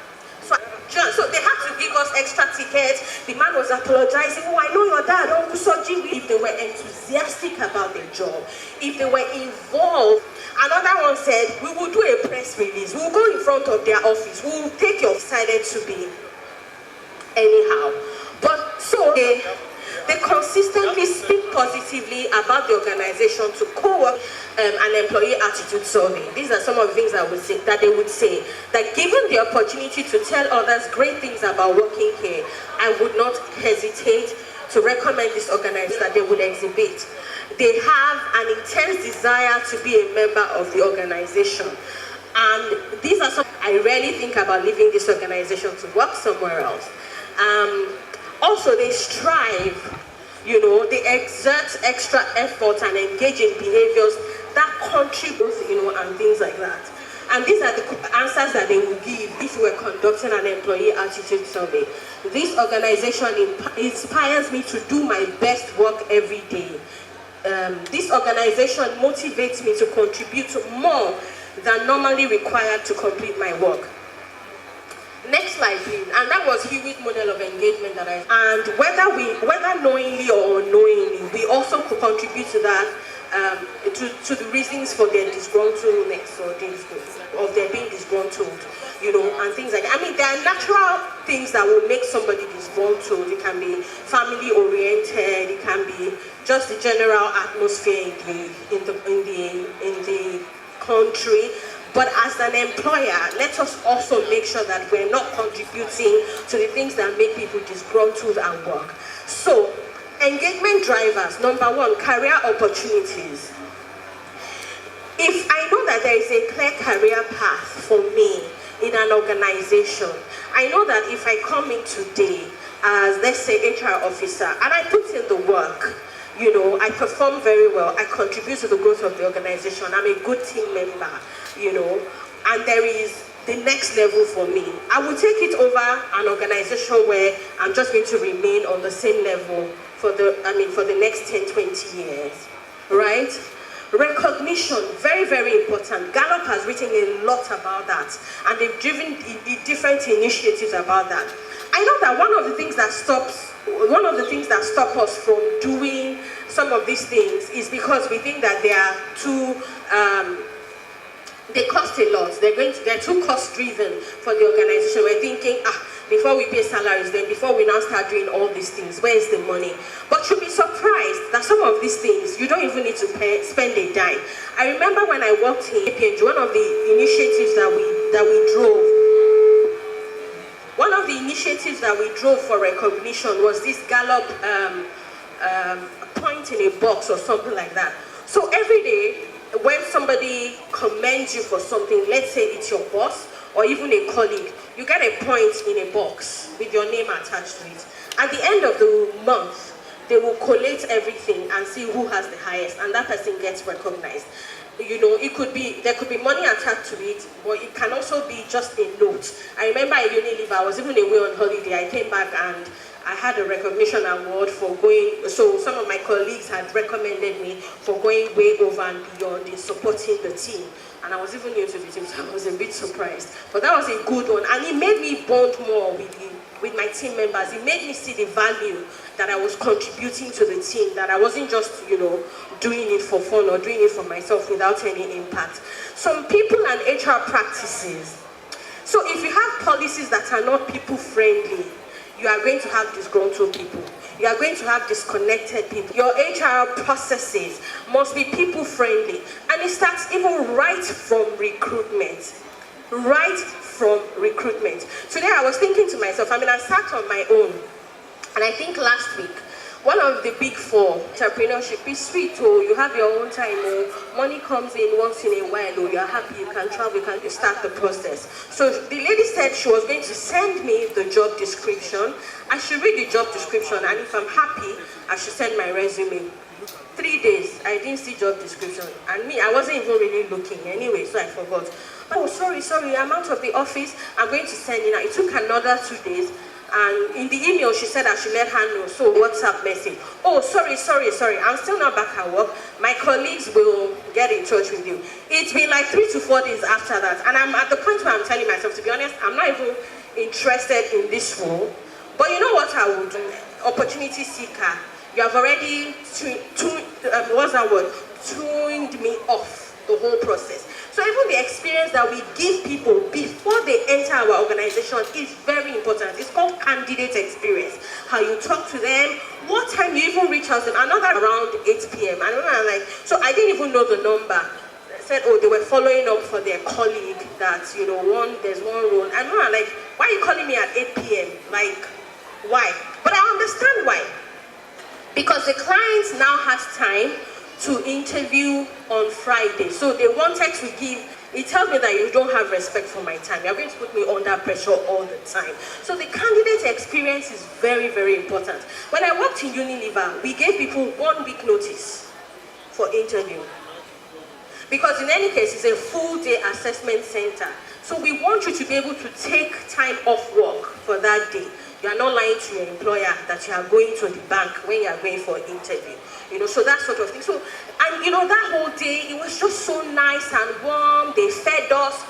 So they had to give us extra tickets. The man was apologizing. Oh, I know your dad, Uncle Soji. If they were enthusiastic about their job, if they were involved. Another one said, we will do a press release. We will go in front of their office. We will take your decided to be anyhow. But so they consistently speak positively about the organization to co-work an employee attitude survey. These are some of the things I would say that they would say, that given the opportunity to tell others great things about working here, I would not hesitate to recommend this organization that they would exhibit. They have an intense desire to be a member of the organization. And these are some, I rarely think about leaving this organization to work somewhere else. Also, they strive, they exert extra effort and engage in behaviors that contribute, and things like that. And these are the answers that they will give if we were conducting an employee attitude survey. This organization inspires me to do my best work every day. This organization motivates me to contribute more than normally required to complete my work. Next slide, please. And that was Hewitt's model of engagement that and whether knowingly or unknowingly, we also could contribute to that, to the reasons for their disgruntledness or of their being disgruntled, and things like that. I mean, there are natural things that will make somebody disgruntled. It can be family oriented. It can be just the general atmosphere in the country. But as an employer, let us also make sure that we're not contributing to the things that make people disgruntled at work. So, engagement drivers, number one, career opportunities. If I know that there is a clear career path for me in an organization, I know that if I come in today as, let's say, HR officer, and I put in the work, I perform very well, I contribute to the growth of the organization, I'm a good team member, and there is the next level for me. I will take it over an organization where I'm just going to remain on the same level for the next 10, 20 years, right? Recognition, very, very important. Gallup has written a lot about that, and they've driven different initiatives about that. I know that one of the things that stop us from doing some of these things is because we think that they are too, they cost a lot. They're too cost driven for the organization. We're thinking, before we pay salaries, then before we now start doing all these things, where is the money? But you'll be surprised that some of these things, you don't even need to spend a dime. I remember when I worked in APNG, one of the initiatives that we drove, for recognition was this Gallup point in a box or something like that. So every day, when somebody commends you for something, let's say it's your boss or even a colleague, you get a point in a box with your name attached to it. At the end of the month, they will collate everything and see who has the highest, and that person gets recognized. There could be money attached to it, but it can also be just a note. I remember at Unilever, I was even away on holiday. I came back and I had a recognition award for going, so some of my colleagues had recommended me for going way over and beyond in supporting the team. And I was even new to the team, so I was a bit surprised. But that was a good one, and it made me bond more with with my team members. It made me see the value that I was contributing to the team, that I wasn't just, doing it for fun or doing it for myself without any impact. Some people and HR practices. So if you have policies that are not people-friendly, you are going to have disgruntled people. You are going to have disconnected people. Your HR processes must be people-friendly. And it starts even right from recruitment. Right from recruitment. Today I was thinking to myself, I sat on my own, and I think last week, one of the big four, entrepreneurship is sweet, you have your own time, money comes in once in a while, you're happy, you can travel, you can start the process. So the lady said she was going to send me the job description. I should read the job description, and if I'm happy, I should send my resume. 3 days, I didn't see job description, and I wasn't even really looking anyway, so I forgot. Oh, sorry, I'm out of the office, I'm going to send you now. It took another 2 days, and in the email she said I should let her know, so WhatsApp message. Oh, sorry, I'm still not back at work. My colleagues will get in touch with you. It's been like 3 to 4 days after that, and I'm at the point where I'm telling myself, to be honest, I'm not even interested in this role. But you know what I would do? Opportunity seeker. You have already tuned me off the whole process. So even the experience that we give people before they enter our organization is very important. It's called candidate experience. How you talk to them, what time you even reach out to them. Another around 8 p.m. So I didn't even know the number. They said, oh, they were following up for their colleague that, there's one role. And I'm like, why are you calling me at 8 p.m.? Like, why? But I understand why. Because the client now has time to interview on Friday. So they wanted to give, it tells me that you don't have respect for my time. You're going to put me under pressure all the time. So the candidate experience is very, very important. When I worked in Unilever, we gave people 1 week notice for interview. Because in any case, it's a full day assessment center. So we want you to be able to take time off work for that day. You are not lying to your employer that you are going to the bank when you are going for an interview. So that sort of thing. So, and that whole day, it was just so nice and warm. They fed us.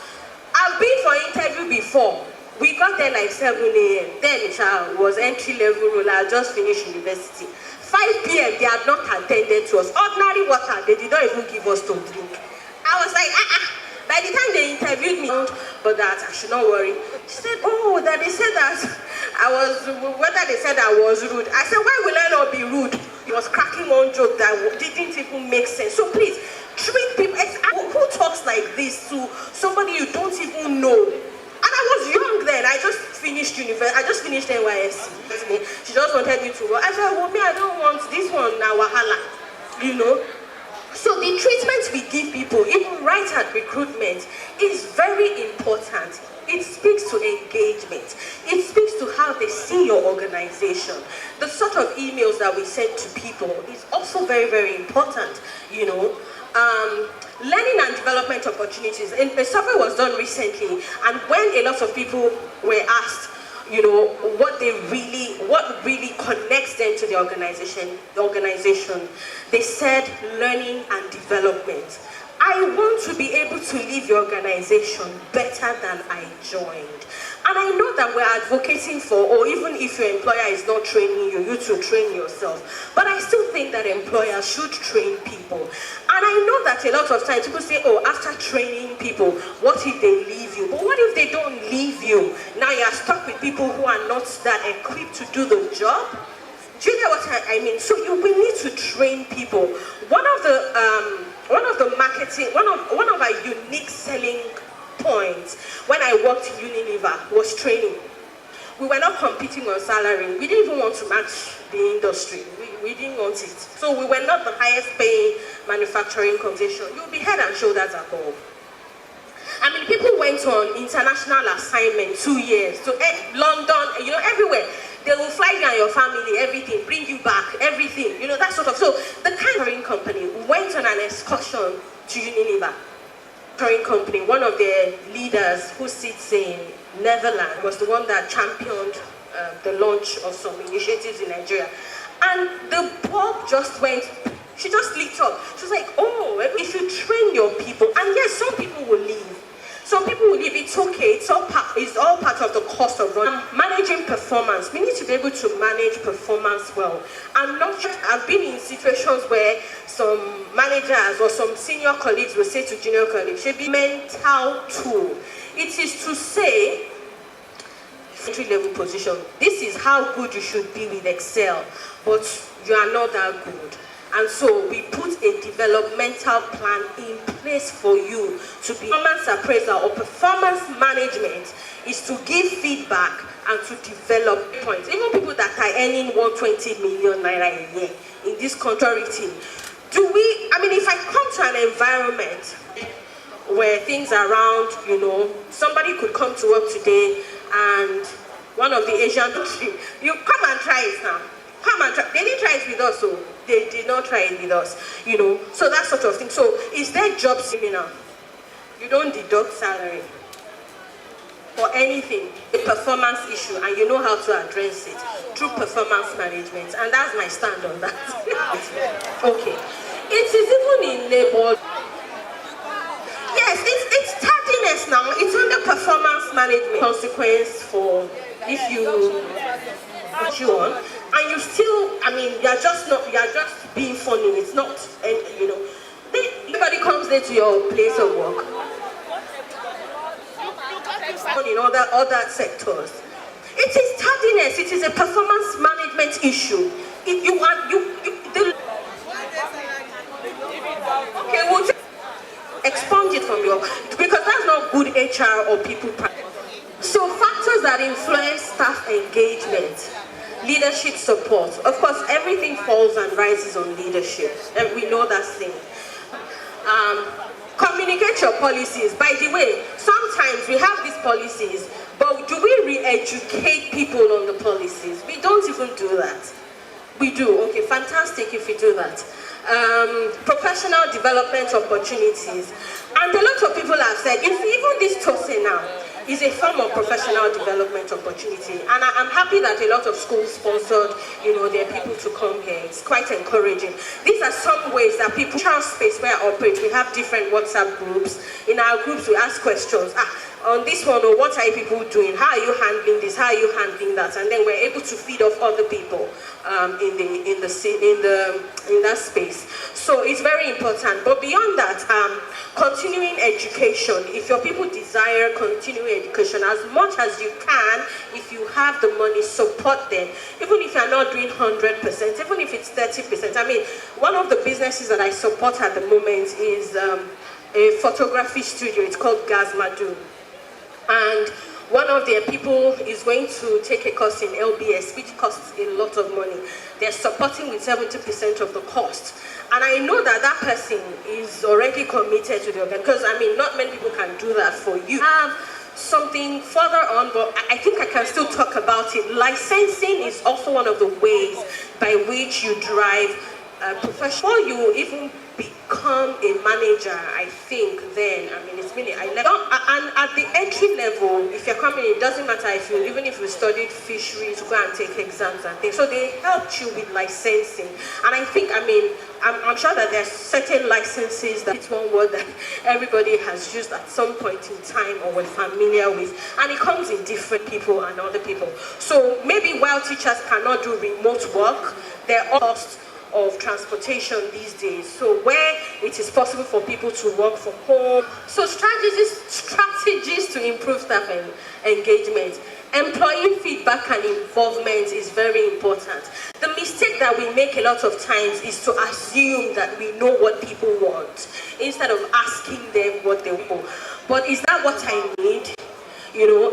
I've been for interview before. We got there like 7 a.m. Then it was entry-level role. I just finished university. 5 p.m. they had not attended to us. Ordinary water, they did not even give us to drink. I was like, By the time they interviewed me, but that I should not worry. She said, oh, that they said that whether they said I was rude. I said, why will I not be rude? He was cracking one joke that didn't even make sense. So please, treat people, who talks like this to somebody you don't even know? And I was young then, I just finished university, I just finished NYSC. She just wanted me to work. I said, well, me, I don't want this one now, wahala, So the treatment we give people, even right at recruitment, is very important. It speaks to engagement. It speaks to how they see your organization. The sort of emails that we send to people is also very, very important, Learning and development opportunities. And a survey was done recently, and when a lot of people were asked, what really connects them to the organization, they said learning and development. I want to be able to leave the organization better than I joined. And I know that we're advocating for, or even if your employer is not training you, you to train yourself. But I still think that employers should train people. And I know that a lot of times people say, oh, after training people, what if they leave you? But what if they don't leave you? Now you're stuck with people who are not that equipped to do the job? Do you get what I mean? So we need to train people. One of our unique selling points when I worked in Unilever was training. We were not competing on salary. We didn't even want to match the industry. We didn't want it. So we were not the highest paying manufacturing organization. You'll be head and shoulders above. I mean, people went on international assignment 2 years to London, everywhere. They will fly you and your family, everything, bring you back, everything, that sort of. So the catering company went on an excursion to Unilever. Catering company, one of their leaders who sits in Netherlands was the one that championed the launch of some initiatives in Nigeria. And the bulb just went, she just lit up. She was like, oh, if you train your people, and yes, some people will leave. Some people will leave, it's okay, it's all part is all part of the cost of running. Managing performance. We need to be able to manage performance well. And not just, I've been in situations where some managers or some senior colleagues will say to junior colleagues, should be mental tool. It is to say, entry-level position, this is how good you should be with Excel, but you are not that good. And so we put a developmental plan in place for you to be performance appraisal or performance management is to give feedback and to develop points. Even people that are earning 120 million naira a year in this country, if I come to an environment where things are around, somebody could come to work today and one of the Asian countries, you come and try it now. Come and try. They didn't try it with us, so they did not try it with us, So that sort of thing. So is there job similar? You don't deduct salary for anything, a performance issue, and you know how to address it through performance management. And that's my stand on that. Okay. It is even in labor. Yes, it's tardiness now. It's under performance management. Consequence for if you on, and you still, you're just being funny. It's not, everybody comes there to your place of work. In other sectors, it is tardiness. It is a performance management issue. Okay, we'll expunge it from your, because that's not good HR or people practice. So factors that influence staff engagement. Leadership support. Of course, everything falls and rises on leadership. And we know that thing. Communicate your policies. By the way, sometimes we have these policies, but do we re-educate people on the policies? We don't even do that. We do. Okay, fantastic if we do that. Professional development opportunities. And a lot of people have said, even this Tosse now, is a form of professional development opportunity, and I'm happy that a lot of schools sponsored, their people to come here. It's quite encouraging. These are some ways that people, child space where I operate, we have different WhatsApp groups. In our groups, we ask questions. On this one, what are people doing? How are you handling this? How are you handling that? And then we're able to feed off other people in that space. So it's very important. But beyond that, continuing education. If your people desire continuing education, as much as you can, if you have the money, support them. Even if you're not doing 100%, even if it's 30%. One of the businesses that I support at the moment is a photography studio. It's called Gazmadu. And one of their people is going to take a course in LBS, which costs a lot of money. They're supporting with 70% of the cost. And I know that that person is already committed to the organization, because not many people can do that for you. I have something further on, but I think I can still talk about it. Licensing is also one of the ways by which you drive professional. Before you even become a manager, I think then, it's really, and at the entry level, if you're coming, it doesn't matter even if you studied fisheries, go and take exams and things. So they helped you with licensing. And I think, I'm sure that there's certain licenses that it's one word that everybody has used at some point in time or we're familiar with. And it comes in different people and other people. So maybe while teachers cannot do remote work, there are costs of transportation these days, so where it is possible for people to work from home. So strategies to improve staff engagement. Employee feedback and involvement is very important. The mistake that we make a lot of times is to assume that we know what people want instead of asking them what they want. But is that what I need?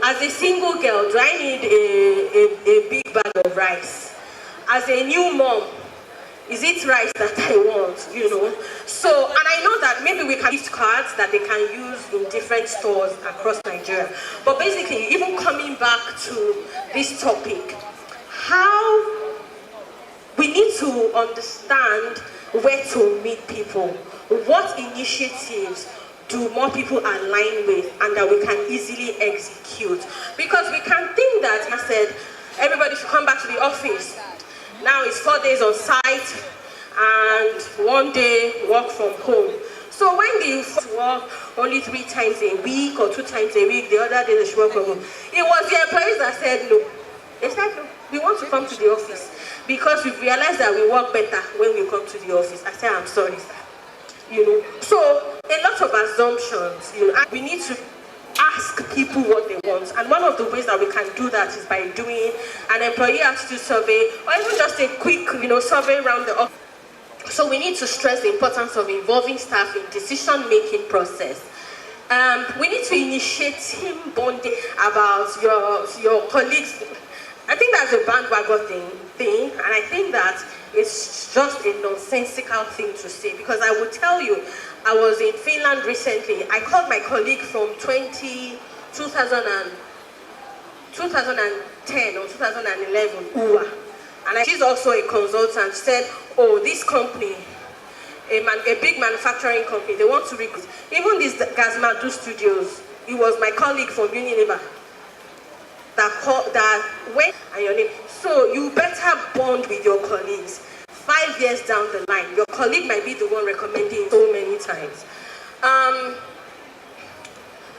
As a single girl, do I need a big bag of rice? As a new mom, is it rice that I want, So, and I know that maybe we can gift cards that they can use in different stores across Nigeria. But basically, even coming back to this topic, how we need to understand where to meet people. What initiatives do more people align with and that we can easily execute? Because we can think that, I said, everybody should come back to the office. Now it's 4 days on site and 1 day work from home. So when they work only 3 times a week or 2 times a week, the other day they should work from home, it was the employees that said no. They said no, we want to come to the office because we realized that we work better when we come to the office. I said, I'm sorry, sir. So a lot of assumptions, we need to ask people what they want, and one of the ways that we can do that is by doing an employee attitude survey, or even just a quick survey around the office. So we need to stress the importance of involving staff in decision-making process. We need to initiate team bonding about your colleagues. I think that's a bandwagon thing, and I think that it's just a nonsensical thing to say, because I will tell you, I was in Finland recently. I called my colleague from 2010 or 2011, UA. And she's also a consultant. She said, oh, this company, a big manufacturing company, they want to recruit. Even this Gazmadu Studios, it was my colleague from Unilever that went and your name. So you better bond with your colleagues. 5 years down the line, your colleague might be the one recommending so many times.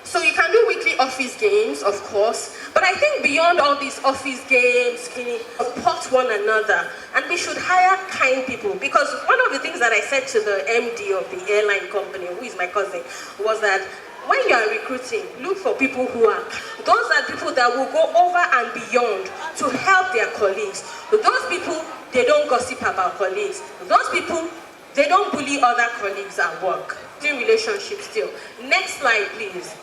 So you can do weekly office games, of course, but I think beyond all these office games, we support one another, and we should hire kind people, because one of the things that I said to the MD of the airline company, who is my cousin, was that when you are recruiting, look for people who are, those are people that will go over and beyond to help their colleagues. Those people, they don't gossip about colleagues. Those people, they don't bully other colleagues at work. In relationships still. Next slide, please.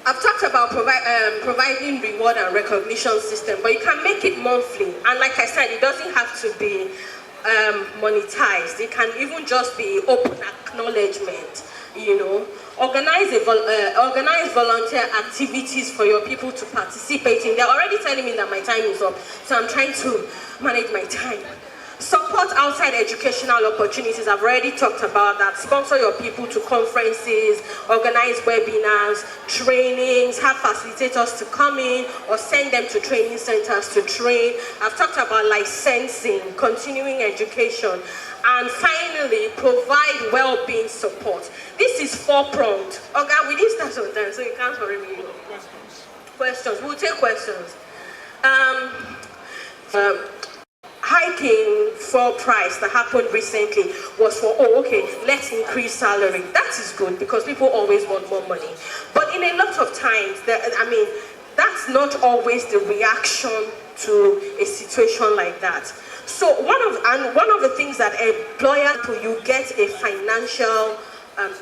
I've talked about providing reward and recognition system, but you can make it monthly. And like I said, it doesn't have to be monetized. It can even just be open acknowledgement. Organize volunteer activities for your people to participate in. They're already telling me that my time is up, so I'm trying to manage my time. Support outside educational opportunities. I've already talked about that. Sponsor your people to conferences, organize webinars, trainings, have facilitators to come in or send them to training centers to train. I've talked about licensing, continuing education, and finally, provide well-being support. This is 4-pronged. Okay, we didn't start on time, so you can't hurry me. Questions. We'll take questions. Hiking for price that happened recently was for, let's increase salary. That is good because people always want more money. But in a lot of times, that's not always the reaction to a situation like that. So one of the things that employers, you get a financial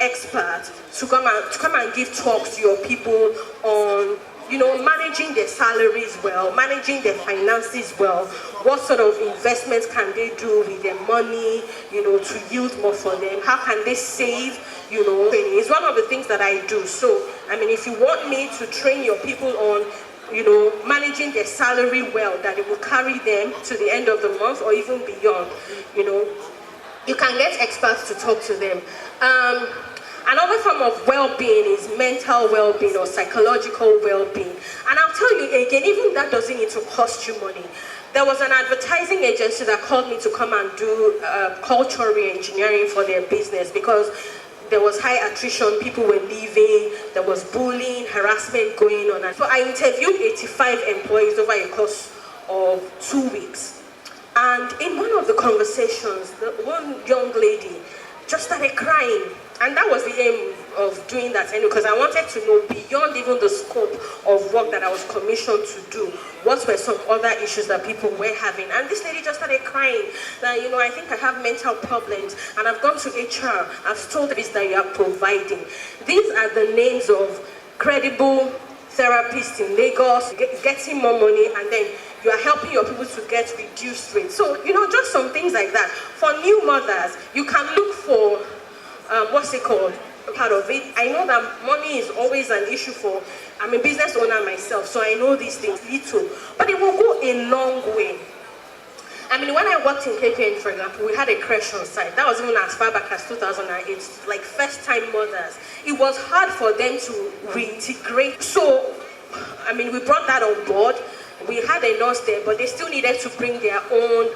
expert to come and give talks to your people on managing their salaries well, managing their finances well, what sort of investments can they do with their money, to yield more for them, how can they save, it's one of the things that I do. So, if you want me to train your people on, managing their salary well, that it will carry them to the end of the month or even beyond, you can get experts to talk to them. Another form of well-being is mental well-being or psychological well-being. And I'll tell you again, even that doesn't need to cost you money. There was an advertising agency that called me to come and do cultural re-engineering for their business because there was high attrition, people were leaving, there was bullying, harassment going on. And so I interviewed 85 employees over a course of 2 weeks. And in one of the conversations, one young lady just started crying. And that was the aim of doing that anyway, because I wanted to know beyond even the scope of work that I was commissioned to do, what were some other issues that people were having. And this lady just started crying that, I think I have mental problems, and I've gone to HR, I've told this that you are providing. These are the names of credible therapists in Lagos, getting more money, and then you are helping your people to get reduced rates. So, just some things like that. For new mothers, you can look for part of it. I know that money is always an issue for, I'm a business owner myself, so I know these things little, but it will go a long way. When I worked in KPN, for example, we had a crash on site. That was even as far back as 2008, like first-time mothers. It was hard for them to reintegrate. So, we brought that on board. We had a nurse there, but they still needed to bring their own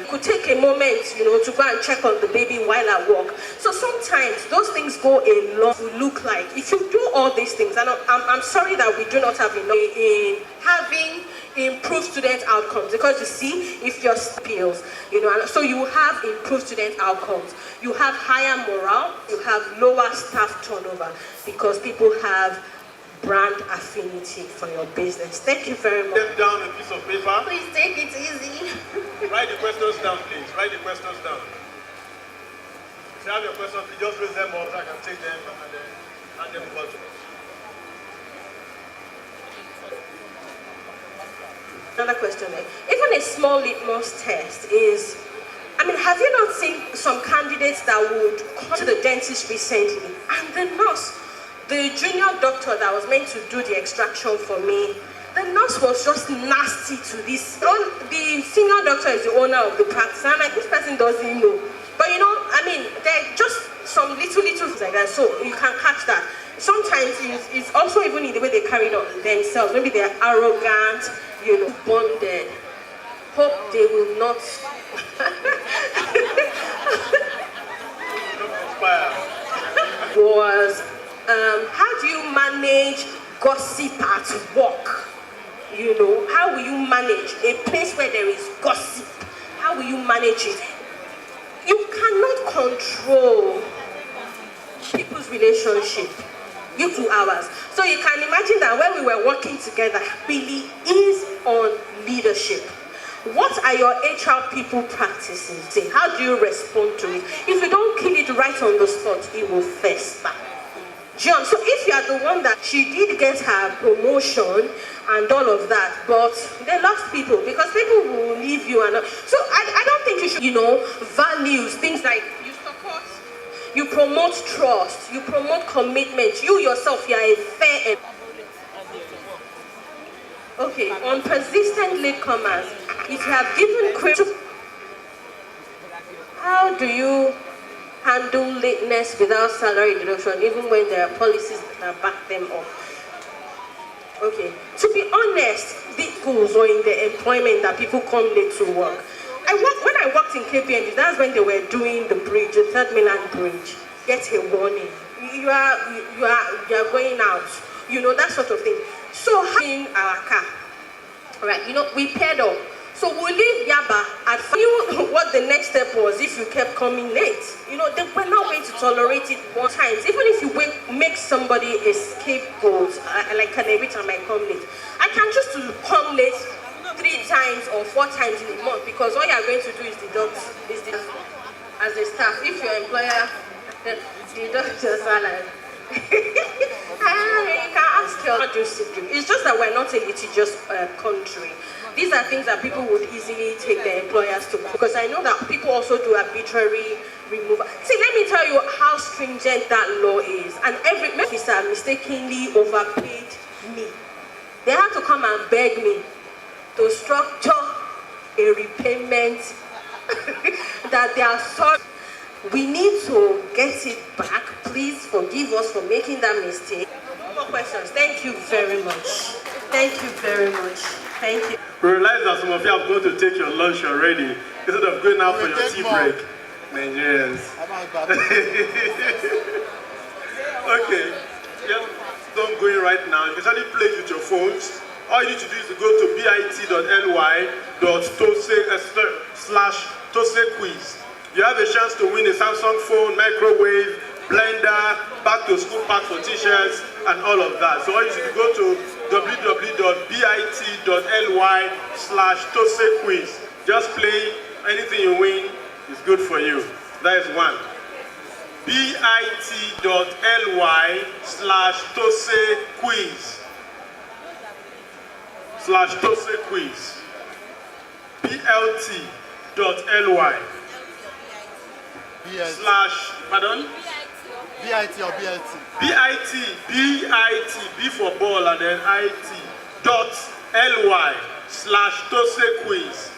could take a moment, to go and check on the baby while at work. So sometimes those things go a long to look like. If you do all these things, and I'm sorry that we do not have enough in having improved student outcomes, because you see, if your skills, so you have improved student outcomes, you have higher morale, you have lower staff turnover, because people have brand affinity for your business. Thank you very much. Take down a piece of paper. Please take it easy. Write the questions down, please. Write the questions down. If you have your questions, please just raise them up so I can take them and then hand them over to us. Another question. Even a small litmus test is, have you not seen some candidates that would come to the dentist recently, and the nurse, the junior doctor that was meant to do the extraction for me, the nurse was just nasty to this. The senior doctor is the owner of the practice, and I'm like, this person doesn't know. But they're just some little things like that, so you can catch that. Sometimes it's also even in the way they carry it on themselves. Maybe they're arrogant, bonded. Hope they will not. Was how do you manage gossip at work? How will you manage a place where there is gossip? How will you manage it? You cannot control people's relationship. You 2 hours. So you can imagine that when we were working together, really is on leadership. What are your HR people practicing? Say, how do you respond to it? If you don't kill it right on the spot, it will fester. John, so if you are the one that she did get her promotion and all of that, but they lost people because people will leave you and so I don't think you should, values, things like you support, you promote trust, you promote commitment, you yourself, you are a fair. Okay, on persistent latecomers, if you have given credit, how do you handle lateness without salary deduction, even when there are policies that back them up? Okay, to be honest, the schools or in the employment that people come late to work. When I worked in KPMG, that's when they were doing the bridge, the Third Mainland Bridge. Get a warning. You are going out. That sort of thing. So in our car, right? We paired up. So we leave Yaba and knew what the next step was if you kept coming late. They were not going to tolerate it one time. Even if you make somebody a scapegoat, like Canavita might come late. I can choose to come late 3 times or 4 times in a month because all you are going to do is deduct as a staff. If your employer deduct your salary. You can ask your it's just that we're not a litigious country. These are things that people would easily take their employers to, because I know that people also do arbitrary removal. See, let me tell you how stringent that law is. And every officer mistakenly overpaid me. They had to come and beg me to structure a repayment that they are sorry. We need to get it back. Please forgive us for making that mistake. No more questions. Thank you very much. Thank you very much. Thank you. We realize that some of you are going to take your lunch already instead of going out for your tea break. Nigerians. Okay. Yeah, don't go in right now. You can certainly play it with your phones. All you need to do is to go to bit.ly/Tosse quiz. You have a chance to win a Samsung phone, microwave, blender, back to school pack for t-shirts, and all of that. So all you should go to www.bit.ly/Tosse quiz. Just play, anything you win is good for you. That is one. bit.ly/Tosse quiz. /Tosse quiz. BLT.ly. Pardon? BIT or BLT? BIT, B for ball and then IT.ly/Tosse quiz.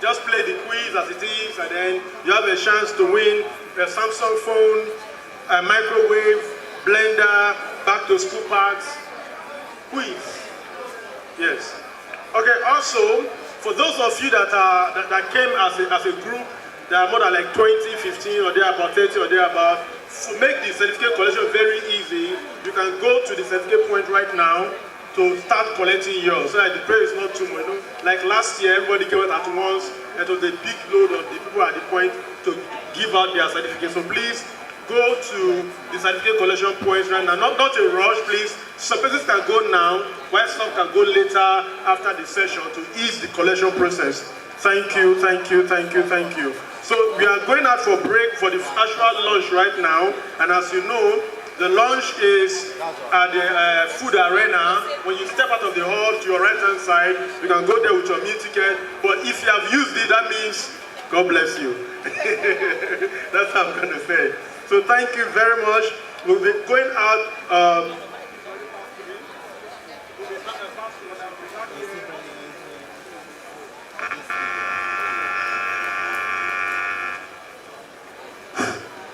Just play the quiz as it is and then you have a chance to win a Samsung phone, a microwave, blender, back to school packs, quiz. Yes. Okay, also, For those of you that came as a group, there are more than like 20, 15, or there are about 30, or there are about. To make the certificate collection very easy, you can go to the certificate point right now to start collecting yours. So that the prayer is not too much. You know? Like last year, everybody came out at once. It was a big load of the people at the point to give out their certificates. So please go to the certificate collection points right now. Not a rush, please. Some places can go now, while some can go later after the session to ease the collection process. Thank you, thank you, thank you, thank you. So we are going out for break for the actual lunch right now. And as you know, the lunch is at the food arena. When you step out of the hall to your right-hand side, you can go there with your meal ticket. But if you have used it, that means God bless you. That's how I'm going to say. So thank you very much. We'll be going out.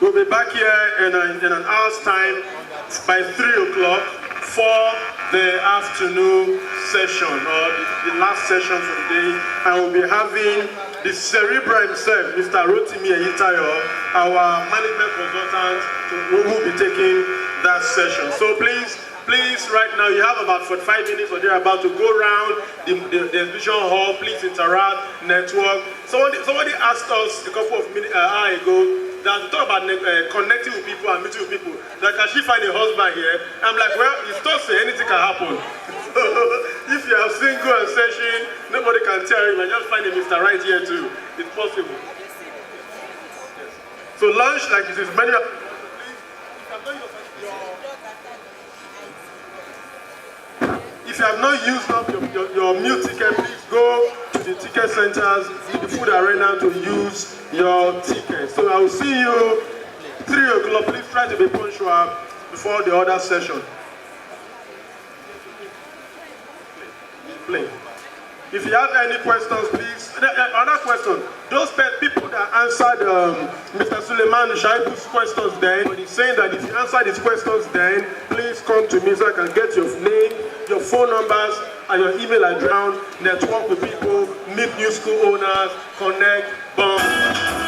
We'll be back here in an hour's time by 3 o'clock for the afternoon session, or the last session for the day. And we'll be having the Cerebral himself, Mr. Rotimi Eyitayo, our management consultant, who will be taking that session. So please, right now, you have about 45 minutes or they're about to go around the exhibition hall. Please interact, network. Somebody asked us a couple of minutes hours ago that to talk about connecting with people and meeting with people. That can she find a husband here? I'm like, well, it's Tosse, anything can happen. So if you are single and searching, nobody can tell you, but just find a Mr. Right here too. It's possible. Yes. So lunch, like this is many. If you have not used up your meal ticket, please go to the ticket centers, the food arena to use your ticket. So I will see you 3 o'clock. Please try to be punctual before the other session. Play. If you have any questions, please. Another question. Those people that answered Mr. Suleiman Shaibu's questions then, he's saying that if you answered his questions then, please come to me so I can get your name, your phone numbers, and your email address, network with people, meet new school owners, connect, bond.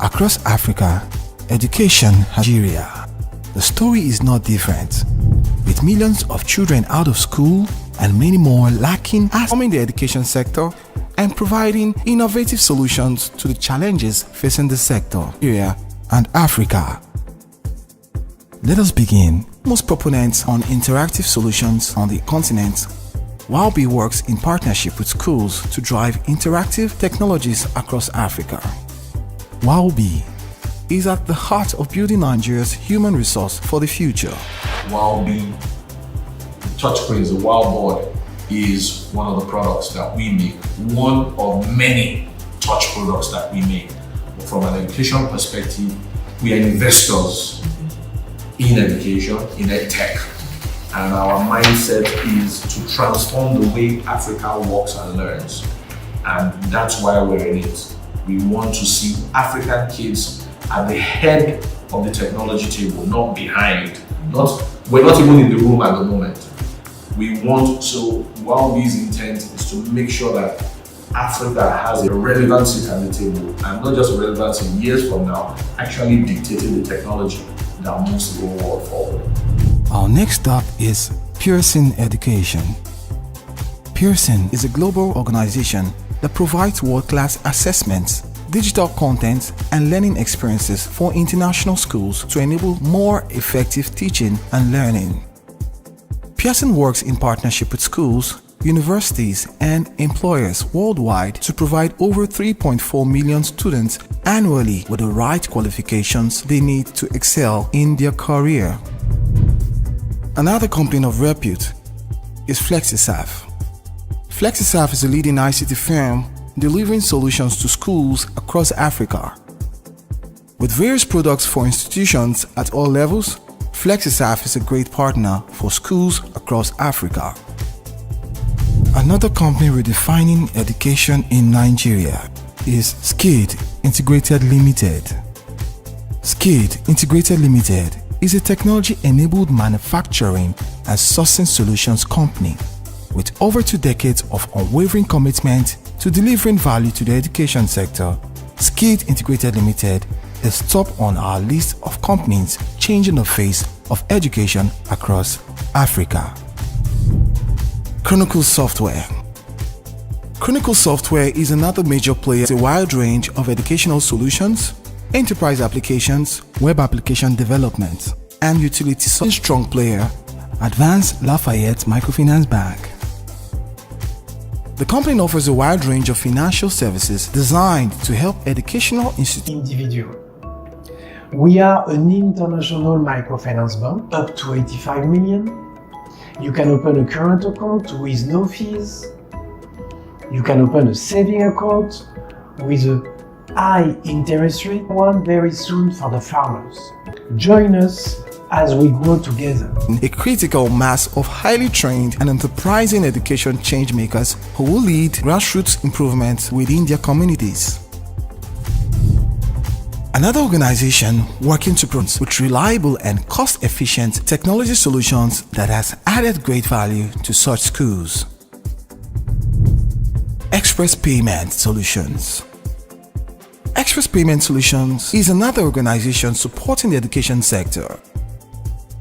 Across Africa, education has Nigeria. The story is not different, with millions of children out of school and many more lacking in the education sector and providing innovative solutions to the challenges facing the sector, Nigeria and Africa. Let us begin. Most proponents on interactive solutions on the continent, WowBe works in partnership with schools to drive interactive technologies across Africa. WowBe is at the heart of building Nigeria's human resource for the future. WowBe, the touchscreen, the Wow board, is one of the products that we make, one of many touch products that we make. But from an education perspective, we are investors in education, in EdTech, and our mindset is to transform the way Africa works and learns, and that's why we're in it. We want to see African kids at the head of the technology table, not behind. We're not even in the room at the moment. We want to, WowBe's intent is to make sure that Africa has a relevant seat at the table, and not just a relevant seat years from now, actually dictating the technology that moves the whole world forward. Our next stop is Pearson Education. Pearson is a global organization that provides world-class assessments, digital content, and learning experiences for international schools to enable more effective teaching and learning. Pearson works in partnership with schools, universities, and employers worldwide to provide over 3.4 million students annually with the right qualifications they need to excel in their career. Another company of repute is FlexiServe. FlexiServe is a leading ICT firm delivering solutions to schools across Africa. With various products for institutions at all levels, FlexiServe is a great partner for schools across Africa. Another company redefining education in Nigeria is SCID Integrated Limited. SCID Integrated Limited is a technology-enabled manufacturing and sourcing solutions company with over 2 decades of unwavering commitment to delivering value to the education sector. SCID Integrated Limited is top on our list of companies changing the face of education across Africa. Chronicle Software. Chronicle Software is another major player in a wide range of educational solutions, enterprise applications, web application development, and utility software. Strong player, Advanced Lafayette Microfinance Bank. The company offers a wide range of financial services designed to help educational institutions. Individual. We are an international microfinance bank up to 85 million. You can open a current account with no fees. You can open a saving account with a high interest rate, one very soon for the farmers. Join us as we grow together. A critical mass of highly trained and enterprising education changemakers who will lead grassroots improvements within their communities. Another organization working to promote with reliable and cost-efficient technology solutions that has added great value to such schools. Express Payment Solutions. Express Payment Solutions is another organization supporting the education sector.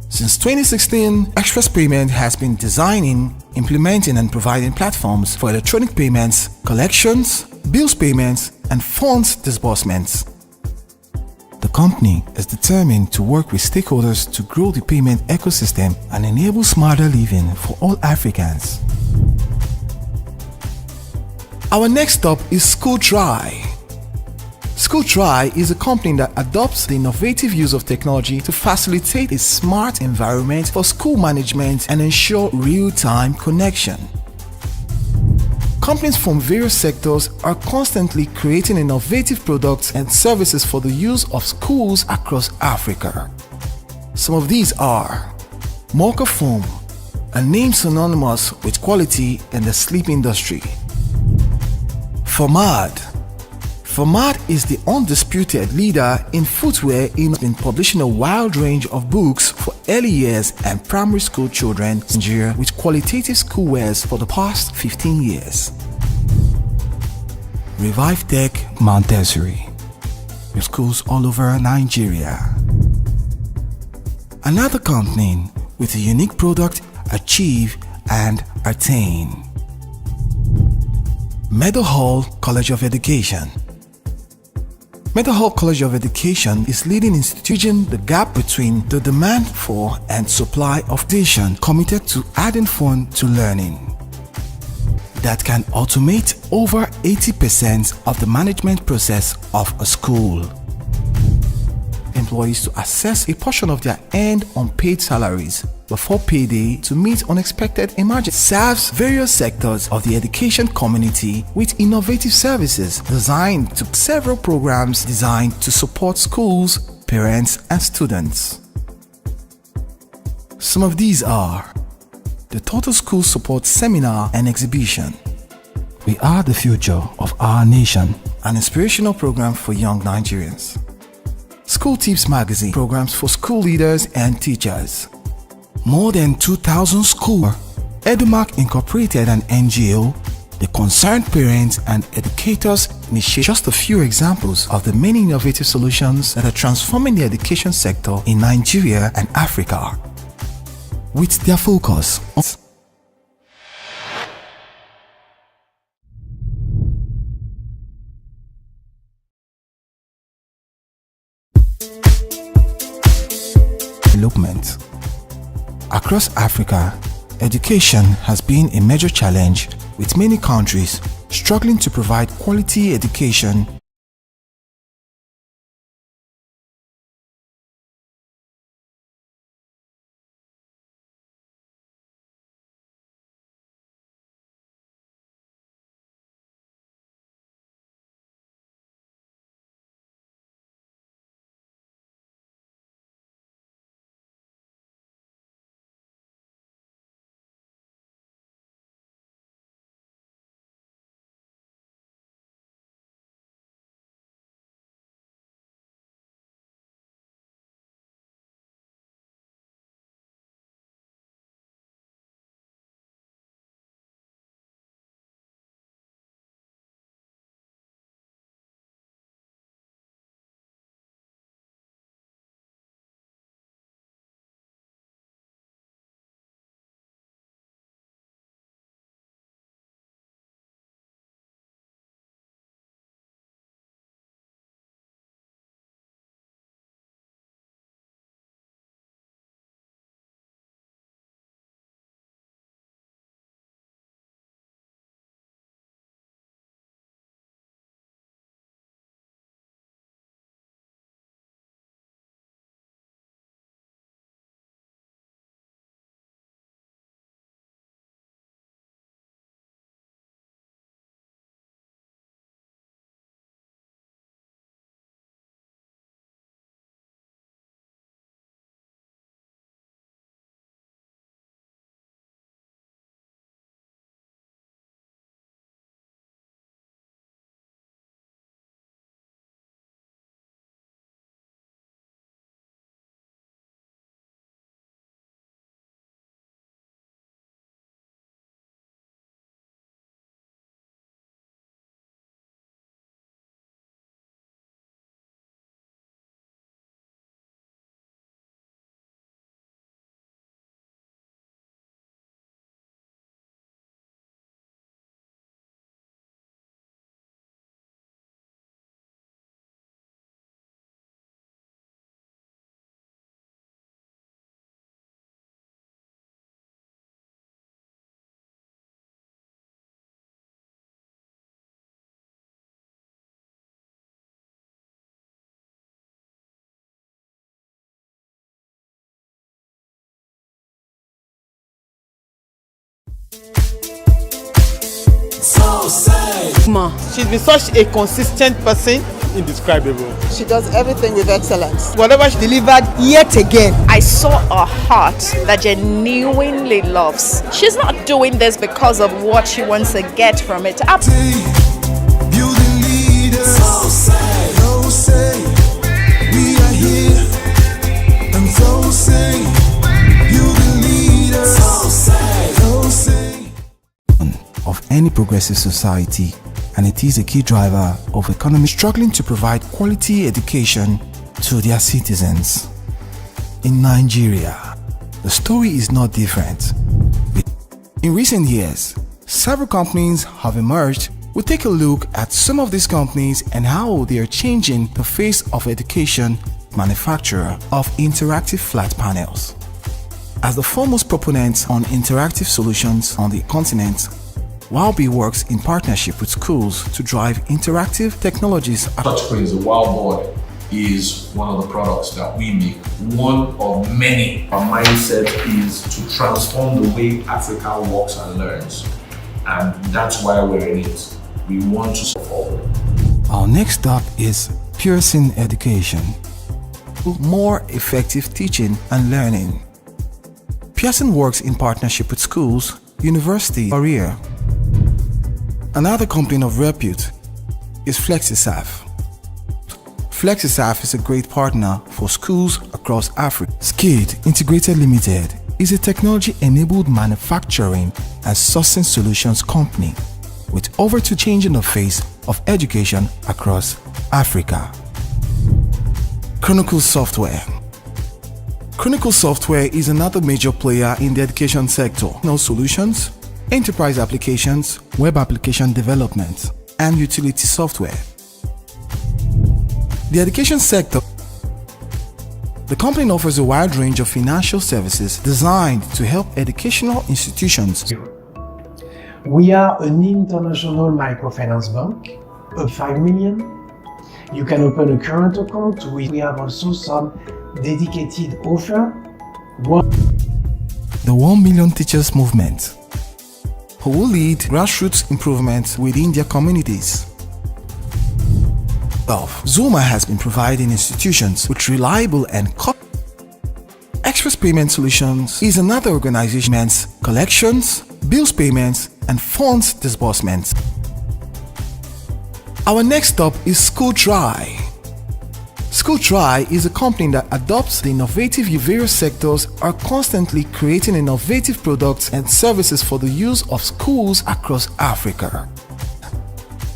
Since 2016, Express Payment has been designing, implementing and providing platforms for electronic payments, collections, bills payments, and funds disbursements. The company is determined to work with stakeholders to grow the payment ecosystem and enable smarter living for all Africans. Our next stop is SchoolTry. SchoolTry is a company that adopts the innovative use of technology to facilitate a smart environment for school management and ensure real-time connection. Companies from various sectors are constantly creating innovative products and services for the use of schools across Africa. Some of these are Mocha Foam, a name synonymous with quality in the sleep industry. Format is the undisputed leader in footwear in publishing a wide range of books for early years and primary school children in Nigeria with qualitative schoolwears for the past 15 years. Revive Tech Montessori with schools all over Nigeria. Another company with a unique product, Achieve and Attain. Meadow Hall College of Education. Meadow Hall College of Education is leading institution the gap between the demand for and supply of education, committed to adding fun to learning that can automate over 80% of the management process of a school. Employees to access a portion of their earned unpaid salaries before payday to meet unexpected emergencies. Serves various sectors of the education community with innovative services designed to several programs designed to support schools, parents, and students. Some of these are the Total School Support Seminar and Exhibition. We are the future of our nation, an inspirational program for young Nigerians. School Tips Magazine, programs for school leaders and teachers. More than 2,000 schools. Edumark Incorporated, an NGO, the concerned parents and educators initiate just a few examples of the many innovative solutions that are transforming the education sector in Nigeria and Africa, with their focus on development. Across Africa, education has been a major challenge, with many countries struggling to provide quality education She's been such a consistent person. Indescribable. She does everything with excellence. Whatever she delivered yet again. I saw a heart that genuinely loves. She's not doing this because of what she wants to get from it. Of any progressive society, and it is a key driver of economy struggling to provide quality education to their citizens. In Nigeria, the story is not different. In recent years, several companies have emerged. We'll take a look at some of these companies and how they are changing the face of education. Manufacturer of interactive flat panels. As the foremost proponent on interactive solutions on the continent, Wildbee works in partnership with schools to drive interactive technologies. Touchscreens, the Wildboard, is one of the products that we make. One of many. Our mindset is to transform the way Africa works and learns. And that's why we're in it. We want to move forward. Our next stop is Pearson Education. More effective teaching and learning. Pearson works in partnership with schools, university, career. Another company of repute is FlexiSAF. FlexiSAF is a great partner for schools across Africa. Skid Integrated Limited is a technology-enabled manufacturing and sourcing solutions company with over to changing the face of education across Africa. Chronicle Software. Chronicle Software is another major player in the education sector. No solutions, enterprise applications, web application development, and utility software. The education sector. The company offers a wide range of financial services designed to help educational institutions. We are an international microfinance bank, up 5 million. You can open a current account. We have also some dedicated offer. The 1 Million Teachers Movement, who will lead grassroots improvements within their communities. Zuma has been providing institutions with reliable and Express Payment Solutions is another organization's collections, bills payments, and funds disbursements. Our next stop is SchoolTry. SchoolTry is a company that adopts the innovative various sectors are constantly creating innovative products and services for the use of schools across Africa.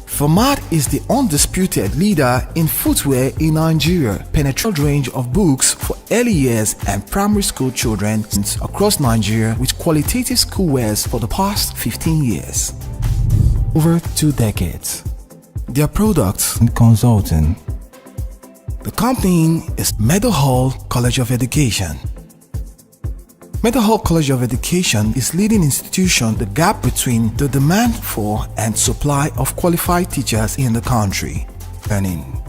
Format is the undisputed leader in footwear in Nigeria, penetrating a range of books for early years and primary school children across Nigeria with qualitative schoolwears for the past 15 years. Over 2 decades. Their products and consulting. The company is Meadow Hall College of Education. Meadow Hall College of Education is leading institution the gap between the demand for and supply of qualified teachers in the country. Learning.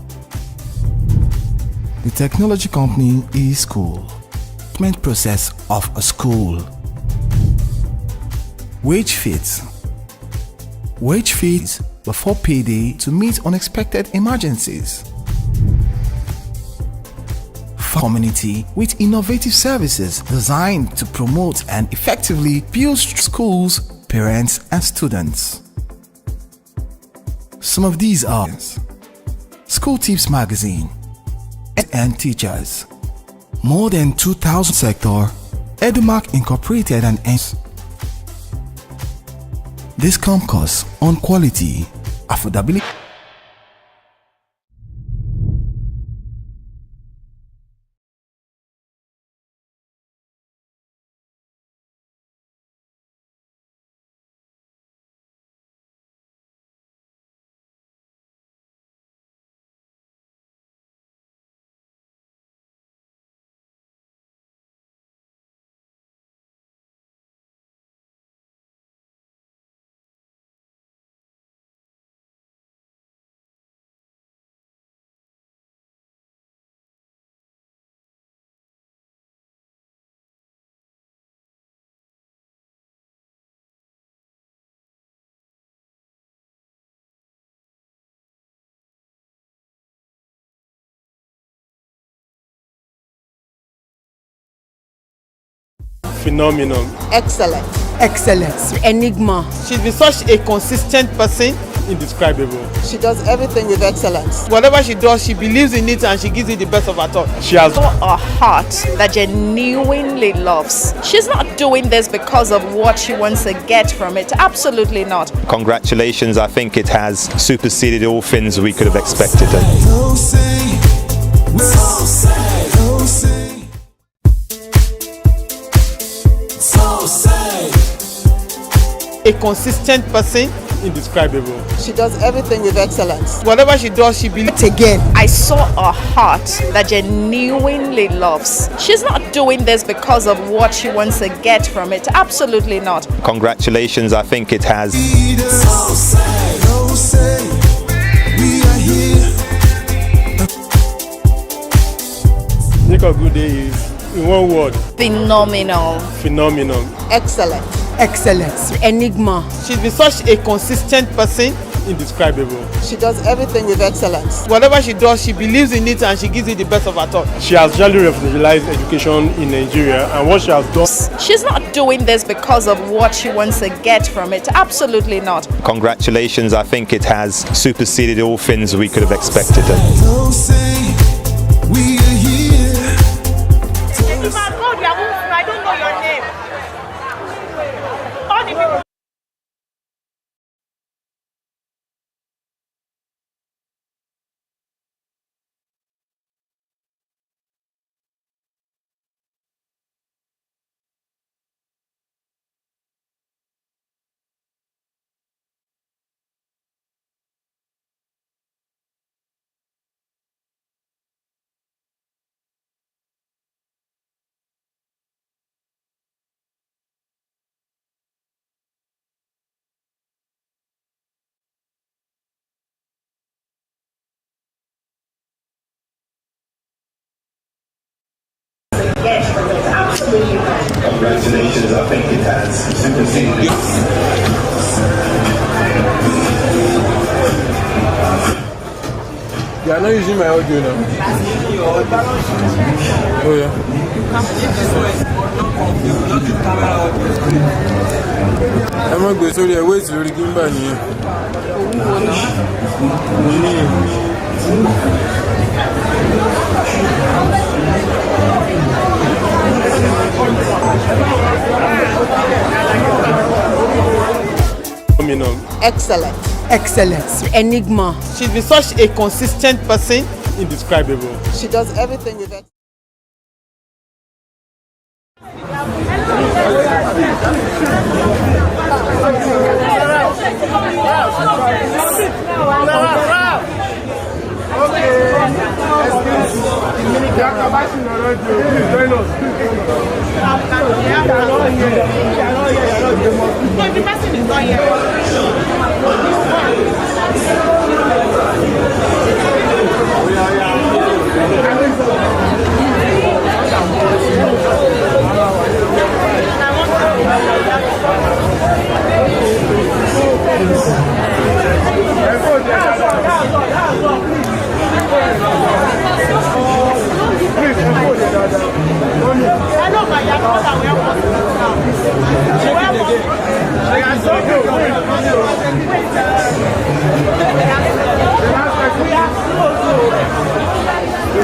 The technology company is school. Recruitment process of a school. Wage fits. Wage fees before payday to meet unexpected emergencies. Community with innovative services designed to promote and effectively build schools, parents, and students. Some of these are School Tips Magazine and Teachers. More than 2,000 sector, EduMark Incorporated and this concourse on quality, affordability. Phenomenal. Excellent. Excellence. Enigma. She's been such a consistent person. Indescribable. She does everything with excellence. Whatever she does, she believes in it and she gives it the best of her thought. She has a heart that genuinely loves. She's not doing this because of what she wants to get from it. Absolutely not. Congratulations, I think it has superseded all things we could have expected. A consistent person. Indescribable. She does everything with excellence. Whatever she does, she believes. Again, I saw a heart that genuinely loves. She's not doing this because of what she wants to get from it. Absolutely not. Congratulations, I think it has. Make a good day is, in one word, Phenomenal. phenomenal. Excellent. excellence. Enigma. She's been such a consistent person. Indescribable. She does everything with excellence. Whatever she does, she believes in it and she gives it the best of her thought. She has really revolutionized education in Nigeria, and what she has done. She's not doing this because of what she wants to get from it. Absolutely not. Congratulations, I think it has superseded all things we could have expected. I don't know your name. All the people. Congratulations, I think it has superseded. You are not using my audio now. Oh yeah. I'm not going to wait till you give me. Excellent. Excellence. Enigma. She's been such a consistent person. Indescribable. She does everything with excellence.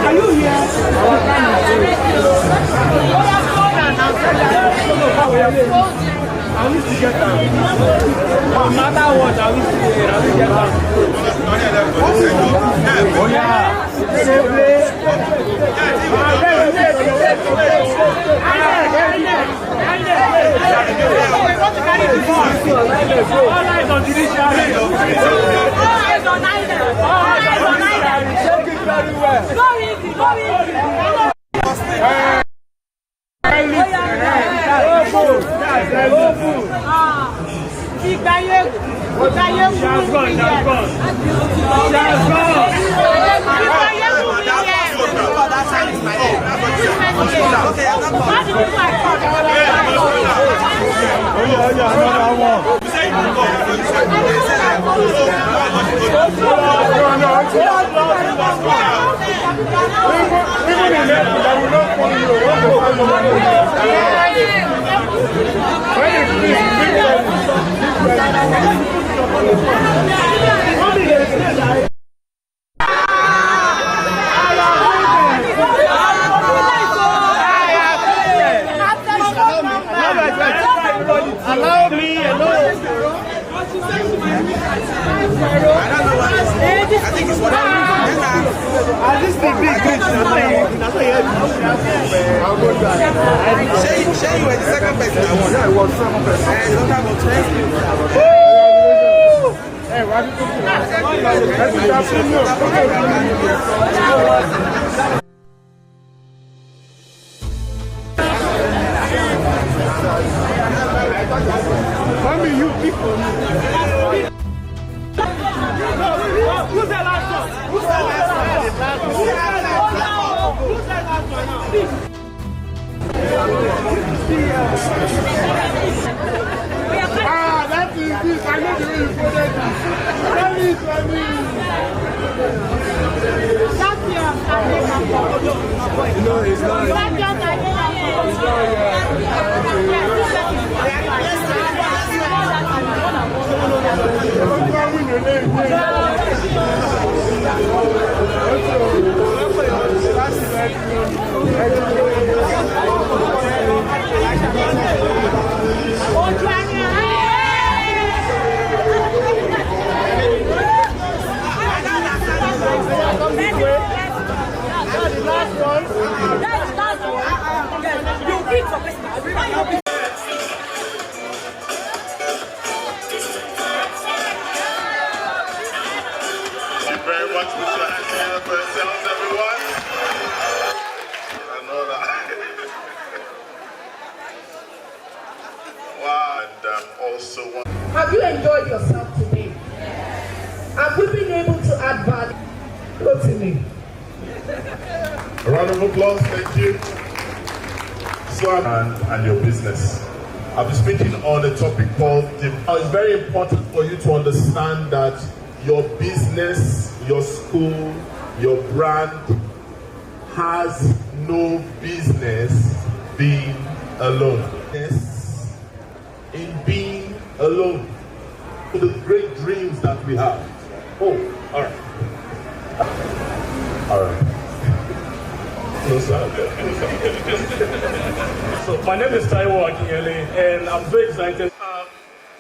Are you here? I wish to get down. No matter what, I wish to get down. Oh yeah. All eyes on judiciary. All eyes on Island. All eyes on Island. Take it very well. Go easy, go easy. Allow me alone. I don't know what it is. I think it's what this thing big. Say you were the second person I won. Yeah, I was second person. Hey, why did you Mommy, you people. Who's that last one? Who's that last one? Who's that last one? Ah, that is this. I know the way you put it. That is funny. No, it's not. Have you enjoyed yourself today? Have we been able to add value? Go to me. A round of applause, thank you. So, and your business. I'll be speaking on a topic called it's very important for you to understand that your business, your school, your brand has no business being alone. Yes, in being alone. The great dreams that we have. Oh, all right. All right. So my name is Taiwo Akinyele, and I'm very excited.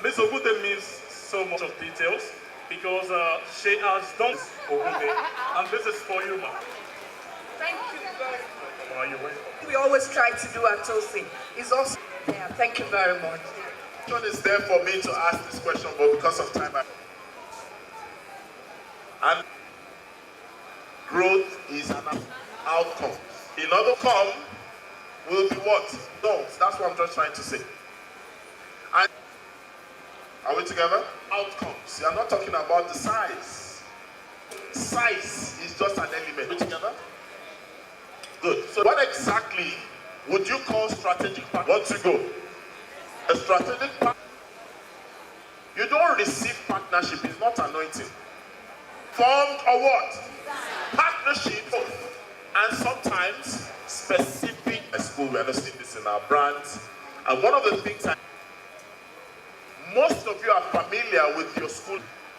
Ms. Ogunde means so much of details because she has done Ogunde, and this is for you, ma'am. Thank you very much. Are you welcome? We always try to do at Tosse. It's also there. Thank you very much. John is there for me to ask this question, but because of time, and growth is an outcome. In other come will be what? Results. That's what I'm just trying to say. And are we together? Outcomes. You are not talking about the size. Size is just an element. Are we together? Good. So what exactly would you call strategic partnership? Want to go? A strategic partnership. You don't receive partnership. It's not anointing. Formed or what? Partnership. And sometimes specific. A school, we understand this in our brands. And one of the things most of you are familiar with your school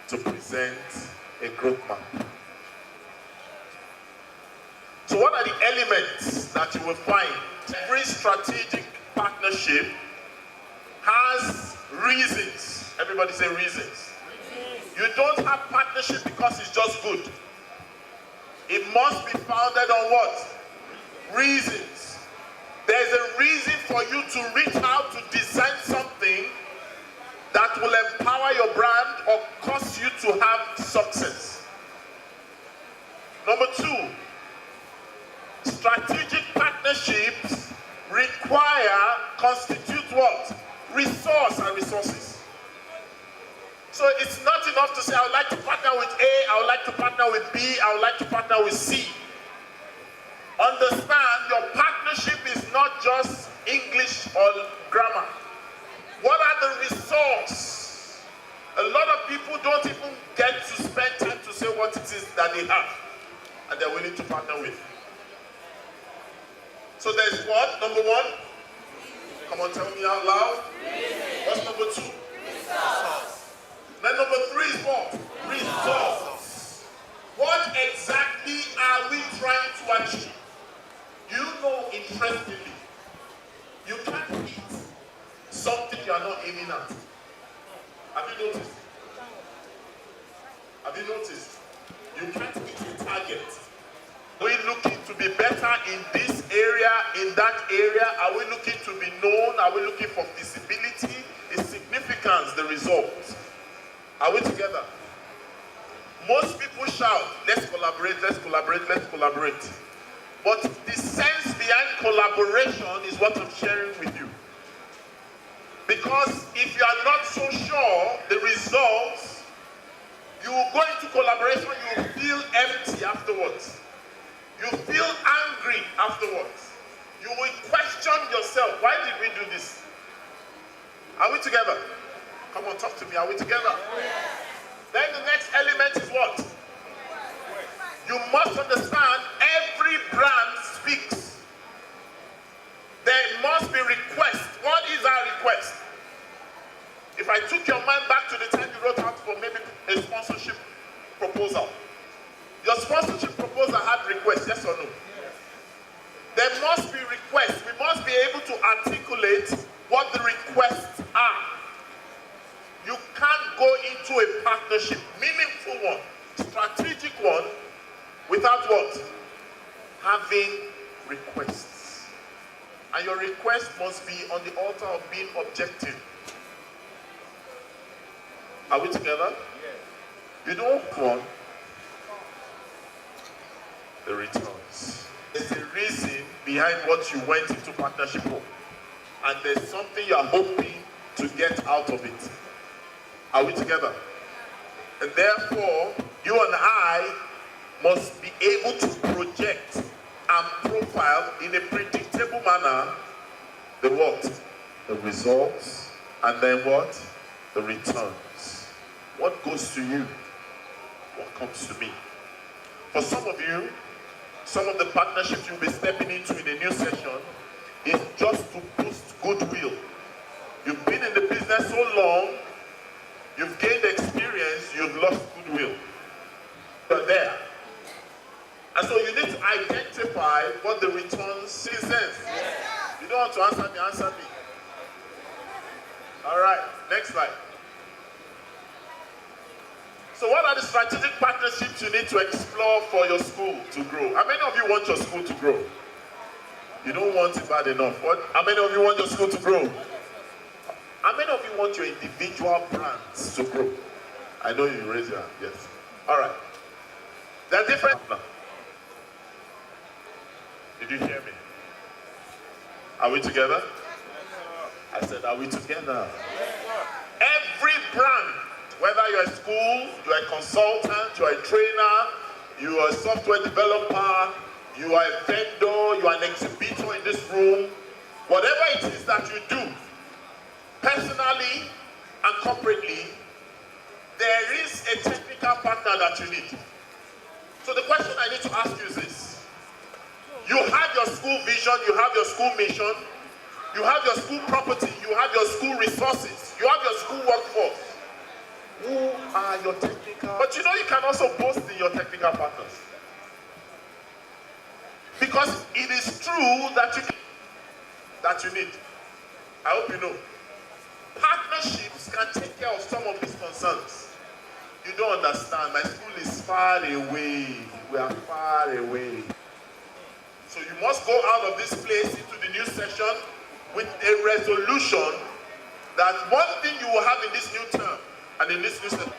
to present a growth map. So what are the elements that you will find? Every strategic partnership has reasons. Everybody say reasons. You don't have partnership because it's just good. It must be founded on what? Reasons. There's a reason for you to reach out to design something that will empower your brand or cause you to have success. Number two, strategic partnerships constitute what? Resource and resources. So it's not enough to say, I would like to partner with A, I would like to partner with B, I would like to partner with C. Understand your partnership is not just English or grammar. What are the resources? A lot of people don't even get to spend time to say what it is that they have and they're willing to partner with. So there's what? Number one, Come on, tell me out loud. What's number 2? Then number 3 is what? Results. What exactly are we trying to achieve? You know, interestingly, you can't eat something you are not aiming at. Have you noticed? Have you noticed? You can't hit a target. Are we looking to be better in this area, in that area? Are we looking to be known? Are we looking for visibility? Is significance the result? Are we together? Most people shout, let's collaborate, let's collaborate, let's collaborate. But the sense behind collaboration is what I'm sharing with you. Because if you are not so sure the results, you will go into collaboration, you will feel empty afterwards. You feel angry afterwards. You will question yourself. Why did we do this? Are we together? Come on, talk to me. Are we together? Then the next element is what? You must understand every brand speaks. There must be request. What is our request? If I took your mind back to the time you wrote out for maybe a sponsorship proposal, your sponsorship proposal had requests, yes or no? There must be requests. We must be able to articulate what the requests are. You can't go into a partnership, meaningful one, strategic one, without what? Having requests. And your request must be on the altar of being objective. Are we together? You don't want the returns. There's a reason behind what you went into partnership for. And there's something you're hoping to get out of it. Are we together? And therefore, you and I must be able to project and profile in a predictable manner the what? The results, and then what? The returns. What goes to you? What comes to me? For some of you, some of the partnerships you'll be stepping into in a new session is just to boost goodwill. You've been in the business so long, you've gained experience, you've lost goodwill. You're there. And so you need to identify what the returns represent. You don't want to answer me, answer me. All right, next slide. So what are the strategic partnerships you need to explore for your school to grow? How many of you want your school to grow? You don't want it bad enough. How many of you want your school to grow? How many of you want your individual brands to grow? I know you raise your hand, yes. All right. They're different. Did you hear me? Are we together? I said, are we together? Every brand, whether you're a school, you're a consultant, you're a trainer, you are a software developer, you are a vendor, you are an exhibitor in this room, whatever it is that you do, personally and corporately, there is a technical partner that you need. So the question I need to ask you is this. You have your school vision, you have your school mission, you have your school property, you have your school resources, you have your school workforce. Who are your technical? But you know you can also boast in your technical partners. Because it is true that you need. I hope you know. Partnerships can take care of some of these concerns. You don't understand. My school is far away. We are far away. So you must go out of this place into the new session with a resolution that one thing you will have in this new term and in this new session,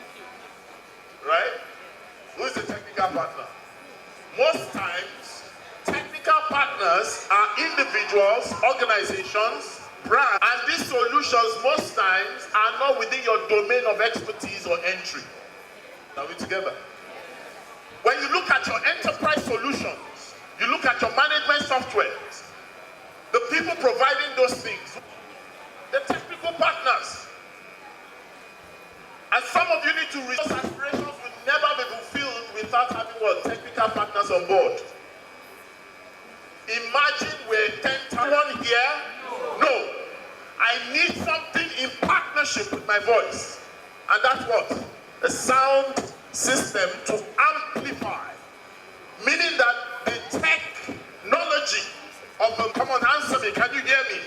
right? Who is the technical partner? Most times, technical partners are individuals, organizations, brands, and these solutions most times are not within your domain of expertise or entry. Are we together? When you look at your enterprise solutions, you look at your management software, the people providing those things, the technical partners. And some of you need to reach those aspirations will never be fulfilled without having what? Technical partners on board. Imagine we're 10,000 here. No. my voice. And that's what? A sound system to amplify. Meaning that the technology of the, come on, answer me, can you hear me?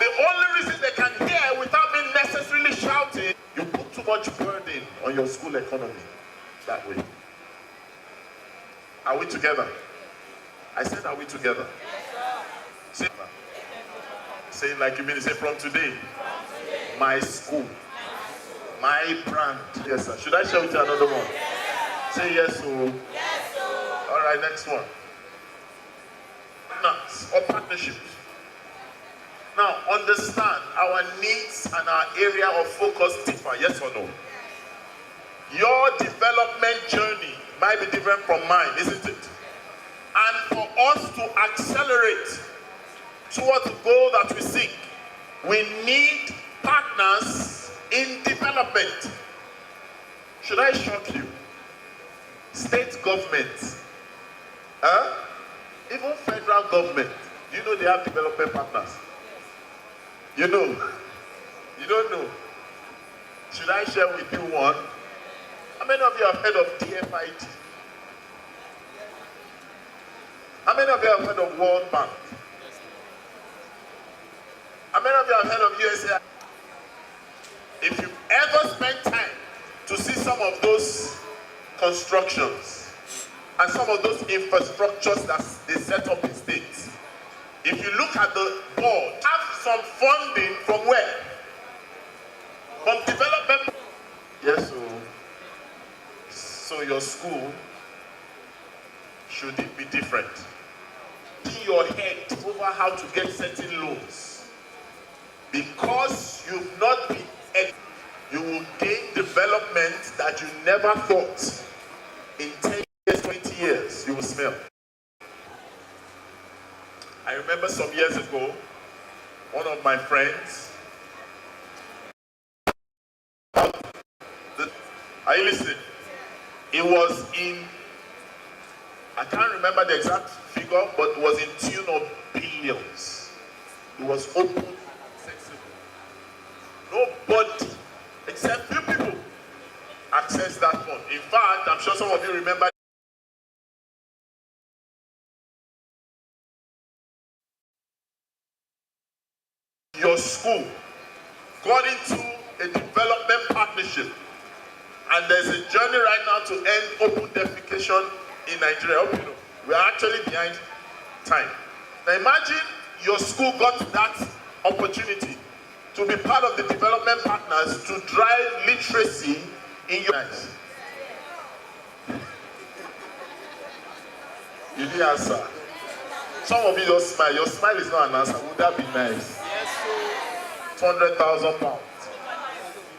The only reason they can hear without me necessarily shouting, you put too much burden on your school economy that way. Are we together? I said, are we together? Say it like you mean. Say, from today, my school, my brand. Yes, sir. Should I share with you another one? Say yes, sir. Yes, sir. All right, next one. Partners or partnerships. Now, understand our needs and our area of focus differ, yes or no? Your development journey might be different from mine, isn't it? And for us to accelerate towards the goal that we seek, we need partners in development. Should I shock you? State governments, even federal government, do you know they have development partners? You know, you don't know. Should I share with you one? How many of you have heard of DFID? How many of you have heard of World Bank? How many of you have heard of USA? If you ever spend time to see some of those constructions and some of those infrastructures that they set up in states, if you look at the board, have some funding from where? From development. Yes, so your school, should it be different? In your head over how to get certain loans. Because you've not been, you will gain development that you never thought in 10 years, 20 years, you will smell. I remember some years ago, one of my friends, are you listening? It was in, I can't remember the exact figure, but it was in tune of billions. It was open, accessible. Nobody, except few people, accessed that fund. In fact, I'm sure some of you remember your school got into a development partnership, and there's a journey right now to end open defecation in Nigeria. You know, we're actually behind time. Now imagine your school got that opportunity to be part of the development partners to drive literacy in your lives. You didn't answer. Some of you just smile. Your smile is not an answer. Would that be nice? Yes, 200,000 pounds.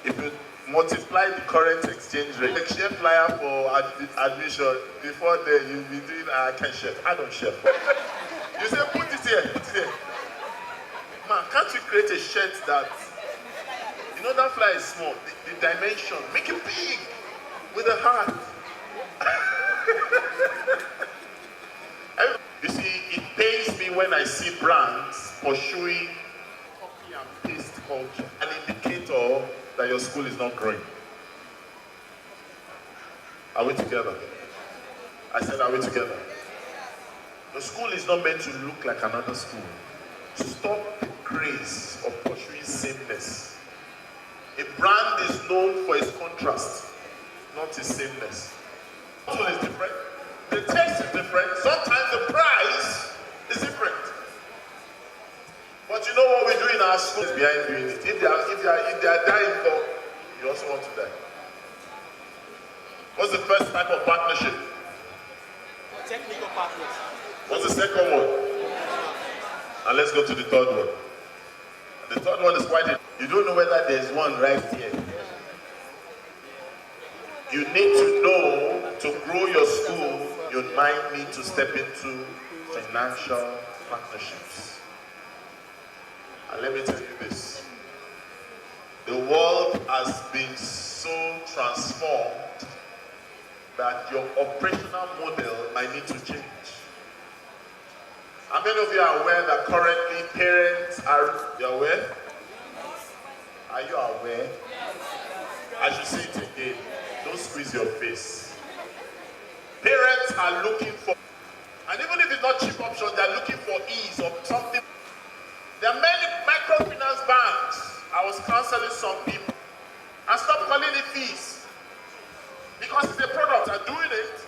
If you multiply the current exchange rate, like share flyer for admission, before then you'll be doing I can share. I don't share. You say put it here, put it here. Man, can't you create a shirt that, you know that flyer is small, the dimension, make it big with a heart. You see, it pains me when I see brands pursuing copy and paste culture, an indicator that your school is not growing. Are we together? I said, are we together? The school is not meant to look like another school. Stop the craze of pursuing sameness. A brand is known for its contrast, not its sameness. The school is different. The taste is different. Sometimes the price is different. But you know what we do in our schools behind doing it. If they are dying for, you also want to die. What's the first type of partnership? Technical partners. What's the second one? And let's go to the third one. The third one is quite. You don't know whether there's one right here. You need to know, to grow your school, you might need to step into financial partnerships. And let me tell you this. The world has been so transformed that your operational model might need to change. How many of you are aware that currently parents are, you aware? Are you aware I should say it again. Don't squeeze your face. Parents are looking for, and even if it's not cheap options, they're looking for ease of something. There are many microfinance banks. I was counseling some people. And stop calling it fees. Because it's a product. I'm doing it.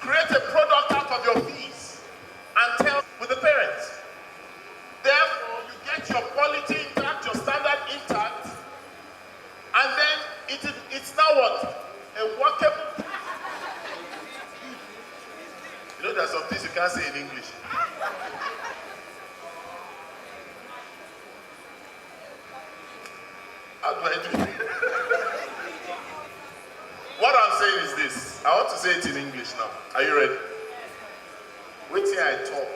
Create a product out of your fees. And tell with the parents. Therefore, you get your quality intact, your standard intact. And then it's now what? A workable. You know, there's some things you can't say in English. How do I do it? What I'm saying is this. I want to say it in English now. Are you ready? Wait till I talk.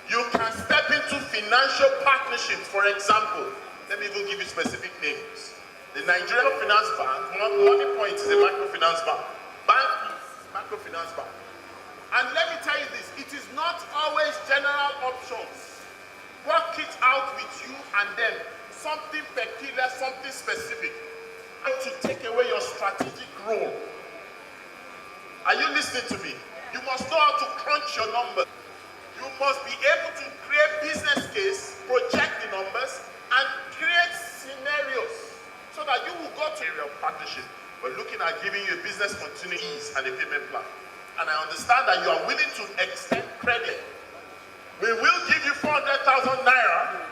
You can step into financial partnerships. For example, let me even give you specific names. The Nigerian Finance Bank, Money Point is a microfinance bank. Microfinance bank. And let me tell you this, it is not always general options. Work it out with you and them. Something peculiar, something specific. And to take away your strategic role. Are you listening to me? You must know how to crunch your numbers. You must be able to create business case, project the numbers, and create scenarios so that you will go to area of partnership. We're looking at giving you a business continuities and a payment plan. And I understand that you are willing to extend credit. We will give you 400,000 naira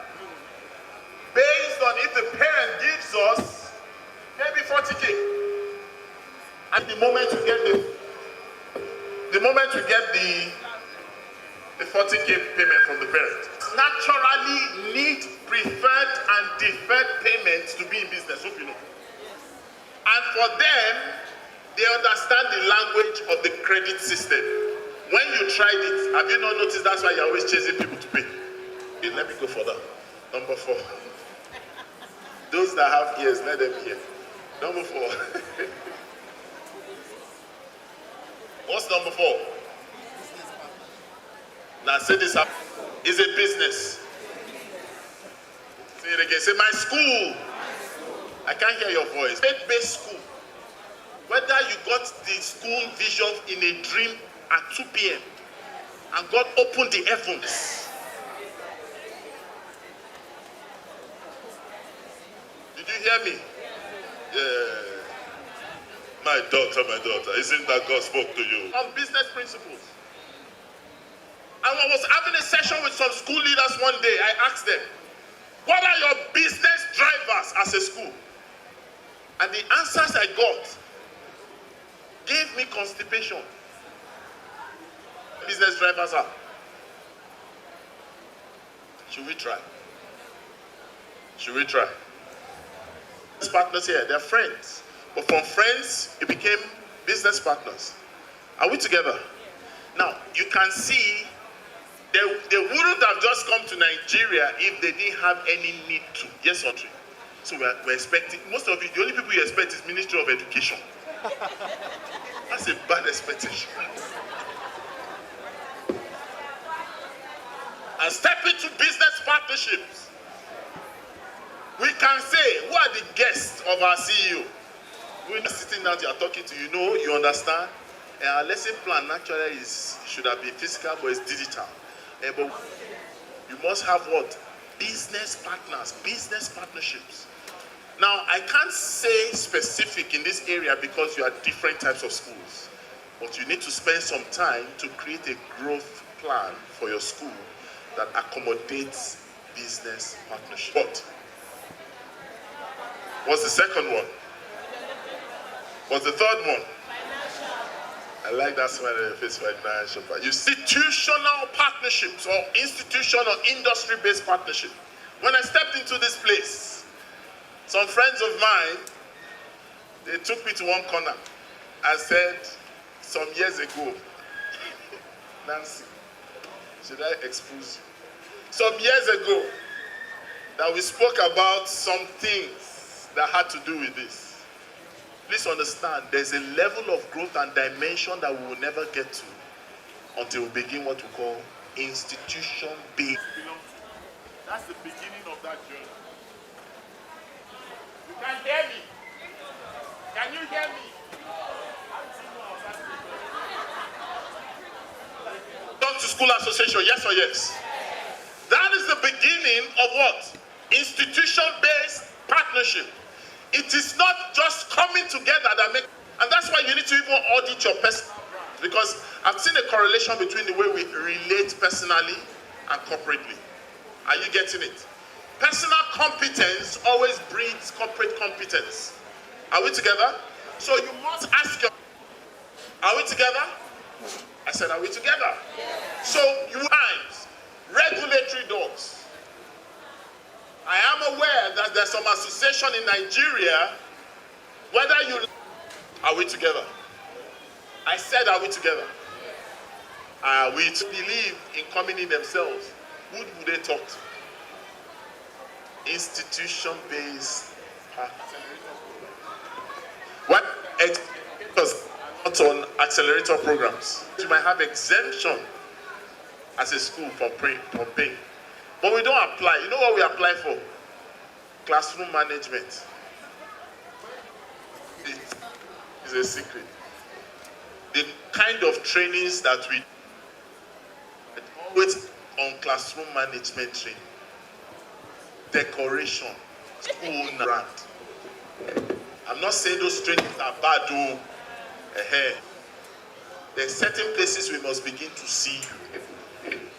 based on if the parent gives us maybe 40K. And the moment you get the 40K payment from the parent, naturally need preferred and deferred payments to be in business. Hope you know. And for them, they understand the language of the credit system. When you tried it, have you not noticed that's why you're always chasing people to pay? Okay, let me go further. Number 4. Those that have ears, let them hear. Number 4. What's number 4? Now say this up. Is a business. Say it again. Say my school. I can't hear your voice. Faith-based school. Whether you got the school vision in a dream at 2 p.m. and God opened the heavens. Did you hear me? Yeah. My daughter, isn't that God spoke to you? On business principles. And I was having a session with some school leaders one day. I asked them, what are your business drivers as a school? And the answers I got gave me constipation. Business drivers are. Should we try? Should we try? Business partners here, they're friends. But from friends, it became business partners. Are we together? Now, you can see they wouldn't have just come to Nigeria if they didn't have any need to. Yes or no? So we're expecting, most of you, the only people you expect is Ministry of Education. That's a bad expectation. And step into business partnerships. We can say, who are the guests of our CEO? We're sitting down, you are talking to, you know, you understand. And our lesson plan naturally should have been physical, but it's digital. But you must have what? Business partners, business partnerships. Now, I can't say specific in this area because you are different types of schools. But you need to spend some time to create a growth plan for your school that accommodates business partnership. But what's the second one? What's the third one? I like that smile on your face, financial. Institutional partnerships or institutional or industry-based partnership. When I stepped into this place, some friends of mine, they took me to one corner and said, some years ago, Nancy, should I expose you? Some years ago, that we spoke about some things that had to do with this. Please understand, there's a level of growth and dimension that we will never get to until we begin what we call institution-based. That's the beginning of that journey. Can hear me? Can you hear me? Talk to School Association, yes or yes? That is the beginning of what? Institution-based partnership. It is not just coming together that makes, and that's why you need to even audit your person, because I've seen a correlation between the way we relate personally and corporately. Are you getting it? Personal competence always breeds corporate competence. Are we together? So you must ask your, are we together? I said, are we together? So you times regulatory dogs. I am aware that there's some association in Nigeria, whether you, are we together? I said, are we together? Are we to believe in coming in themselves? Who would they talk to? Institution-based. What? Not on accelerator programs. You might have exemption as a school from paying. But we don't apply. You know what we apply for? Classroom management. It's a secret. The kind of trainings that we always on classroom management training, decoration, school brand. I'm not saying those trainings are bad, though. There's certain places we must begin to see.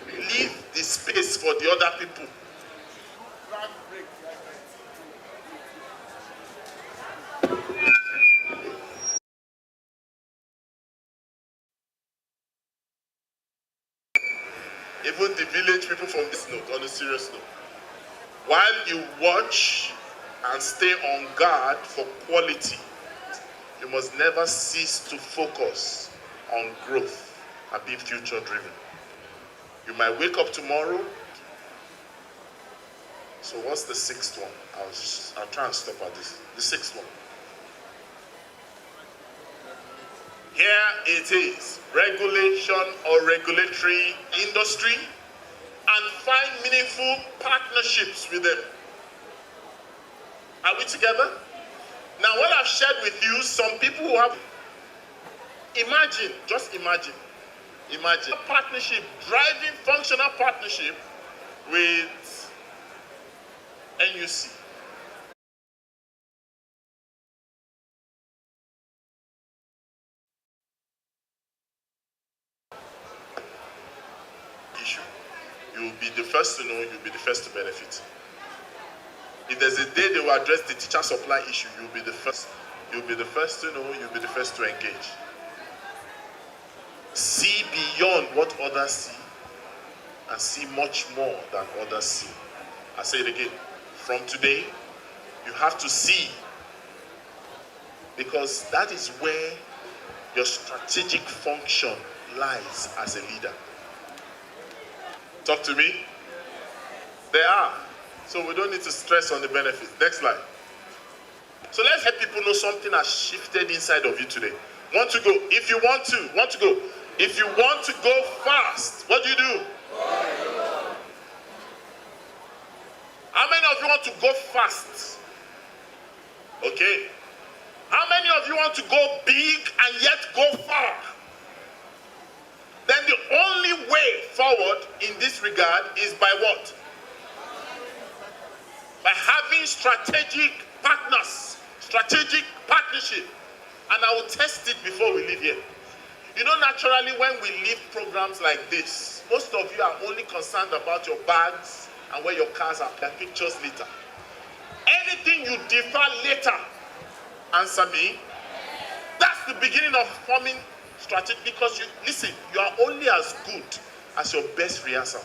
Leave the space for the other people. Even the village people from this note, on a serious note. While you watch and stay on guard for quality, you must never cease to focus on growth and be future driven. You might wake up tomorrow. So what's the sixth one? I'll try and stop at this. The sixth one. Here it is. Regulation or regulatory industry, and find meaningful partnerships with them. Are we together? Now what I've shared with you, some people who have, imagine, just imagine a partnership, driving functional partnership with NUC. Issue. You'll be the first to know, you'll be the first to benefit. If there's a day they will address the teacher supply issue, you'll be the first. You'll be the first to know, you'll be the first to engage. See beyond what others see and see much more than others see. I say it again. From today, you have to see, because that is where your strategic function lies as a leader. Talk to me. They are. So we don't need to stress on the benefits. Next slide. So let's let people know something has shifted inside of you today. Want to go? If you want to go. If you want to go fast, what do you do? How many of you want to go fast? Okay. How many of you want to go big and yet go far? Then the only way forward in this regard is by what? By having strategic partners, strategic partnership. And I will test it before we leave here. You know, naturally, when we leave programs like this, most of you are only concerned about your bags and where your cars are, their pictures later. Anything you defer later, answer me. That's the beginning of forming strategy, because you listen, you are only as good as your best rehearsal.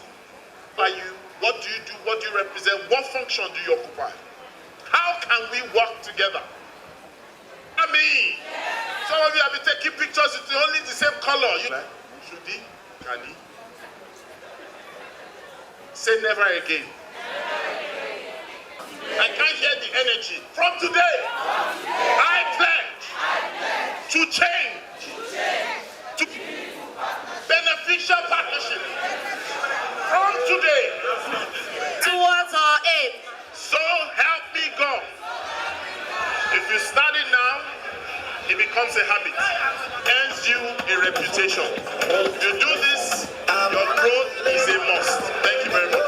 Are you? What do you do? What do you represent? What function do you occupy? How can we work together? I mean, some of you have been taking pictures with only the same color. Should he? Can he? Say never again. I can't hear the energy. From today, I pledge to change, to beneficial partnership. From today, towards our aim. So help me God. becomes a habit, earns you a reputation. You do this, your growth is a must. Thank you very much.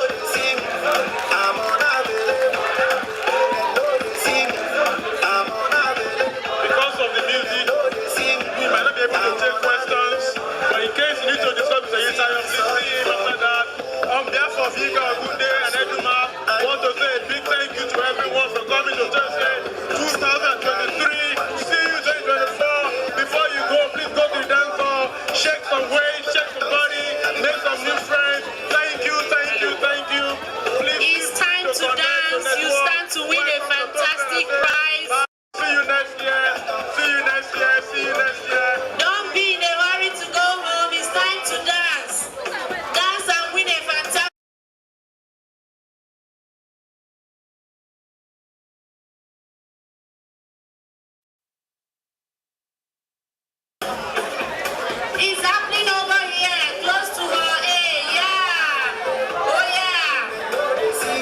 Because of the music, we might not be able to take questions, but in case you need to discuss with the entire team after that, on behalf of Yiga Ogunde and Eduma, I want to say a big thank you to everyone for coming to Tosse 2023. See you 2024. Before you go, please go to the dance hall, shake some weight, shake some body, make some new friends. Thank you, thank you, thank you. Please, it's time to dance. You stand to win a fantastic prize. See you next year. See you next year. See you next year. Don't be in a hurry to go home. It's time to dance. Dance and win a fantastic. It's happening over here, close to her. Hey, yeah. Oh, yeah.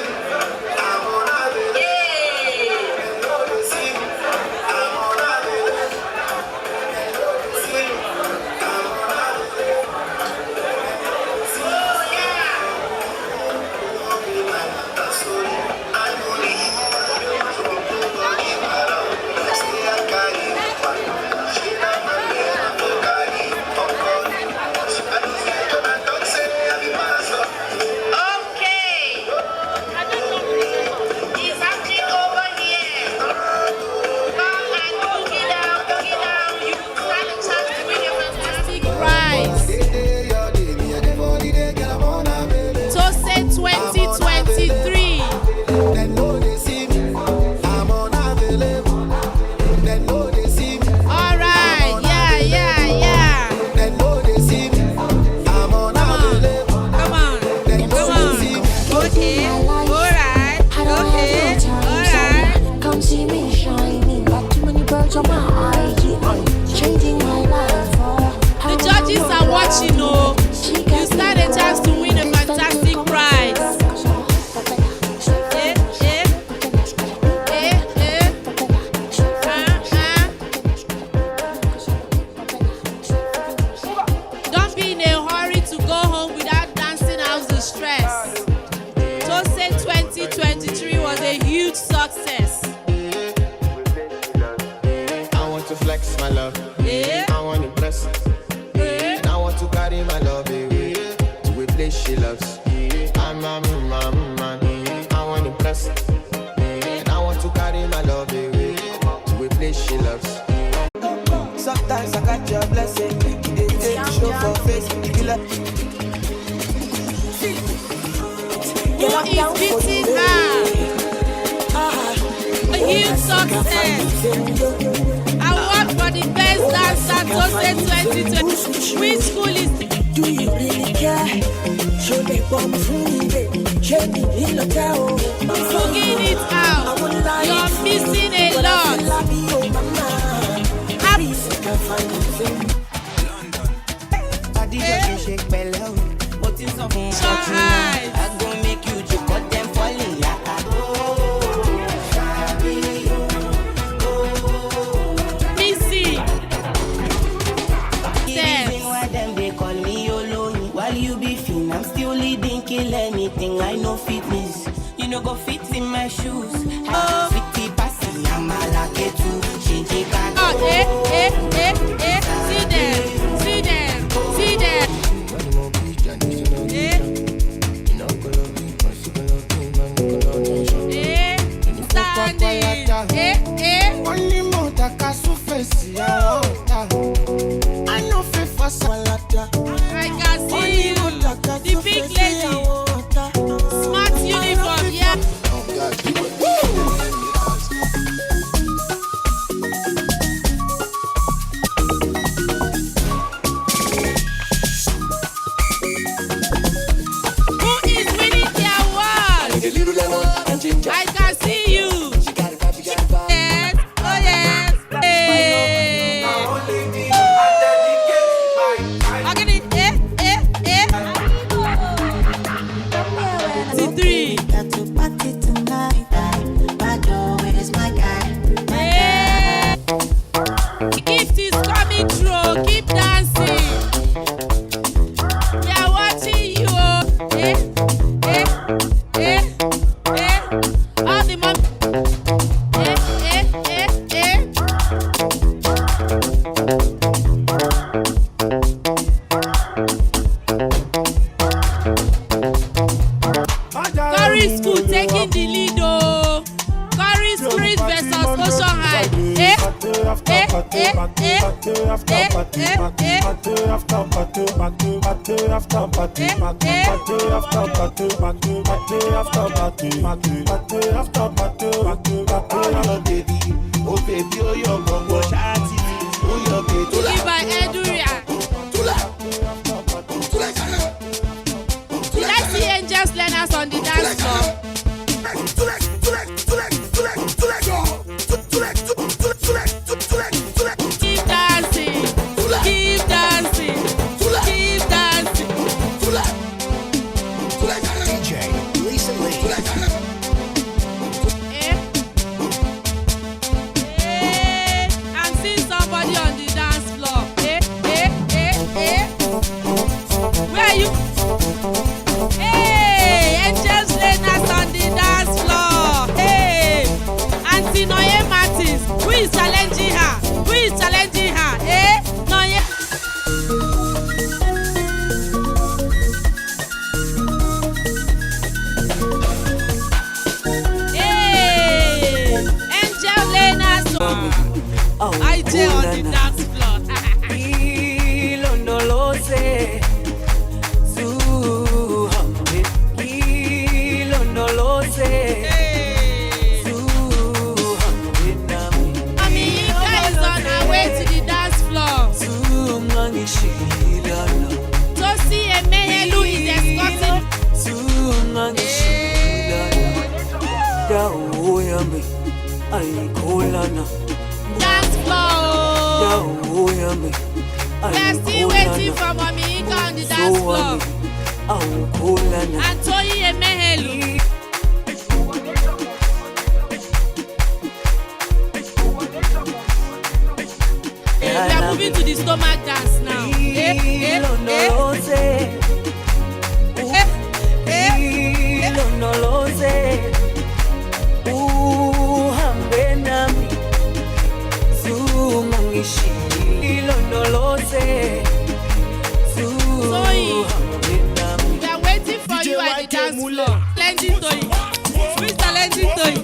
in the lead, oh. Curry Spirit versus Ocean High. Oh baby, oh your bongo shati, oh your baby. By Eduria. Let's see angels learners on the dance floor. Keep dancing, keep dancing, keep dancing. DJ, recently. I'm seeing somebody on the dance floor. Where are you? Hey, angels learners on the dance floor. Hey, Auntie Noye Martins. Who is challenging her? Who is challenging her? Noye. Hey, angel learners. I tell on the dance floor. Amika is on her way to the dance floor. Tosse Emehelu is escorting. Dance floor. We are still waiting for Amika on the dance floor. And Toye Emehelu. We are moving to the stomach dance now. We are waiting for you at the dance floor. Challenging Toye. Who is challenging Toye?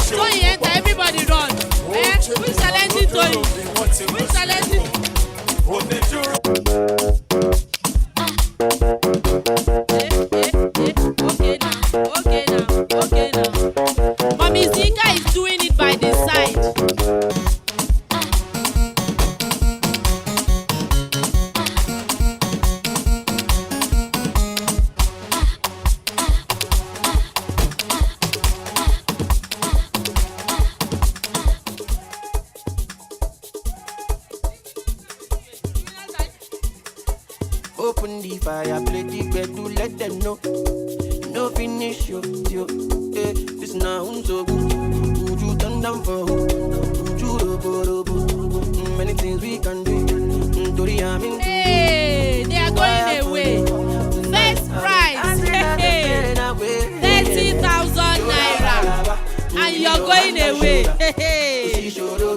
Toye enter, everybody run. Who is challenging Toye? Who is challenging? Okay now. Mommy Zika is doing it by the side. Open the fire, play the bed to let them know. No finish yo. This now so good. Would you turn down for who? Would you robo? Many things we can do. Hey, they are going away. First prize, 30,000 naira, and you're going away.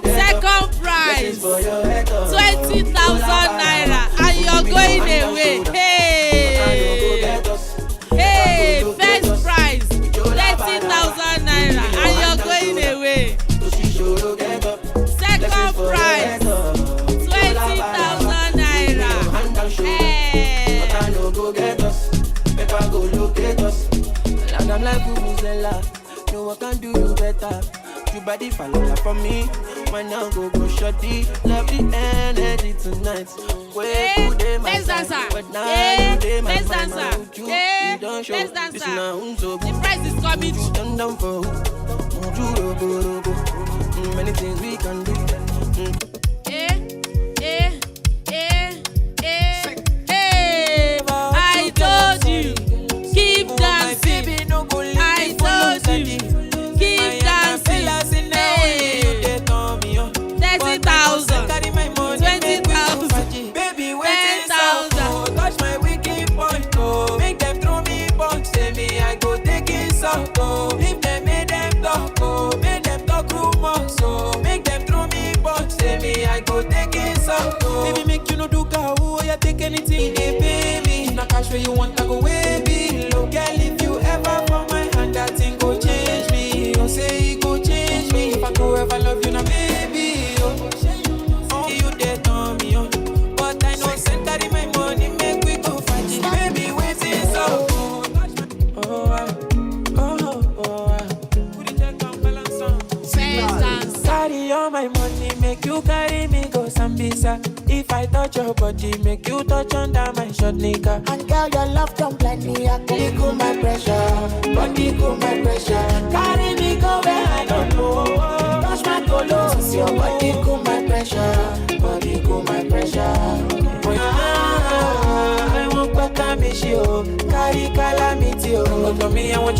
Second prize, 20,000 naira, and you're going away. Hey, first prize, 30,000 naira, and you're going away. Second prize, 20,000 naira. I'm like Vuvuzela, no one can do you better. You body follow from me, why now go shorty. Love the energy tonight. Where today my dancer. But now today my Let's dancer. You don't show. Let's dancer. This now so the prize is coming. You turn down for who? Many things we can do. I told you, keep dancing. I told you, keep dancing. 30,000, 20,000, 10,000. Touch my wicked point, oh. Make them throw me punch, say me I go take it some, oh. If them make them talk, oh. Make them talk rumors, oh. Make them throw me punch, say me I go take it some, oh. Baby make you no do cow, oh. You take anything, they pay me. If na cash where you want to go way below. Girl, if you ever for my hand, that thing go change me. Oh, say it go change me. If I go ever love you now, baby. Oh, you dead on me, oh. But I know center in my money, make we go fight it. Baby, waiting so good. Carry all my money, make you carry me go Sambisa. If I touch your body, make you touch under my short nigga. And girl, your love don't blind me. I can cool my pressure, body cool my pressure. Carry me go where I don't know. Touch my tolos, your body cool my pressure, body cool my pressure. I want to miss you, carry calamity. Oh, to me, I want